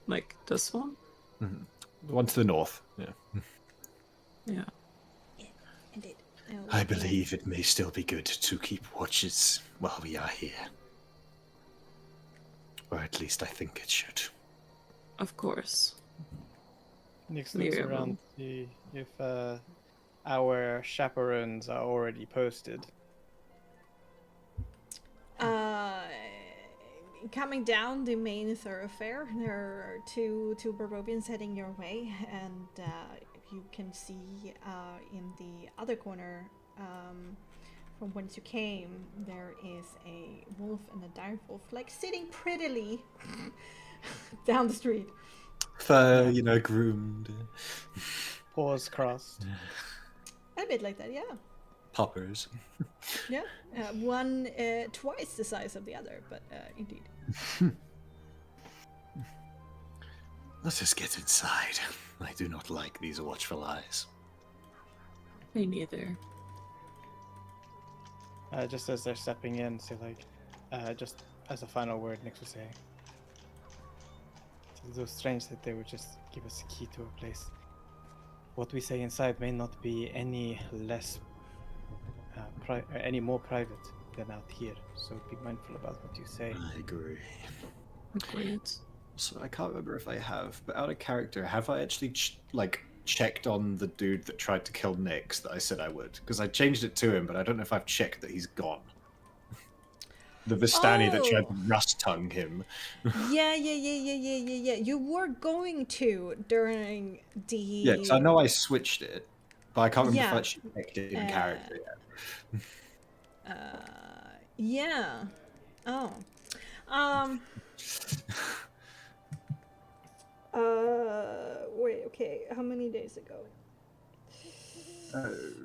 Speaker 3: Like this one?
Speaker 2: Mhm. The one to the north. Yeah.
Speaker 3: Yeah.
Speaker 1: Yeah, indeed.
Speaker 2: I believe it may still be good to keep watches while we are here. Or at least I think it should.
Speaker 3: Of course.
Speaker 4: Nix looks
Speaker 3: Lyria
Speaker 4: around to see if our chaperones are already posted.
Speaker 1: Coming down the main thoroughfare, there are two Barovians heading your way, and you can see in the other corner, from whence you came, there is a wolf and a dire wolf, like sitting prettily down the street.
Speaker 2: Groomed.
Speaker 4: Paws crossed.
Speaker 1: A bit like that, yeah.
Speaker 2: Poppers.
Speaker 1: Yeah, one twice the size of the other, but indeed.
Speaker 2: Let us get inside. I do not like these watchful eyes.
Speaker 3: Me neither.
Speaker 4: Just as they're stepping in, say just as a final word, Nix was saying. It was strange that they would just give us a key to a place. What we say inside may not be any less, any more private than out here. So be mindful about what you say.
Speaker 2: I agree.
Speaker 3: Agreed.
Speaker 2: So I can't remember if I have, but out of character, have I actually checked on the dude that tried to kill Nix that I said I would? Because I changed it to him, but I don't know if I've checked that he's gone. The Vistani that tried to rust tongue him.
Speaker 1: Yeah. You were going to during the...
Speaker 2: Yeah, because I know I switched it, but I can't remember if
Speaker 1: Yeah.
Speaker 2: I actually checked it in character yet.
Speaker 1: Yeah. Oh. Um. Wait. Okay. How many days ago?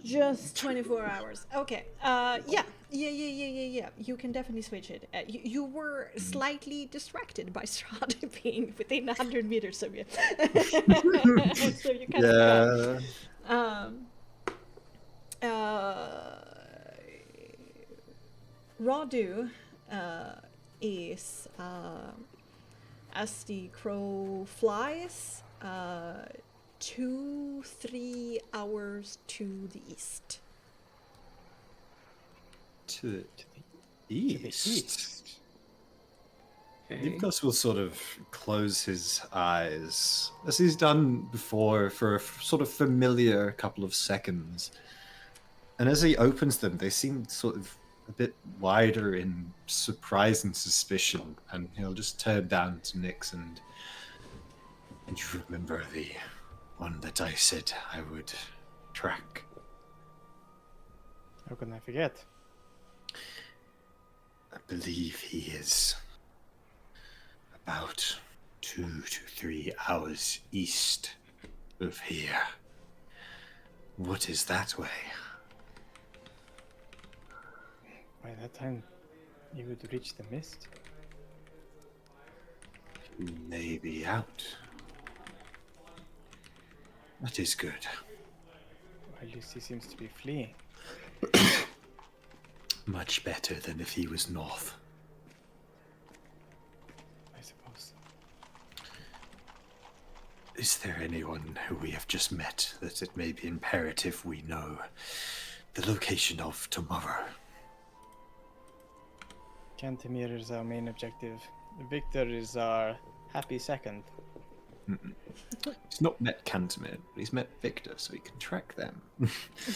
Speaker 1: Just 24 hours. Okay. Yeah. You can definitely switch it. You were slightly distracted by Strahd being within 100 meters of you. So you kind of forgot. Um, uh, Radu is, as the crow flies, 2-3 hours to the east.
Speaker 2: To
Speaker 4: To
Speaker 2: the
Speaker 4: the
Speaker 2: east.
Speaker 4: east.
Speaker 3: Okay.
Speaker 2: Nikos will sort of close his eyes, as he's done before for a sort of familiar couple of seconds. And as he opens them, they seem sort of a bit wider in surprise and suspicion. And he'll just turn down to Nix and you remember the one that I said I would track?
Speaker 4: How can I forget?
Speaker 2: I believe he is about 2 to 3 hours east of here. What is that way?
Speaker 4: By that time, you would reach the mist.
Speaker 2: He may be out. That is good.
Speaker 4: Or at least he seems to be fleeing.
Speaker 2: Much better than if he was north.
Speaker 4: I suppose.
Speaker 2: Is there anyone who we have just met that it may be imperative we know the location of tomorrow?
Speaker 4: Cantemir is our main objective. Victor is our happy second.
Speaker 2: He's not met Cantemir, but he's met Victor, so he can track them.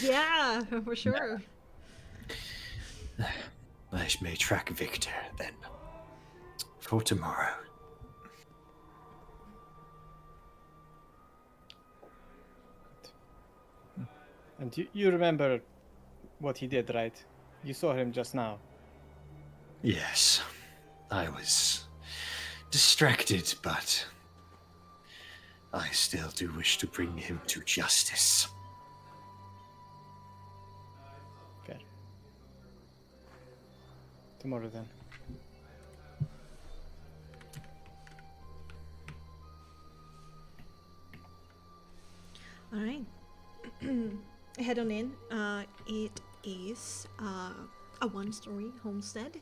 Speaker 1: Yeah, for sure.
Speaker 2: I may track Victor then. For tomorrow.
Speaker 4: And you remember what he did, right? You saw him just now.
Speaker 2: Yes, I was distracted, but I still do wish to bring him to justice.
Speaker 4: Fair. Tomorrow then.
Speaker 1: All right. Head on in. It is a one-story homestead.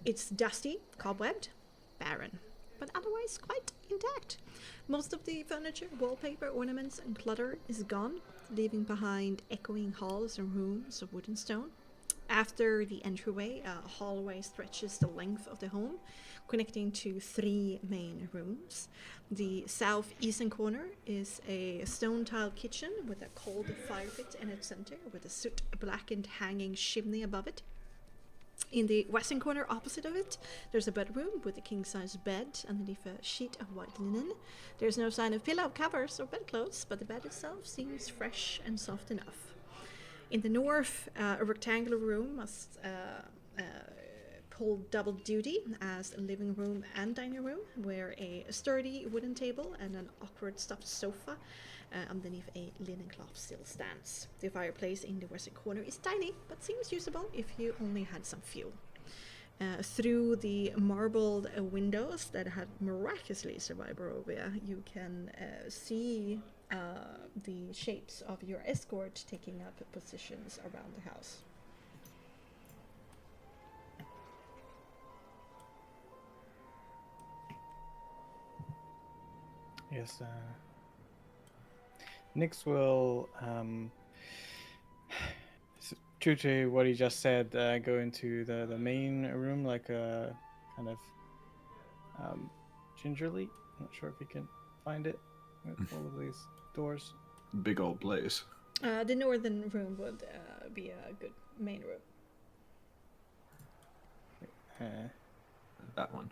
Speaker 1: It's dusty, cobwebbed, barren, but otherwise quite intact. Most of the furniture, wallpaper, ornaments, and clutter is gone, leaving behind echoing halls and rooms of wood and stone. After the entryway, a hallway stretches the length of the home, connecting to 3 main rooms. The southeastern corner is a stone-tiled kitchen with a cold fire pit in its center, with a soot-blackened hanging chimney above it. In the western corner opposite of it, there's a bedroom with a king-size bed underneath a sheet of white linen. There's no sign of pillow covers or bedclothes, but the bed itself seems fresh and soft enough. In the north, a rectangular room must pull double duty as a living room and dining room, where a sturdy wooden table and an awkward stuffed sofa underneath a linen cloth still stands. The fireplace in the western corner is tiny, but seems usable if you only had some fuel. Through the marbled windows that had miraculously survived Barovia, you can see the shapes of your escort taking up positions around the house.
Speaker 4: Yes. Nix will, true to what he just said, go into the main room like a kind of gingerly. Not sure if he can find it with all of these doors.
Speaker 2: Big old place.
Speaker 1: The northern room would be a good main room.
Speaker 2: That one.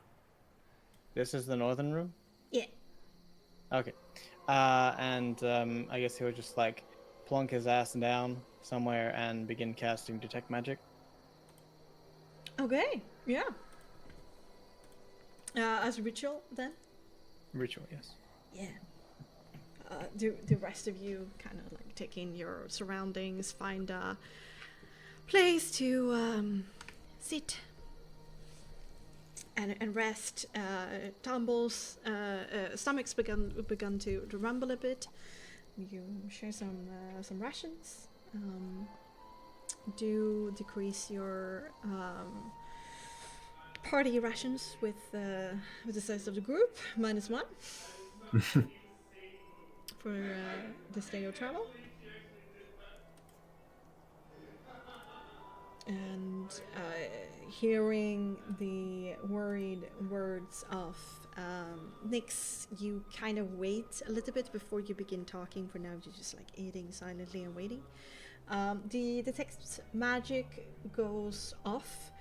Speaker 4: This is the northern room?
Speaker 1: Yeah.
Speaker 4: Okay. And I guess he'll just like plunk his ass down somewhere and begin casting detect magic.
Speaker 1: Okay, yeah. As a ritual, then?
Speaker 4: Ritual, yes.
Speaker 1: Yeah. Do the rest of you kind of like take in your surroundings, find a place to sit and rest. Tumbles, stomachs begun to rumble a bit. You share some rations. Do decrease your party rations with the size of the group, -1 for this day of travel. And hearing the worried words of Nyx, you kind of wait a little bit before you begin talking. For now, you're just like eating silently and waiting. The text magic goes off,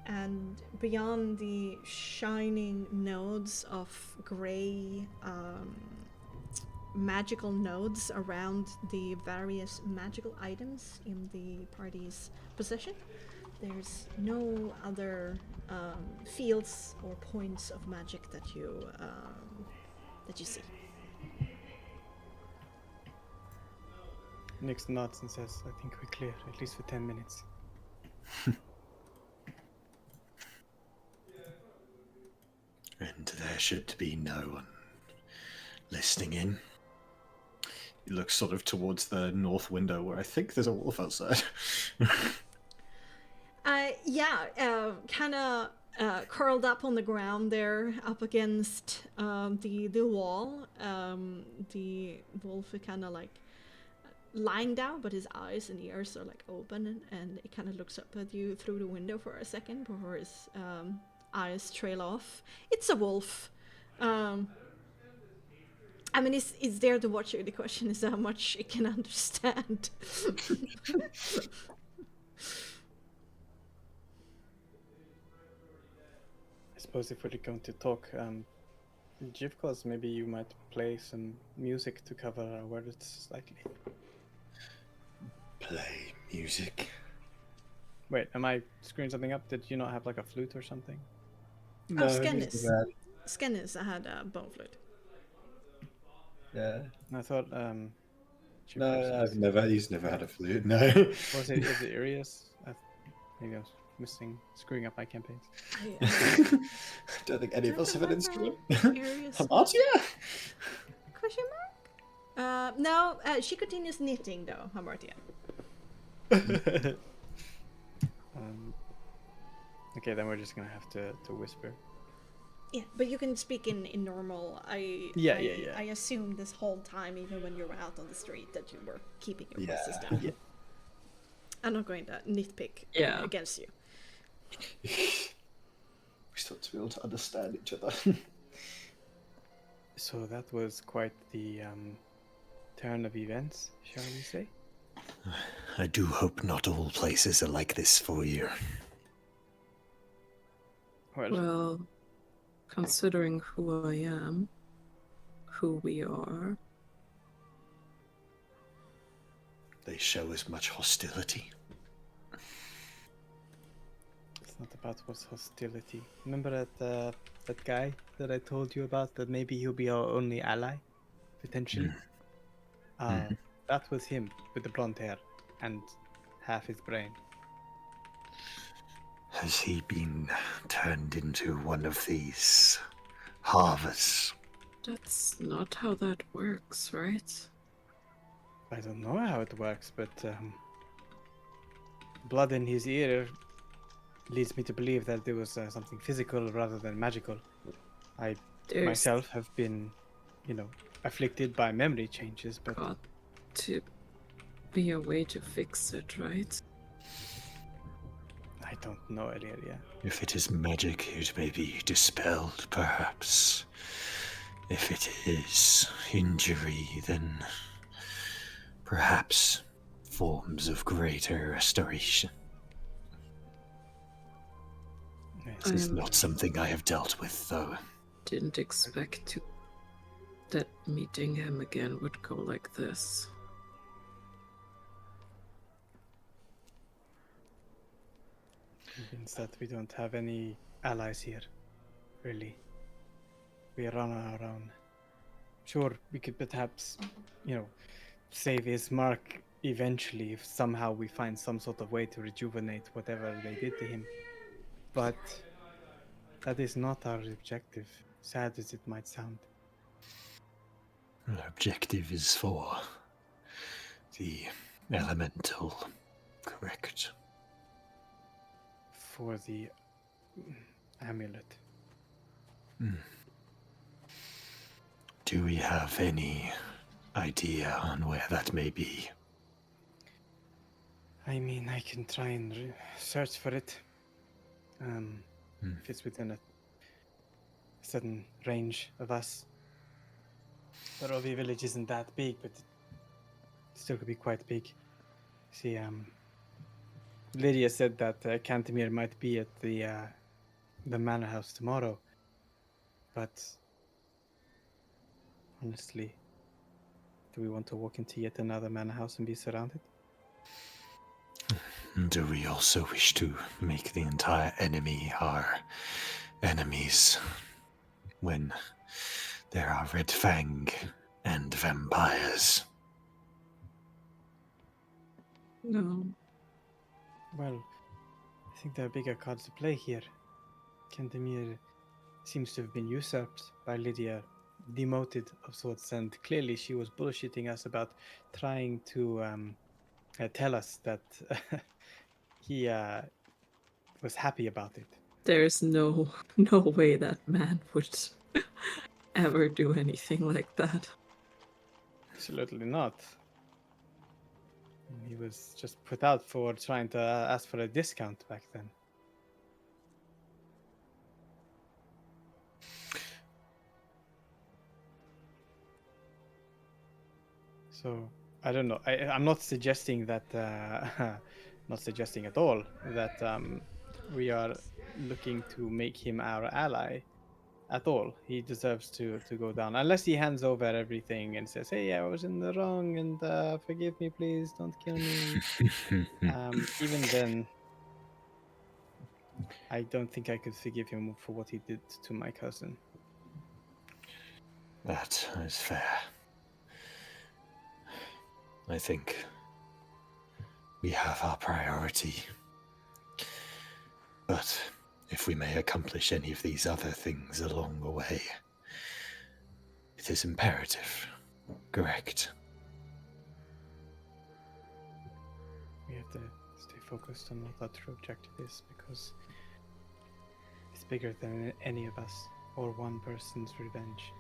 Speaker 1: and beyond the shining nodes of gray magical nodes around the various magical items in the party's possession, there's no other fields or points of magic that you see.
Speaker 4: Nyx nods and says, I think we're clear, at least for 10 minutes.
Speaker 2: And there should be no one listening in. He looks sort of towards the north window where I think there's a wolf outside.
Speaker 1: Kind of curled up on the ground there, up against the wall. The wolf is kind of like lying down, but his eyes and ears are like open, and it kind of looks up at you through the window for a second before his eyes trail off. It's a wolf. I mean, it's there to watch you. The question is how much it can understand.
Speaker 4: I suppose if we're going to talk, Jivkos, maybe you might play some music to cover our words slightly.
Speaker 2: Play music.
Speaker 4: Wait, am I screwing something up? Did you not have like a flute or something?
Speaker 1: Oh, Skennis. Skennis, I had a bone flute.
Speaker 2: Yeah.
Speaker 4: I thought,
Speaker 2: No, he's never had a flute, no.
Speaker 4: Was it, is it Arius? Maybe I was screwing up my campaigns.
Speaker 2: I don't think any of us have an instrument.
Speaker 1: Arius.
Speaker 2: Hamartia?
Speaker 1: Question mark? No, she continues knitting though, Hamartia.
Speaker 4: Okay, then we're just gonna have to whisper.
Speaker 1: Yeah, but you can speak in normal. I assume this whole time, even when you were out on the street, that you were keeping your voices down.
Speaker 4: Yeah.
Speaker 1: I'm not going to nitpick against you.
Speaker 2: We start to be able to understand each other.
Speaker 4: So that was quite the turn of events, shall we say?
Speaker 2: I do hope not all places are like this for you.
Speaker 3: Well, considering who I am, who we are.
Speaker 2: They show as much hostility.
Speaker 4: It's not about what's hostility. Remember that guy that I told you about, that maybe he'll be our only ally, potentially? That was him, with the blonde hair and half his brain.
Speaker 2: Has he been turned into one of these harvests?
Speaker 3: That's not how that works, right?
Speaker 4: I don't know how it works, but blood in his ear leads me to believe that there was something physical rather than magical. I myself have been, afflicted by memory changes, but...
Speaker 3: Got to be a way to fix it, right?
Speaker 4: I don't know, Illyria.
Speaker 2: If it is magic, it may be dispelled, perhaps. If it is injury, then perhaps forms of greater restoration. This is not something I have dealt with, though.
Speaker 3: Didn't expect that meeting him again would go like this.
Speaker 4: Means that we don't have any allies here, really. We are on our own. Sure, we could perhaps, save his Marc eventually if somehow we find some sort of way to rejuvenate whatever they did to him. But that is not our objective, sad as it might sound.
Speaker 2: Our objective is for the elemental, correct?
Speaker 4: For the amulet.
Speaker 2: Do we have any idea on where that may be?
Speaker 4: I mean, I can try and search for it. If it's within a certain range of us. Barovia village isn't that big, but it still could be quite big. See, Lydia said that Cantemir might be at the manor house tomorrow, but honestly, do we want to walk into yet another manor house and be surrounded?
Speaker 2: Do we also wish to make the entire enemy our enemies when there are Red Fang and vampires?
Speaker 3: No.
Speaker 4: Well, I think there are bigger cards to play here. Cantemir seems to have been usurped by Lydia, demoted of sorts, and clearly she was bullshitting us about trying to tell us that he was happy about it.
Speaker 3: There's no way that man would ever do anything like that.
Speaker 4: Absolutely not. He was just put out for trying to ask for a discount back then. So I don't know. I'm not suggesting that, not suggesting at all that we are looking to make him our ally at all. He deserves to go down, unless he hands over everything and says, "Hey, I was in the wrong, and forgive me, please, don't kill me." Even then, I don't think I could forgive him for what he did to my cousin.
Speaker 2: That is fair. I think we have our priority. But if we may accomplish any of these other things along the way, it is imperative, correct?
Speaker 4: We have to stay focused on what our true objective is, because it's bigger than any of us or one person's revenge.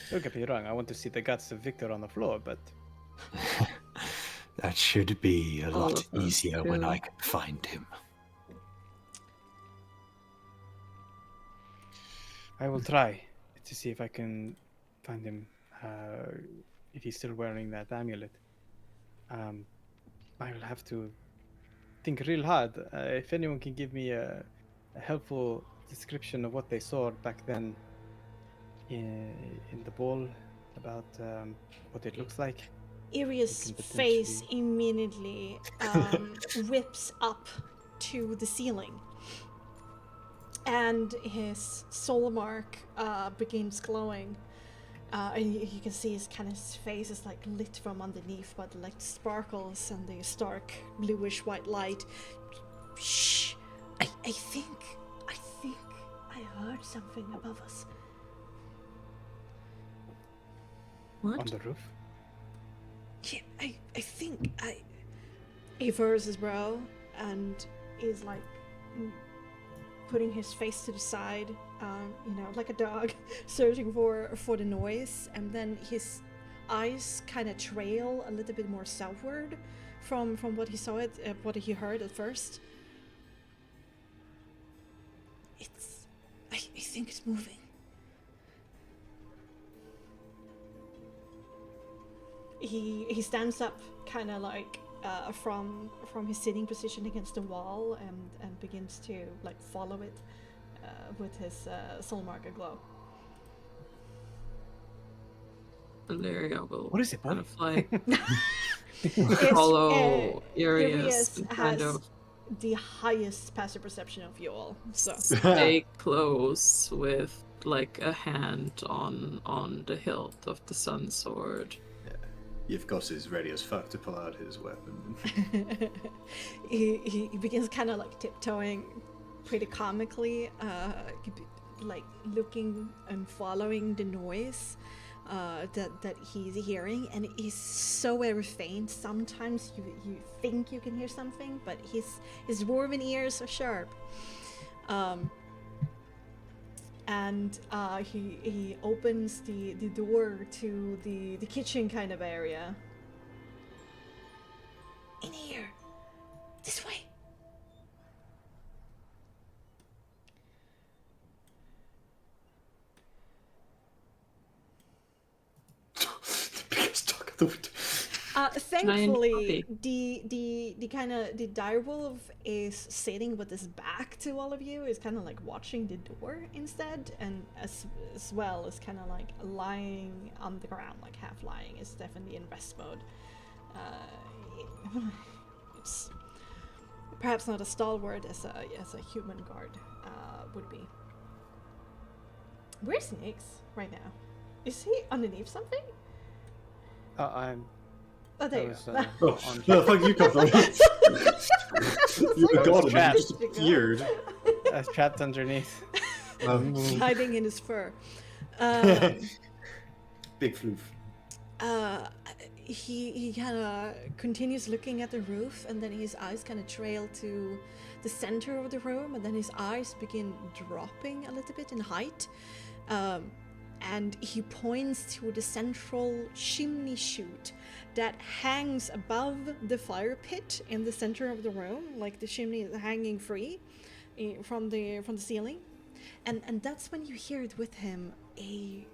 Speaker 4: Don't get me wrong, I want to see the guts of Victor on the floor, but
Speaker 2: That should be a lot
Speaker 3: of us
Speaker 2: easier when
Speaker 3: do.
Speaker 2: I can find him.
Speaker 4: I will try to see if I can find him, if he's still wearing that amulet. I will have to think real hard. If anyone can give me a helpful description of what they saw back then in the ball, about what it looks like.
Speaker 1: Iria's
Speaker 4: can
Speaker 1: face
Speaker 4: potentially-
Speaker 1: immediately whips up to the ceiling. And his soul mark begins glowing. And you can see his face is like lit from underneath by the like sparkles and the stark bluish white light. Shh! I think I heard something above us.
Speaker 3: What?
Speaker 4: On the roof?
Speaker 1: Yeah, I think he furrows his brow and is like putting his face to the side, like a dog, searching for the noise, and then his eyes kind of trail a little bit more southward from what he saw what he heard at first. I think it's moving. He stands up, kind of like from his sitting position against the wall, and begins to like follow it with his soul mark aglow.
Speaker 3: Valeria will
Speaker 4: What is it,
Speaker 3: kind
Speaker 4: boy?
Speaker 3: of like hollow areas
Speaker 1: Irias
Speaker 3: and
Speaker 1: has
Speaker 3: kind of
Speaker 1: the highest passive perception of you all. So
Speaker 3: stay close with like a hand on the hilt of the sun sword.
Speaker 2: Yevgos is ready as fuck to pull out his weapon.
Speaker 1: he begins kind of like tiptoeing pretty comically, like looking and following the noise that he's hearing, and he's so very faint. Sometimes you think you can hear something, but his dwarven ears are sharp. And he opens the door to the kitchen kind of area. In here, this way.
Speaker 2: The biggest dog of the winter.
Speaker 1: Thankfully, the kind of the direwolf is sitting with his back to all of you, is kind of like watching the door instead, and as well as kind of like lying on the ground, like half lying. Is definitely in rest mode. It's perhaps not as stalwart as a human guard would be. Where's Nix right now? Is he underneath something?
Speaker 4: I'm.
Speaker 1: Oh, there
Speaker 4: I
Speaker 1: you
Speaker 4: was,
Speaker 1: go.
Speaker 2: Oh, no, fuck you, come from. You're the god, and you just appeared.
Speaker 4: I was trapped underneath.
Speaker 1: Hiding in his fur.
Speaker 2: Big floof.
Speaker 1: He kind of continues looking at the roof, and then his eyes kind of trail to the center of the room, and then his eyes begin dropping a little bit in height. And he points to the central chimney chute that hangs above the fire pit in the center of the room, like the chimney is hanging free from the ceiling. And that's when you hear it with him, a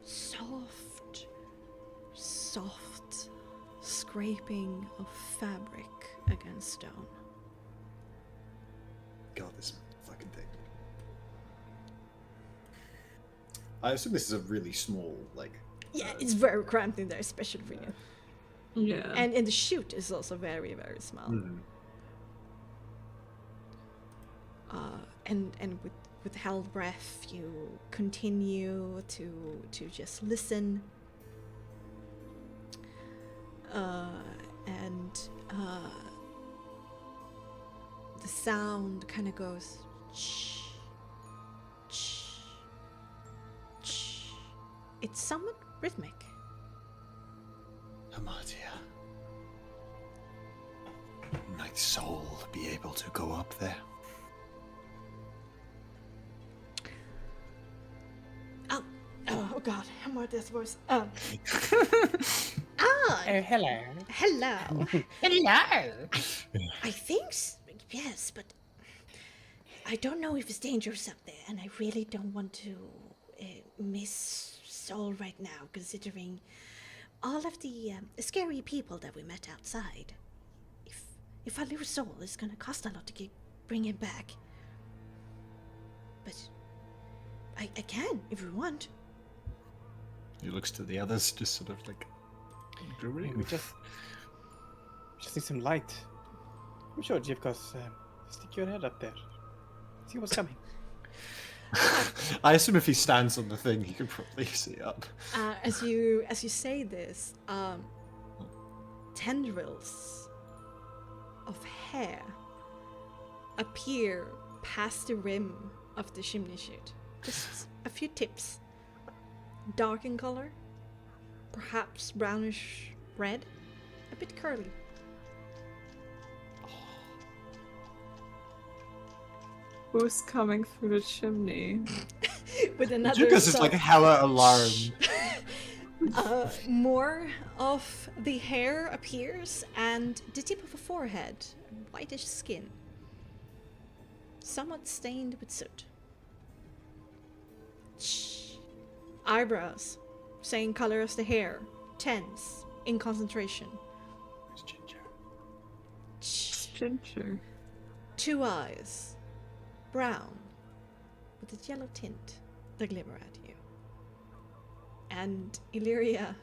Speaker 1: soft scraping of fabric against stone.
Speaker 2: God, this fucking thing. I assume this is a really small, like...
Speaker 1: Yeah, it's very cramped in there, especially for you.
Speaker 3: Yeah.
Speaker 1: And the chute is also very, very small.
Speaker 2: Mm.
Speaker 1: And with held breath, you continue to just listen. The sound kind of goes shh, shh, shh. It's somewhat rhythmic.
Speaker 2: Amadia. Might soul be able to go up there?
Speaker 1: Oh God, Amadia's voice.
Speaker 4: Hello.
Speaker 1: Hello.
Speaker 5: Hello.
Speaker 1: I think yes, but I don't know if it's dangerous up there, and I really don't want to miss Soul right now, considering all of the scary people that we met outside. If I lose Soul, it's gonna cost a lot to bring him back. But I can if we want.
Speaker 2: He looks to the others, just sort of like...
Speaker 4: We just need some light. I'm sure Jivkos, stick your head up there. See what's coming.
Speaker 2: I assume if he stands on the thing, he can probably see up.
Speaker 1: As you say this, tendrils of hair appear past the rim of the chimney chute. Just a few tips. Dark in color, perhaps brownish red, a bit curly.
Speaker 3: Who's coming through the chimney?
Speaker 1: With another
Speaker 2: Jukas is like hella alarmed.
Speaker 1: more of the hair appears, and the tip of a forehead, whitish skin, somewhat stained with soot. Shh. Eyebrows, same color as the hair, tense, in concentration.
Speaker 2: Where's Ginger?
Speaker 1: Shh.
Speaker 3: Ginger.
Speaker 1: 2 eyes, brown, with a yellow tint that glimmer at you. And Illyria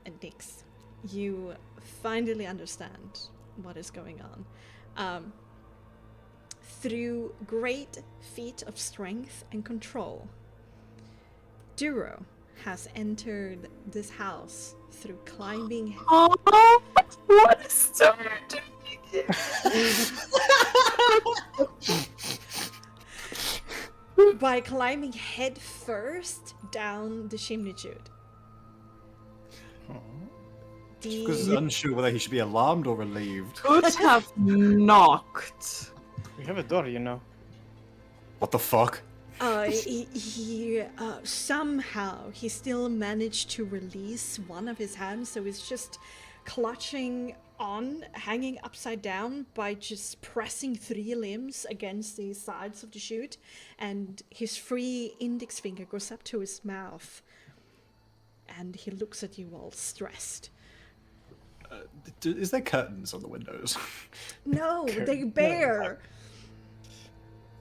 Speaker 1: and Nyx, you finally understand what is going on. Through great feat of strength and control, Duro has entered this house through climbing.
Speaker 3: Oh, what a start!
Speaker 1: By climbing head first down the chimney chute.
Speaker 2: Because he's unsure whether he should be alarmed or relieved.
Speaker 3: Could have knocked.
Speaker 4: We have a door, you know.
Speaker 2: What the fuck?
Speaker 1: He somehow he still managed to release one of his hands, so he's just clutching on, hanging upside down by just pressing 3 limbs against the sides of the chute, and his free index finger goes up to his mouth, and he looks at you all stressed.
Speaker 2: Is there curtains on the windows?
Speaker 1: No, they bare.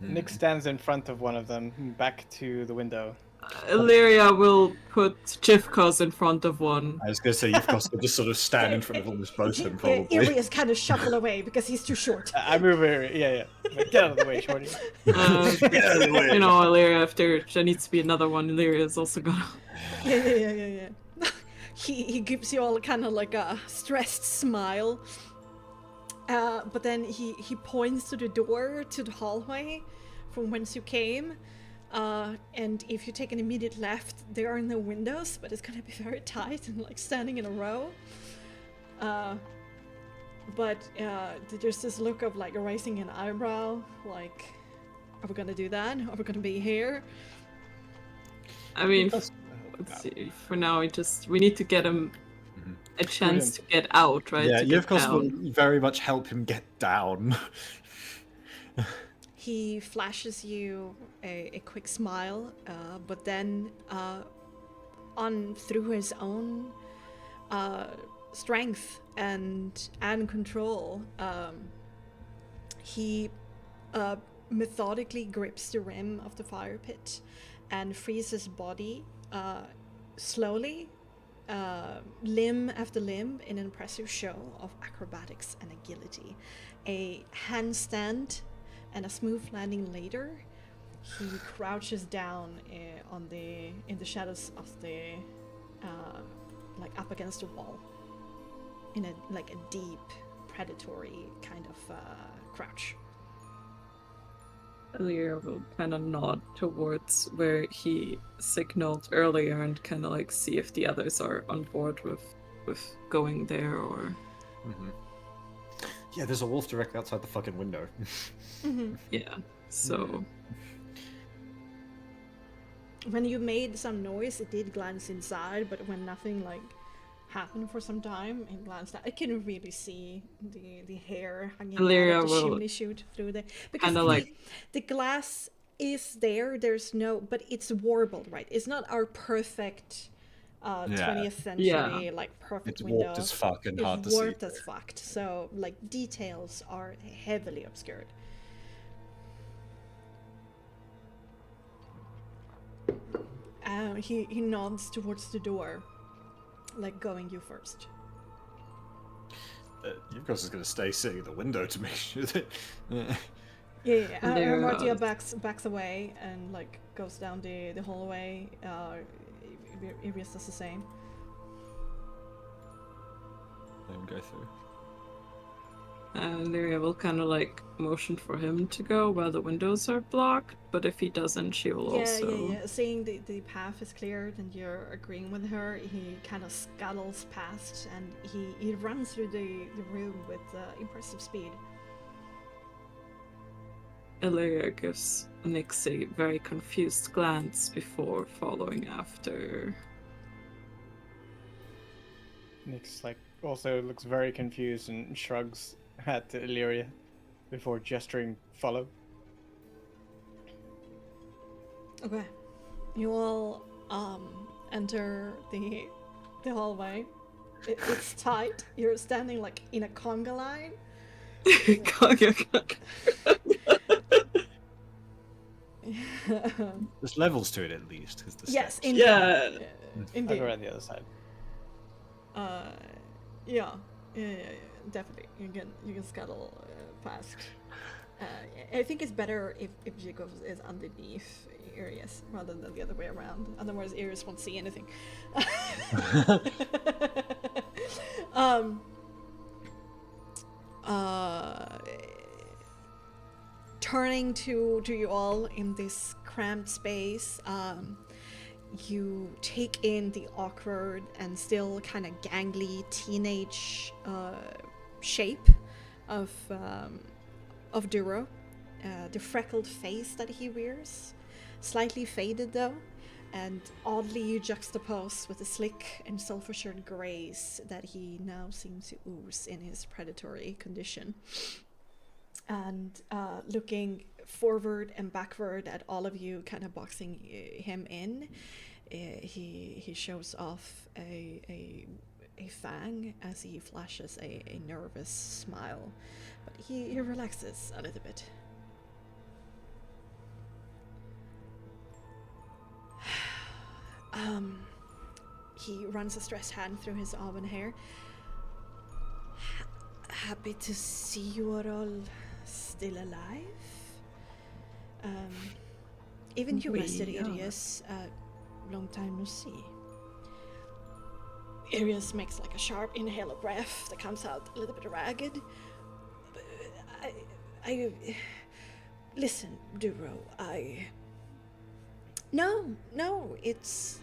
Speaker 4: Nick stands in front of one of them, back to the window.
Speaker 3: Illyria will put Chifkos in front of one.
Speaker 2: I was going to say, you've got to just sort of stand in front of almost both of them, probably.
Speaker 1: Irius kind of shuffle away because he's too short.
Speaker 4: I move over. Yeah. Like, get out of the way, shorty.
Speaker 2: Get out of the way.
Speaker 3: You know, Illyria, if there needs to be another one, Illyria's also gonna...
Speaker 1: Yeah. He gives you all kind of like a stressed smile. But then he points to the door to the hallway from whence you came. And if you take an immediate left, there are no windows, but it's gonna be very tight and like standing in a row. But there's this look of like raising an eyebrow, like, are we gonna do that? Are we gonna be here?
Speaker 3: I mean, let's see. For now, we need to get him a chance to get out, right?
Speaker 2: Yeah,
Speaker 3: to
Speaker 2: you of course
Speaker 3: down.
Speaker 2: will very much help him get down.
Speaker 1: He flashes you a quick smile, but then through his own strength and control, he methodically grips the rim of the fire pit and frees his body slowly, limb after limb, in an impressive show of acrobatics and agility. A handstand and a smooth landing later, he crouches down in the shadows of the like up against the wall, in a deep predatory kind of crouch.
Speaker 3: Illyria will kind of nod towards where he signaled earlier and kind of like see if the others are on board with going there or...
Speaker 2: Yeah, there's a wolf directly outside the fucking window.
Speaker 3: Yeah, so...
Speaker 1: When you made some noise, it did glance inside, but when nothing like happened for some time, it glanced out. I couldn't really see the hair hanging
Speaker 3: Illyria
Speaker 1: out of the
Speaker 3: will
Speaker 1: chimney chute through there, because
Speaker 3: kinda like...
Speaker 1: the glass is there. There's no, but it's warbled, right? It's not our perfect 20th century like perfect
Speaker 2: It's
Speaker 1: window.
Speaker 2: warped as fuck and hard to see.
Speaker 1: It's warped as fucked. So like details are heavily obscured. He nods towards the door, like going you first.
Speaker 2: Yukos is going to stay sitting at the window to make sure that...
Speaker 1: Yeah.
Speaker 3: There,
Speaker 1: Martia backs away and like goes down the hallway. Irius does the same.
Speaker 2: Let him go through.
Speaker 3: Illyria will kind of like motion for him to go while the windows are blocked, but if he doesn't, she will also...
Speaker 1: Yeah. Seeing the path is cleared and you're agreeing with her, he kind of scuttles past and he runs through the room with impressive speed.
Speaker 3: Illyria gives Nyx a very confused glance before following after.
Speaker 4: Nyx also looks very confused and shrugs at Illyria before gesturing follow.
Speaker 1: Okay. You all enter the hallway. It's tight. You're standing like in a conga line.
Speaker 2: There's levels to it at least.
Speaker 1: Yes,
Speaker 2: steps.
Speaker 1: indeed.
Speaker 3: Yeah.
Speaker 4: I'll
Speaker 1: Indeed.
Speaker 4: go around the other side.
Speaker 1: Yeah, definitely. You can scuttle past. I think it's better if Jacob is underneath Arius rather than the other way around. Otherwise, Arius won't see anything. um. Turning to you all in this cramped space, you take in the awkward and still kind of gangly teenage shape of Duro, the freckled face that he wears, slightly faded though, and oddly juxtaposed with the slick and sulfur-shirted grays that he now seems to ooze in his predatory condition. And looking forward and backward at all of you, kind of boxing him in, he shows off a fang as he flashes a nervous smile, but he relaxes a little bit. He runs a stressed hand through his auburn hair. Happy to see you are all still alive. Even you, Master Arius. Long time no see. Arius makes like a sharp inhale of breath that comes out a little bit ragged. I listen, Duro. No, it's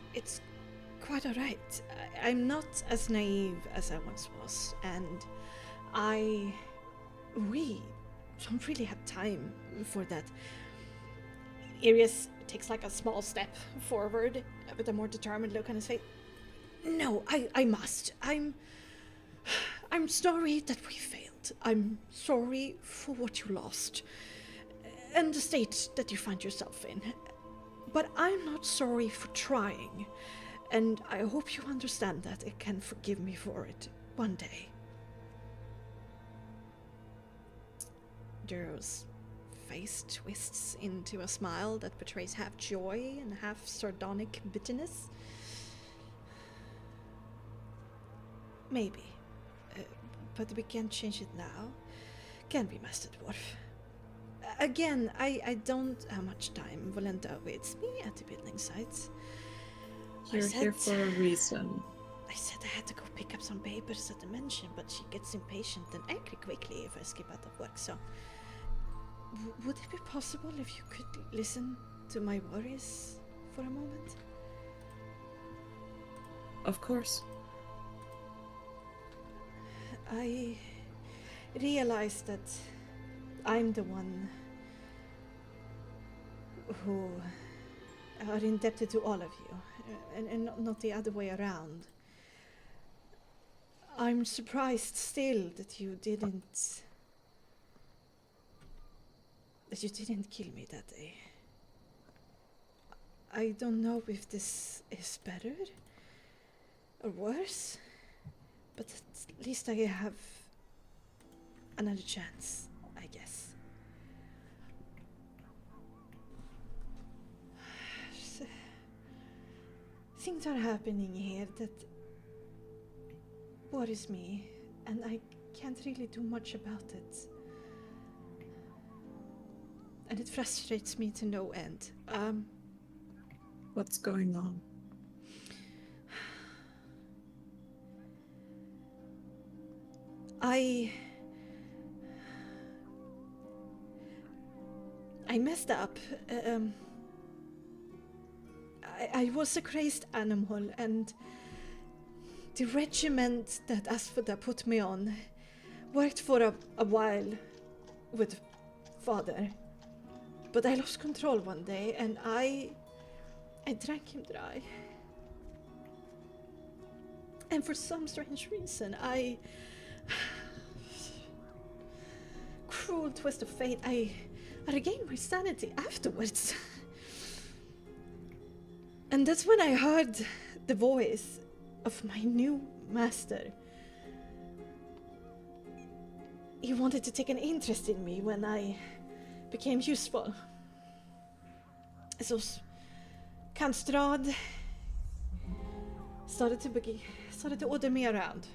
Speaker 1: quite alright. I'm not as naive as I once was, and we don't really have time for that. Arius takes like a small step forward with a more determined look on his face. No, I must. I'm sorry that we failed. I'm sorry for what you lost and the state that you find yourself in. But I'm not sorry for trying, and I hope you understand that and can forgive me for it one day. Duro's face twists into a smile that betrays half joy and half sardonic bitterness. Maybe. But we can't change it now. Can we, Master Dwarf? Again, I don't have much time. Volenta awaits me at the building site.
Speaker 3: You're here for a reason.
Speaker 1: I said I had to go pick up some papers at the mansion, but she gets impatient and angry quickly if I skip out of work, so... would it be possible if you could listen to my worries for a moment?
Speaker 3: Of course.
Speaker 1: I realize that I'm the one who are indebted to all of you, and not the other way around. I'm surprised still that you didn't kill me that day. I don't know if this is better or worse, but at least I have another chance, I guess. Things are happening here that worries me, and I can't really do much about it. And it frustrates me to no end.
Speaker 3: What's going on?
Speaker 1: I messed up. I was a crazed animal, and the regiment that Asphodel put me on worked for a while with Father. But I lost control one day, and I drank him dry. And for some strange reason, cruel twist of fate, I regained my sanity afterwards. And that's when I heard the voice of my new master. He wanted to take an interest in me when I became useful. Så Kantstrad started to order me around.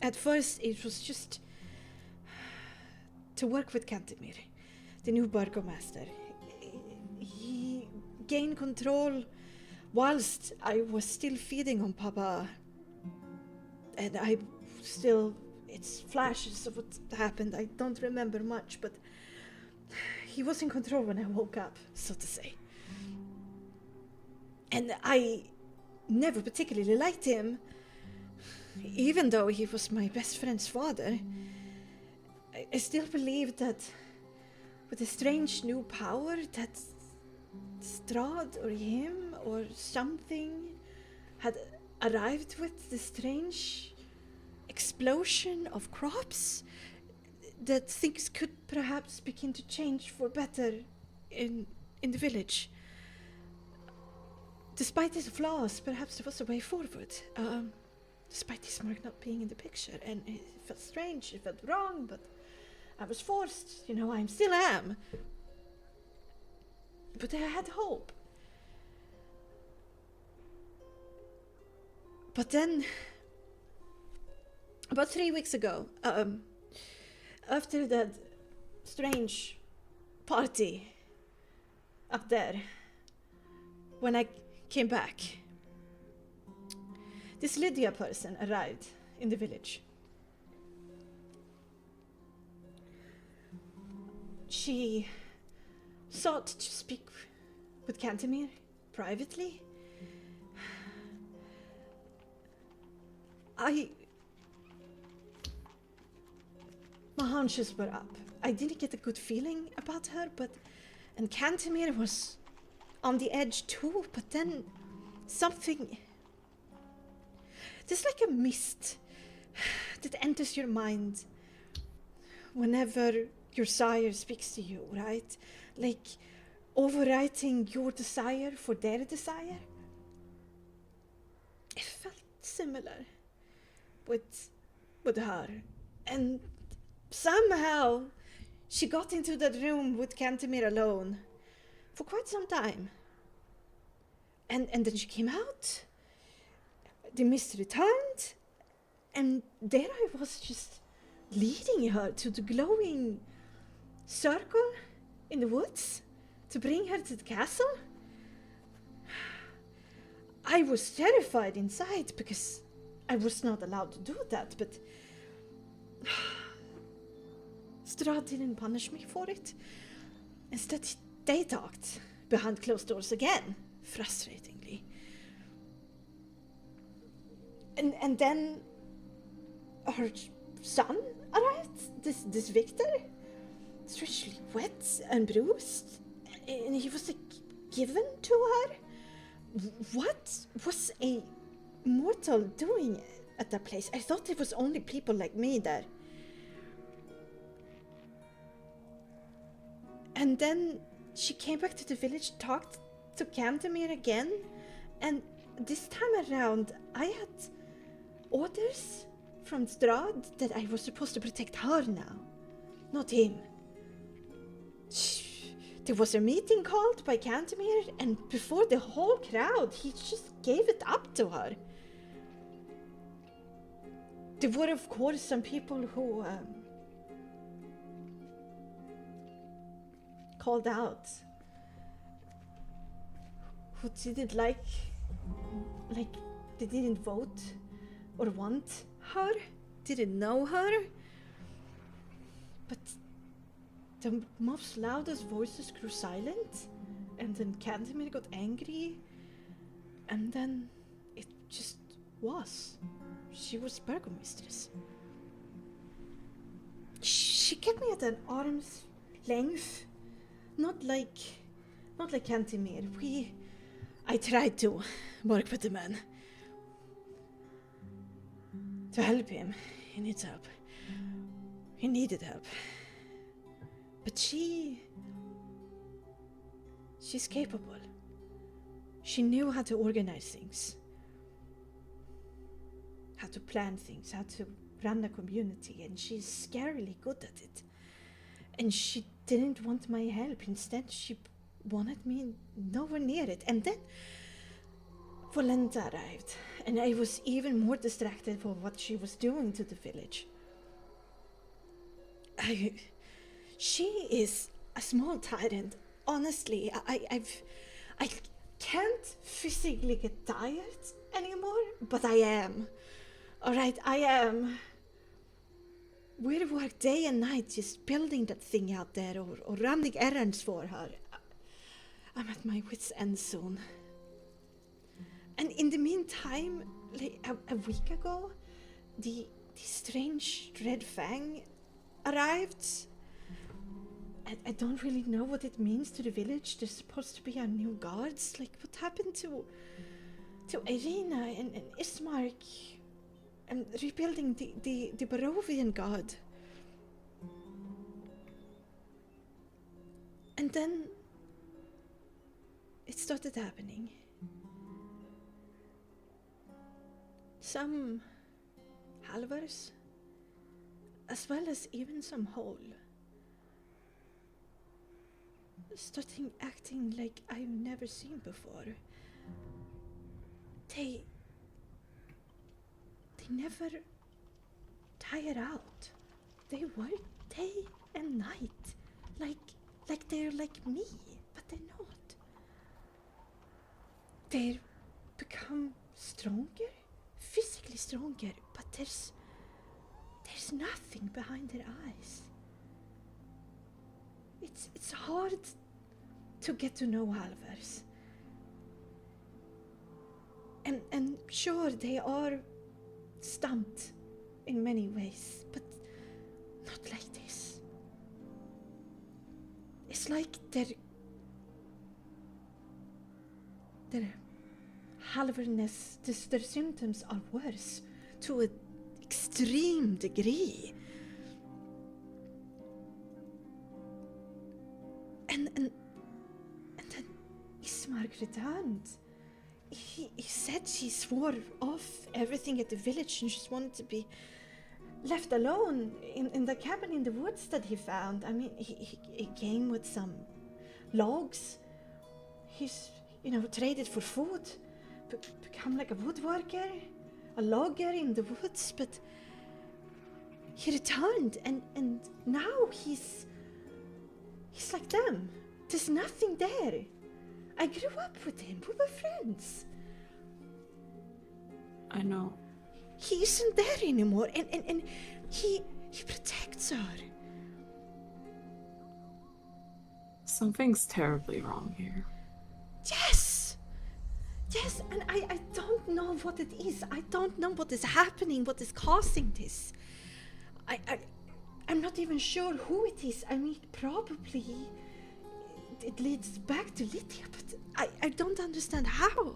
Speaker 1: At first, it was just to work with Cantemir, the new burgomaster. He gained control whilst I was still feeding on Papa. And it's flashes of what happened. I don't remember much, but he was in control when I woke up, so to say. And I never particularly liked him, even though he was my best friend's father. I still believe that with a strange new power that Strahd or him or something had arrived with, the strange explosion of crops, that things could perhaps begin to change for better in the village. Despite his flaws, perhaps there was a way forward. Despite his Marc not being in the picture, and it felt strange, it felt wrong, but I was forced, I still am. But I had hope. But then, about 3 weeks ago, after that strange party up there, when I came back, this Lydia person arrived in the village. She sought to speak with Cantemir privately. My hunches were up. I didn't get a good feeling about her, and Cantemir was on the edge too, but then something... There's like a mist that enters your mind whenever your sire speaks to you, right? Like overwriting your desire for their desire. It felt similar with her. And somehow she got into that room with Cantemir alone for quite some time. And then she came out. The mist returned, and there I was, just leading her to the glowing circle in the woods to bring her to the castle. I was terrified inside because I was not allowed to do that, but Strahd didn't punish me for it. Instead, they talked behind closed doors again, frustratingly. And then her son arrived, this Victor, strangely wet and bruised, and he was given to her. What was a mortal doing at that place? I thought it was only people like me there. And then she came back to the village, talked to Cantemir again, and this time around I had orders from Strahd that I was supposed to protect her now, not him. There was a meeting called by Cantemir, and before the whole crowd, he just gave it up to her. There were, of course, some people who called out, who didn't like they didn't vote or want her, didn't know her. But the most loudest voices grew silent, and then Cantemir got angry, and then it just was. She was burgomistress. She kept me at an arm's length, not like Cantemir. I tried to work with the man to help him. He needs help. He needed help. But she's capable. She knew how to organize things, how to plan things, how to run a community, and she's scarily good at it. And she didn't want my help. Instead, she wanted me nowhere near it. And then, Volenta arrived, and I was even more distracted for what she was doing to the village. She is a small tyrant. Honestly, I can't physically get tired anymore, but I am. Alright, I am. We work day and night just building that thing out there or running errands for her. I'm at my wit's end soon. And in the meantime, like a week ago, the strange Red Fang arrived. I don't really know what it means to the village. There's supposed to be our new guards. Like, what happened to Irina and Ismark? And rebuilding the Barovian god. And then it started happening. Some halvers, as well as even some whole, starting acting like I've never seen before. They never tire out. They work day and night, like they're like me, but they're not. They become stronger, physically stronger, but there's nothing behind their eyes. It's hard to get to know halvers. And sure, they are stumped in many ways, but not like this. It's like their halverness, their symptoms are worse to an extreme degree. And then Ismark returned. He said she swore off everything at the village and just wanted to be left alone in the cabin in the woods that he found. I mean, he came with some logs. He's, traded for food, become like a woodworker, a logger in the woods, but he returned and now he's like them. There's nothing there. I grew up with him. We were friends.
Speaker 3: I know.
Speaker 1: He isn't there anymore, and he protects her.
Speaker 3: Something's terribly wrong here.
Speaker 1: Yes, and I don't know what it is. I don't know what is happening, what is causing this. I'm not even sure who it is. I mean, probably it leads back to Lydia, but I don't understand how.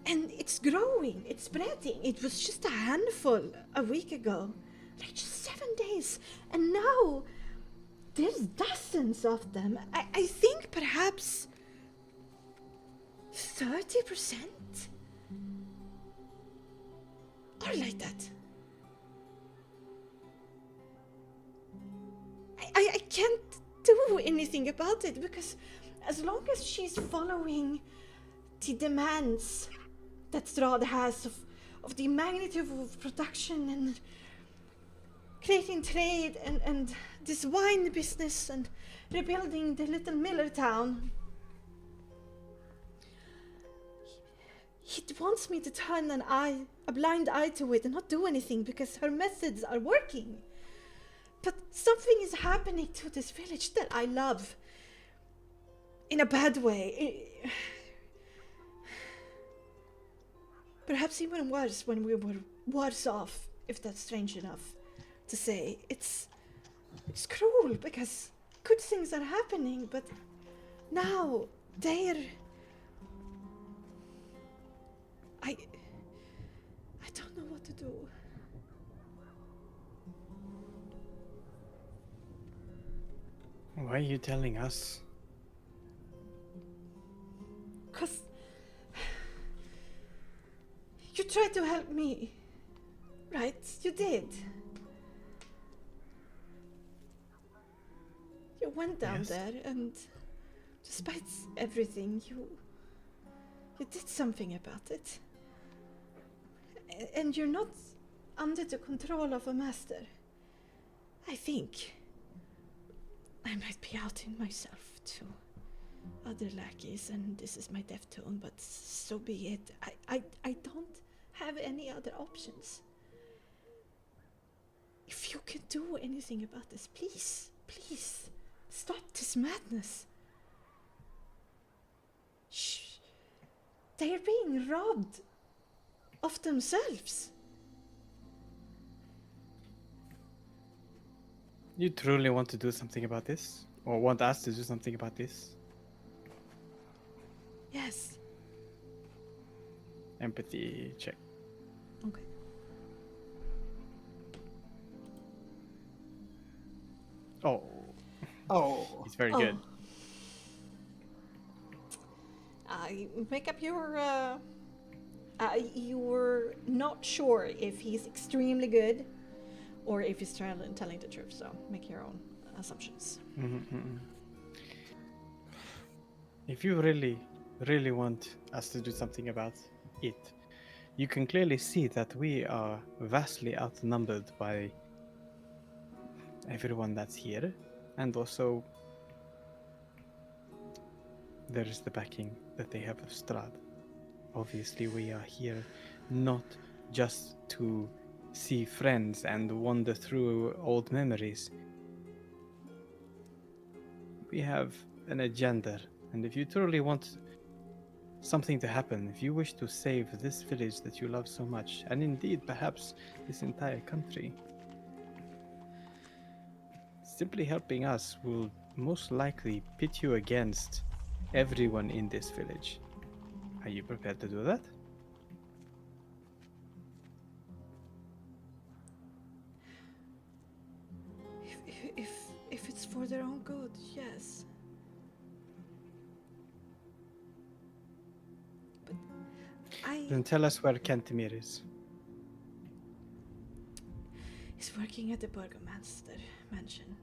Speaker 1: And it's growing, it's spreading. It was just a handful a week ago, like just 7 days, and now there's dozens of them. I think perhaps 30% or like that. I can't do anything about it because as long as she's following the demands that Strahd has of the magnitude of production and creating trade and this wine business and rebuilding the little miller town, he wants me to turn a blind eye to it and not do anything because her methods are working. But something is happening to this village that I love. In a bad way. Perhaps even worse when we were worse off, if that's strange enough to say. It's cruel because good things are happening, but now they're... I don't know what to do.
Speaker 4: Why are you telling us?
Speaker 1: 'Cause you tried to help me, right? You did. You went down
Speaker 4: Yes.
Speaker 1: there and despite everything, You did something about it. And you're not under the control of a master. I think I might be outing myself to other lackeys, and this is my death tone, but so be it. I don't have any other options. If you can do anything about this, please, please, stop this madness. Shh. They are being robbed of themselves.
Speaker 4: You truly want to do something about this? Or want us to do something about this?
Speaker 1: Yes.
Speaker 4: Empathy check.
Speaker 1: Okay.
Speaker 4: Oh,
Speaker 2: Oh.
Speaker 4: he's very good.
Speaker 1: Make up your. You're not sure if he's extremely good or if he's telling the truth, so make your own assumptions.
Speaker 4: If you really want us to do something about it, you can clearly see that we are vastly outnumbered by everyone that's here, and also there is the backing that they have of Strahd. Obviously, we are here not just to see friends and wander through old memories. We have an agenda, and if you truly want something to happen, if you wish to save this village that you love so much, and indeed perhaps this entire country, simply helping us will most likely pit you against everyone in this village. Are you prepared to do that?
Speaker 1: If it's for their own good, yes. But
Speaker 4: Then tell us where Kentimir is.
Speaker 1: he's working at the Burgomaster mansion.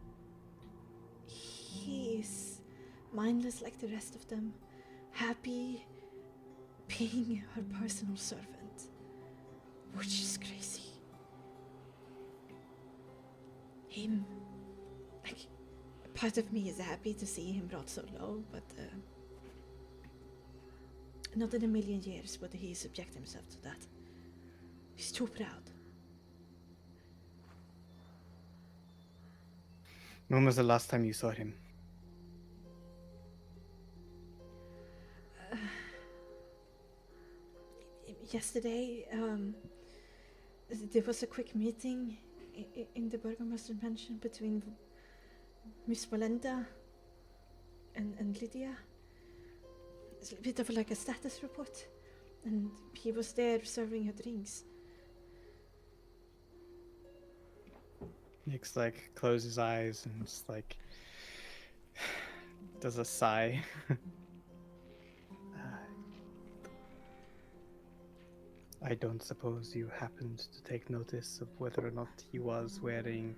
Speaker 1: He is mindless like the rest of them, happy being her personal servant, which is crazy. Him, like, part of me is happy to see him brought so low, but not in a million years would he subject himself to that. He's too proud.
Speaker 4: When was the last time you saw him?
Speaker 1: Yesterday, there was a quick meeting in the Burgomaster mansion between Miss Valenta and Lydia. It's a bit of like a status report, and he was there serving her drinks.
Speaker 4: Nick's like closes his eyes and just like does a sigh. I don't suppose you happened to take notice of whether or not he was wearing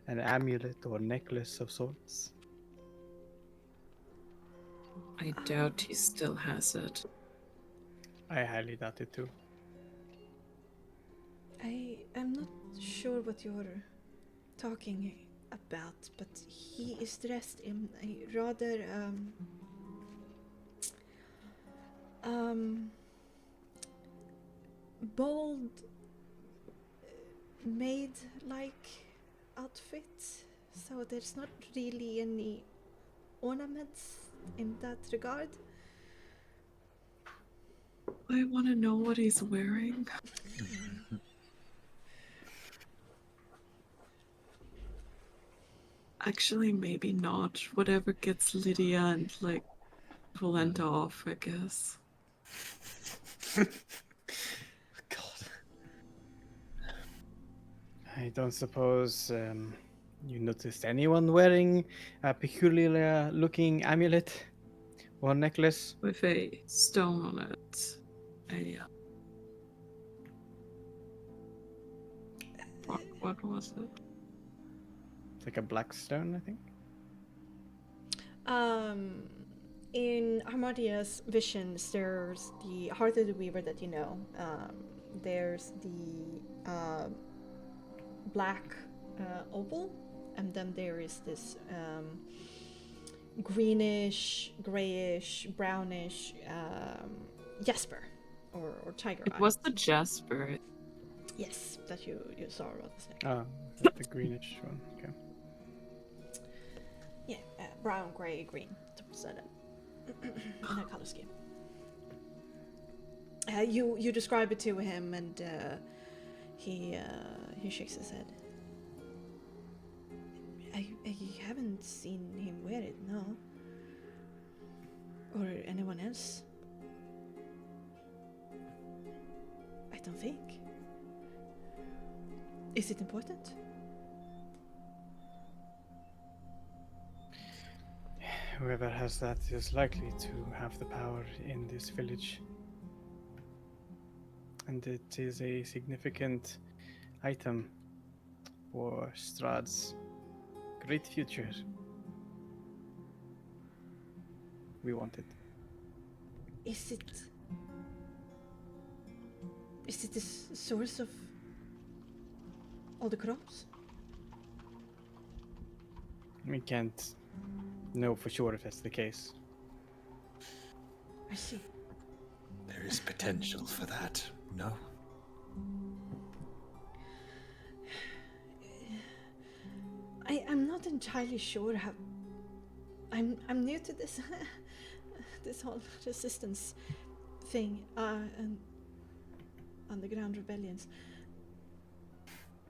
Speaker 4: an amulet or necklace of sorts?
Speaker 3: I doubt he still has it.
Speaker 4: I highly doubt it too.
Speaker 1: I am not sure what you're talking about, but he is dressed in a rather bold maid-like outfit, so there's not really any ornaments in that regard.
Speaker 3: I want to know what he's wearing. Actually, maybe not. Whatever gets Lydia and like Valenta off, I guess.
Speaker 2: God.
Speaker 4: I don't suppose you noticed anyone wearing a peculiar looking amulet or necklace?
Speaker 3: With a stone on it. What was it?
Speaker 4: It's like a black stone, I think.
Speaker 1: in Armadia's visions, there's the Heart of the Weaver that you know. There's the black opal, and then there is this greenish, grayish, brownish jasper or tiger
Speaker 3: It
Speaker 1: eye.
Speaker 3: was the Jasper.
Speaker 1: Yes, that you saw about the snake.
Speaker 4: Ah, the greenish one. Okay.
Speaker 1: Yeah, brown, gray, green. Side up. In a color scheme. You describe it to him, and he shakes his head. I haven't seen him wear it, no. Or anyone else. I don't think. Is it important?
Speaker 4: Whoever has that is likely to have the power in this village. And it is a significant item for Strahd's great future. We want it.
Speaker 1: Is it the source of all the crops?
Speaker 4: We can't know for sure if that's the case.
Speaker 1: I see.
Speaker 2: There is potential for that, no?
Speaker 1: I'm not entirely sure how. I'm new to this this whole resistance thing and underground rebellions.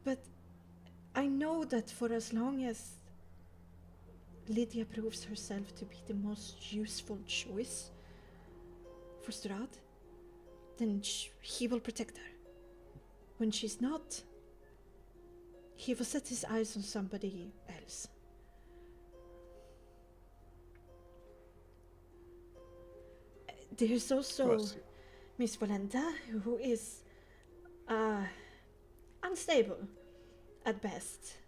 Speaker 1: But I know that for as long as Lydia proves herself to be the most useful choice for Strahd, then he will protect her. When she's not, he will set his eyes on somebody else. There's also Miss Volenda, who is unstable at best.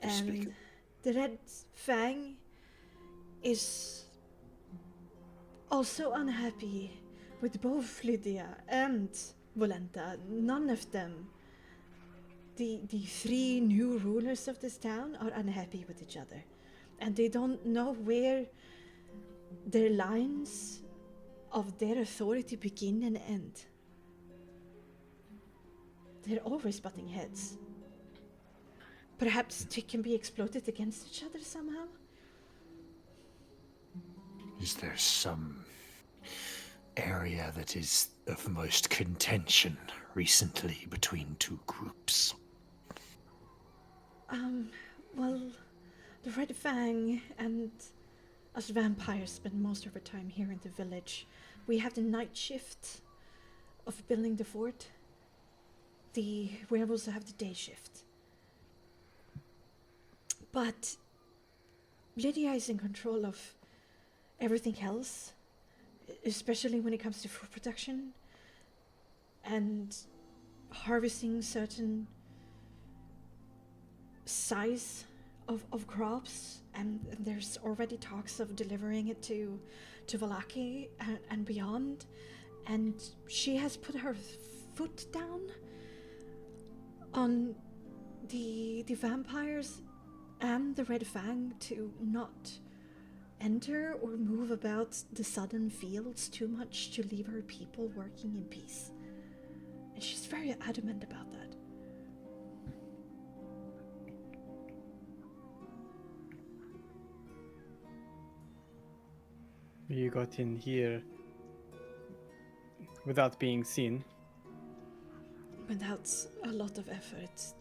Speaker 1: And the Red Fang is also unhappy with both Lydia and Volenda. None of them, the three new rulers of this town, are unhappy with each other. And they don't know where their lines of their authority begin and end. They're always butting heads. Perhaps they can be exploited against each other somehow?
Speaker 2: Is there some area that is of most contention recently between two groups?
Speaker 1: Well, the Red Fang and us vampires spend most of our time here in the village. We have the night shift of building the fort. The werewolves have the day shift. But Lydia is in control of everything else, especially when it comes to food production and harvesting certain size of crops, and there's already talks of delivering it to Vallaki and beyond, and she has put her foot down on the vampires and the Red Fang to not enter or move about the southern fields too much, to leave her people working in peace. And she's very adamant about that.
Speaker 4: You got in here without being seen.
Speaker 1: Without a lot of effort.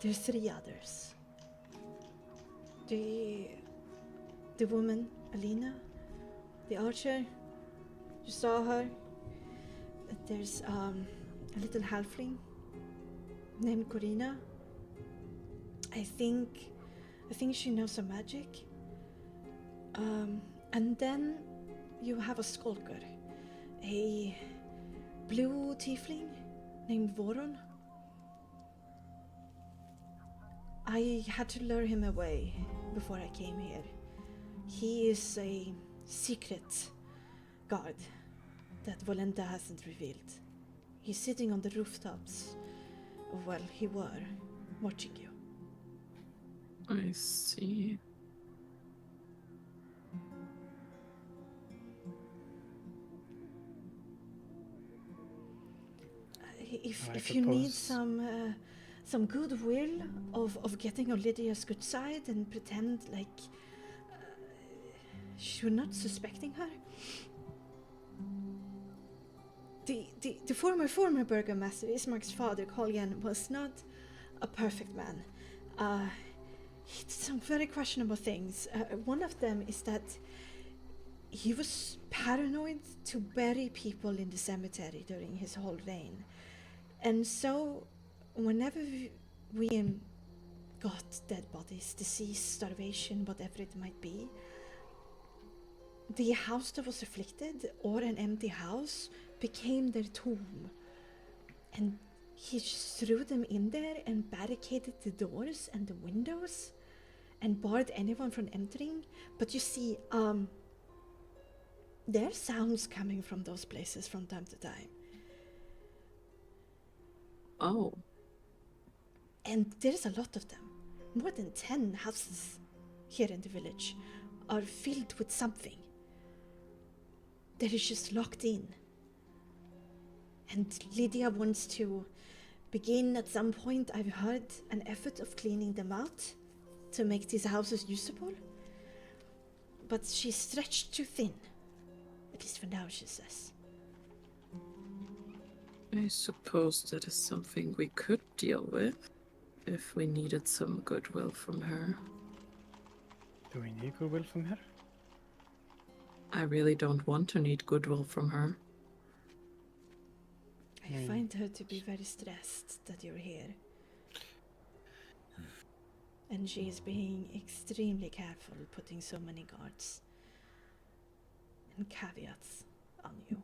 Speaker 1: There's three others. The woman, Alina, the archer, you saw her. There's a little halfling named Corina. I think she knows some magic. And then you have a skulker, a blue tiefling named Voron. I had to lure him away before I came here. He is a secret guard that Volenta hasn't revealed. He's sitting on the rooftops. Well, he were watching you.
Speaker 3: I see.
Speaker 1: If you need some goodwill of getting on Lydia's good side and pretend like you're not suspecting her. The former burgomaster, Ismark's father, Koljan, was not a perfect man. He did some very questionable things. One of them is that he was paranoid to bury people in the cemetery during his whole reign. And so, whenever we got dead bodies, disease, starvation, whatever it might be, the house that was afflicted, or an empty house, became their tomb. And he just threw them in there and barricaded the doors and the windows and barred anyone from entering. But you see, there are sounds coming from those places from time to time.
Speaker 3: Oh.
Speaker 1: And there's a lot of them. More than 10 houses here in the village are filled with something that is just locked in. And Lydia wants to begin at some point, I've heard, an effort of cleaning them out to make these houses usable. But she's stretched too thin. At least for now, she says.
Speaker 3: I suppose that is something we could deal with if we needed some goodwill from her.
Speaker 4: Do we need goodwill from her?
Speaker 3: I really don't want to need goodwill from her.
Speaker 1: I find her to be very stressed that you're here. And she is being extremely careful, putting so many guards and caveats on you.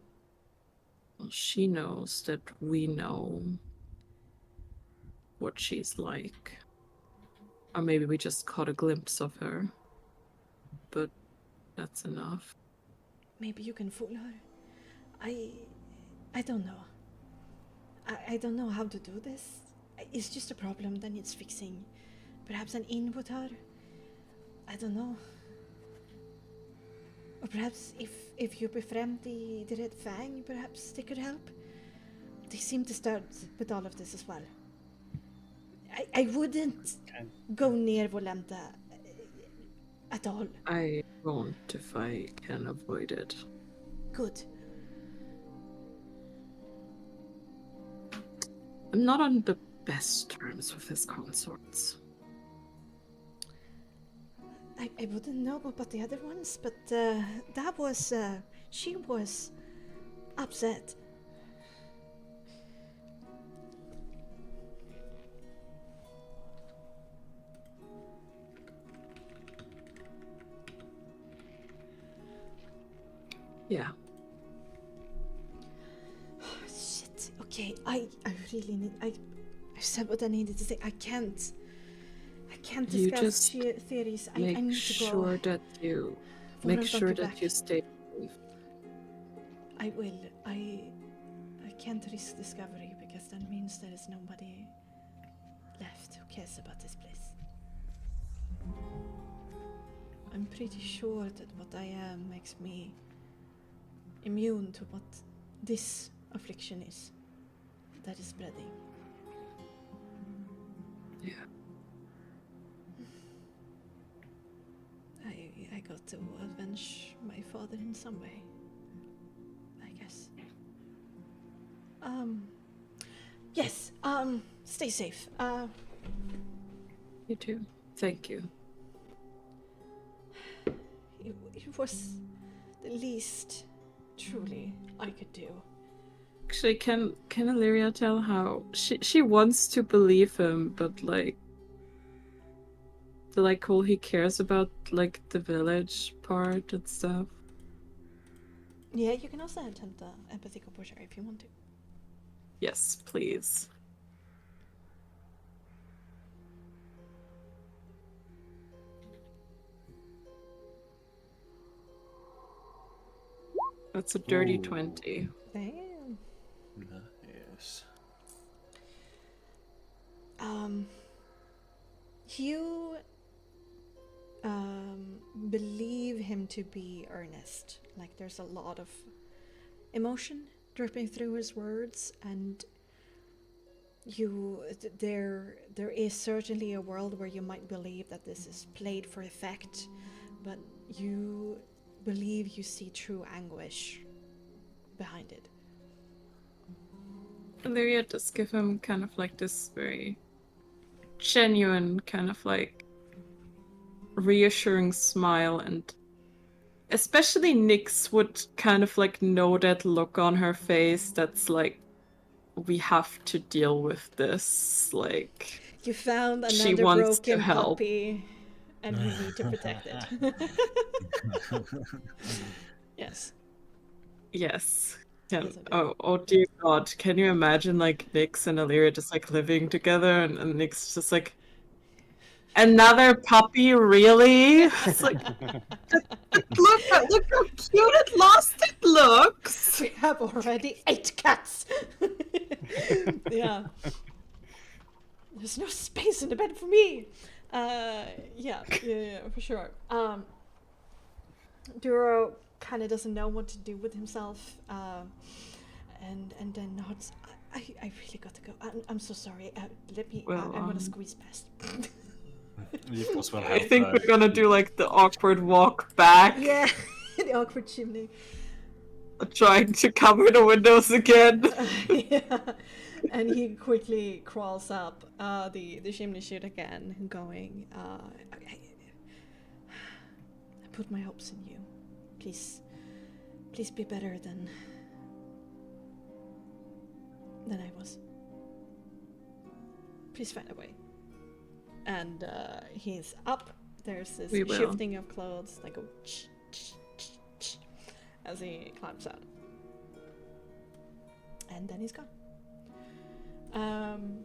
Speaker 3: Well, she knows that we know what she's like. Or maybe we just caught a glimpse of her. But that's enough.
Speaker 1: Maybe you can fool her. I don't know. I don't know how to do this. It's just a problem that needs fixing. Perhaps an in with her. I don't know. Or perhaps if you befriend the Red Fang, perhaps they could help. They seem to start with all of this as well. I wouldn't go near Volenta at all.
Speaker 3: I won't if I can avoid it.
Speaker 1: Good.
Speaker 3: I'm not on the best terms with his consorts.
Speaker 1: I wouldn't know about the other ones, but that was, she was upset.
Speaker 3: Yeah.
Speaker 1: Shit. Okay, I really need. I said what I needed to say. I can't discuss sheer theories. I need to go.
Speaker 3: Make sure that you stay safe.
Speaker 1: I will. I can't risk discovery because that means there is nobody left who cares about this place. I'm pretty sure that what I am makes me immune to what this affliction is that is spreading.
Speaker 3: Yeah.
Speaker 1: I got to avenge my father in some way, I guess. Yes, stay safe.
Speaker 3: You too. Thank you.
Speaker 1: It was the least truly I could do.
Speaker 3: Actually, can Illyria tell how she wants to believe him, but like the whole he cares about the village part and stuff.
Speaker 1: Yeah, you can also attempt the empathy composure if you want to.
Speaker 3: Yes, please. That's a dirty
Speaker 2: Ooh.
Speaker 3: 20.
Speaker 1: Damn.
Speaker 2: Yes.
Speaker 1: You believe him to be earnest. Like there's a lot of emotion dripping through his words, and there is certainly a world where you might believe that this is played for effect, but you believe you see true anguish behind it.
Speaker 3: Lyria does give him kind of like this very genuine, kind of like reassuring smile, and especially Nyx would kind of like know that look on her face that's like, we have to deal with this. Like,
Speaker 1: You found
Speaker 3: she
Speaker 1: another
Speaker 3: wants to
Speaker 1: broken
Speaker 3: help.
Speaker 1: puppy, and you need to protect it. Yes.
Speaker 3: Yes.
Speaker 1: Yes, I do.
Speaker 3: Oh dear God. Can you imagine like Nyx and Illyria just like living together, and Nyx just like, another puppy, really? It's like, look how cute and lost it looks.
Speaker 1: We have already 8 cats. Yeah. There's no space in the bed for me. Yeah, for sure. Duro kind of doesn't know what to do with himself, and then nods. I really got to go. I'm so sorry. Let me.
Speaker 3: Well,
Speaker 1: I'm gonna squeeze past.
Speaker 2: You of course will
Speaker 3: I
Speaker 2: have,
Speaker 3: think we're gonna do like the awkward walk back,
Speaker 1: Yeah, the awkward chimney.
Speaker 3: trying to cover the windows again.
Speaker 1: Yeah. And he quickly crawls up the chimney chute again, going, I put my hopes in you. Please be better than I was. Please find a way. And he's up. There's this
Speaker 3: We will.
Speaker 1: shifting of clothes, like a as he climbs out. And then he's gone. And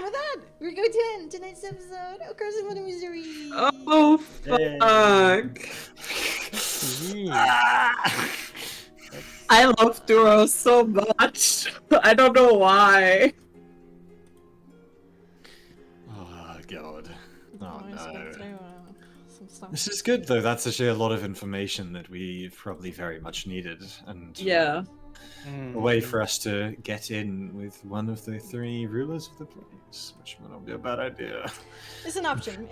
Speaker 1: with that, we're going to end tonight's episode of Charismatic Misery.
Speaker 3: Oh fuck! I love Duro so much. I don't know why.
Speaker 2: Oh god. Oh
Speaker 1: Let's go
Speaker 2: no.
Speaker 1: through, some stuff.
Speaker 2: This is good though. That's actually a lot of information that we probably very much needed, and
Speaker 3: Yeah.
Speaker 2: a way for us to get in with one of the 3 rulers of the place, which might not be a bad idea.
Speaker 1: It's an option.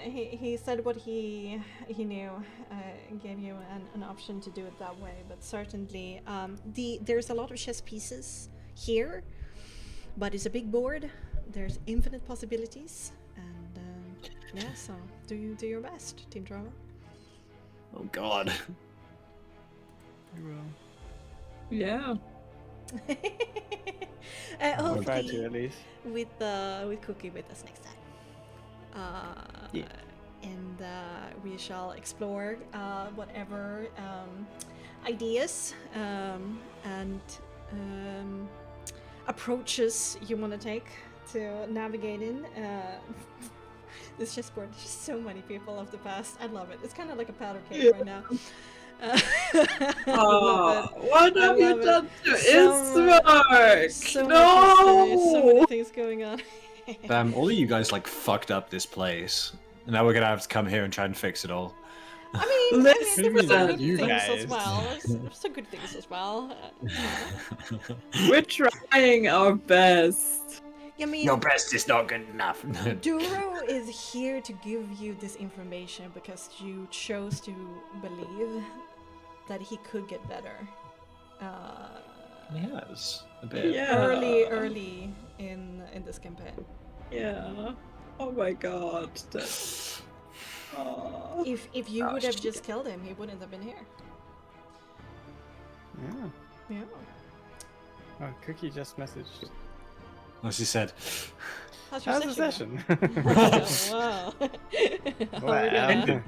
Speaker 1: He said what he knew, gave you an option to do it that way. But certainly, there's a lot of chess pieces here, but it's a big board. There's infinite possibilities, and yeah. So do your best, Team Drama.
Speaker 2: Oh god.
Speaker 3: Yeah.
Speaker 4: I'll try
Speaker 1: Hopefully
Speaker 4: to at least.
Speaker 1: with Cookie with us next time.
Speaker 4: Yeah.
Speaker 1: And we shall explore whatever ideas and approaches you want to take to navigate in this chessboard. There's just so many people of the past. I love it. It's kind of like a powder cake right now.
Speaker 3: Oh, what have you done to
Speaker 1: Ismark?
Speaker 3: Ismark?
Speaker 1: So
Speaker 3: No!
Speaker 1: much history, so many things going on.
Speaker 2: Damn, all of you guys like fucked up this place. And now we're gonna have to come here and try and fix it all.
Speaker 1: I mean, there were some
Speaker 3: Listen,
Speaker 1: good
Speaker 4: you
Speaker 1: things as
Speaker 4: guys.
Speaker 1: well. There's some good things as well.
Speaker 3: We're trying our best.
Speaker 1: I mean,
Speaker 2: Your best is not good enough.
Speaker 1: Duro is here to give you this information because you chose to believe that he could get better.
Speaker 2: Yes, a bit.
Speaker 3: Yeah.
Speaker 1: Early in this campaign.
Speaker 3: Yeah. Oh my god. That's... Oh.
Speaker 1: If you
Speaker 2: Oh,
Speaker 1: would have
Speaker 2: shit.
Speaker 1: just killed him, he wouldn't have been here.
Speaker 4: Yeah.
Speaker 1: Yeah.
Speaker 4: Oh, Cookie just messaged.
Speaker 2: As you said.
Speaker 1: How's your
Speaker 4: How's the
Speaker 1: session?
Speaker 4: session?
Speaker 1: Wow.
Speaker 4: Wow.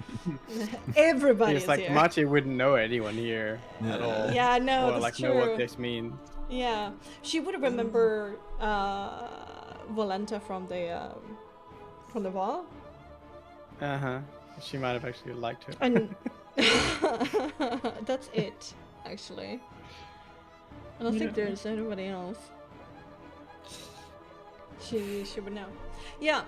Speaker 1: Everybody
Speaker 4: It's
Speaker 1: is
Speaker 4: like
Speaker 1: here.
Speaker 4: Machi wouldn't know anyone here at
Speaker 2: Yeah.
Speaker 4: all.
Speaker 1: Yeah, no,
Speaker 4: Or
Speaker 1: that's
Speaker 4: like
Speaker 1: true.
Speaker 4: know what this means.
Speaker 1: Yeah, she would remember Volenta from the wall,
Speaker 4: Uh huh. She might have actually liked her.
Speaker 1: and that's it. actually. I don't think there's anybody else. She would know. Yeah.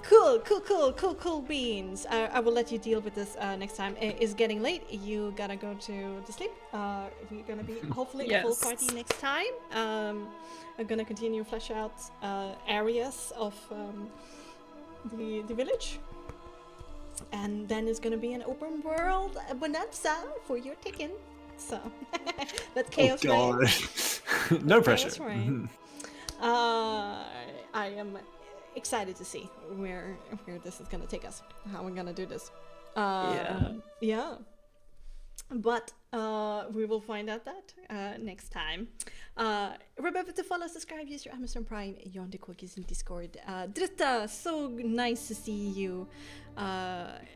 Speaker 1: Cool beans. I will let you deal with this next time. It's getting late. You gotta go to sleep. We're gonna be hopefully a full party next time. I'm gonna continue flesh out areas of the village, and then it's gonna be an open world bonanza for your taken. So that's chaos.
Speaker 2: Oh God. No pressure.
Speaker 1: That's right. I am excited to see where this is gonna take us, how we're gonna do this. Yeah. But we will find out that next time. Remember to follow, subscribe, use your Amazon Prime, join the cookies in Discord. Dritta, so nice to see you.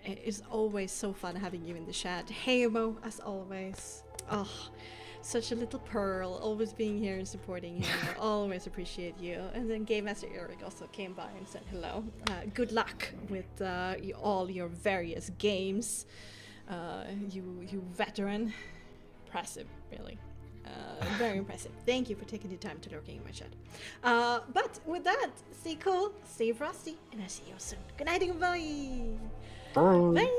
Speaker 1: It's always so fun having you in the chat. Hemo, as always. Oh, such a little pearl, always being here and supporting him. I always appreciate you. And then Game Master Eric also came by and said hello. Good luck with all your various games. You veteran. Impressive, really. Very impressive. Thank you for taking the time to lurking in my chat. But with that, stay cool, stay frosty, and I'll see you soon. Good night and goodbye. Bye.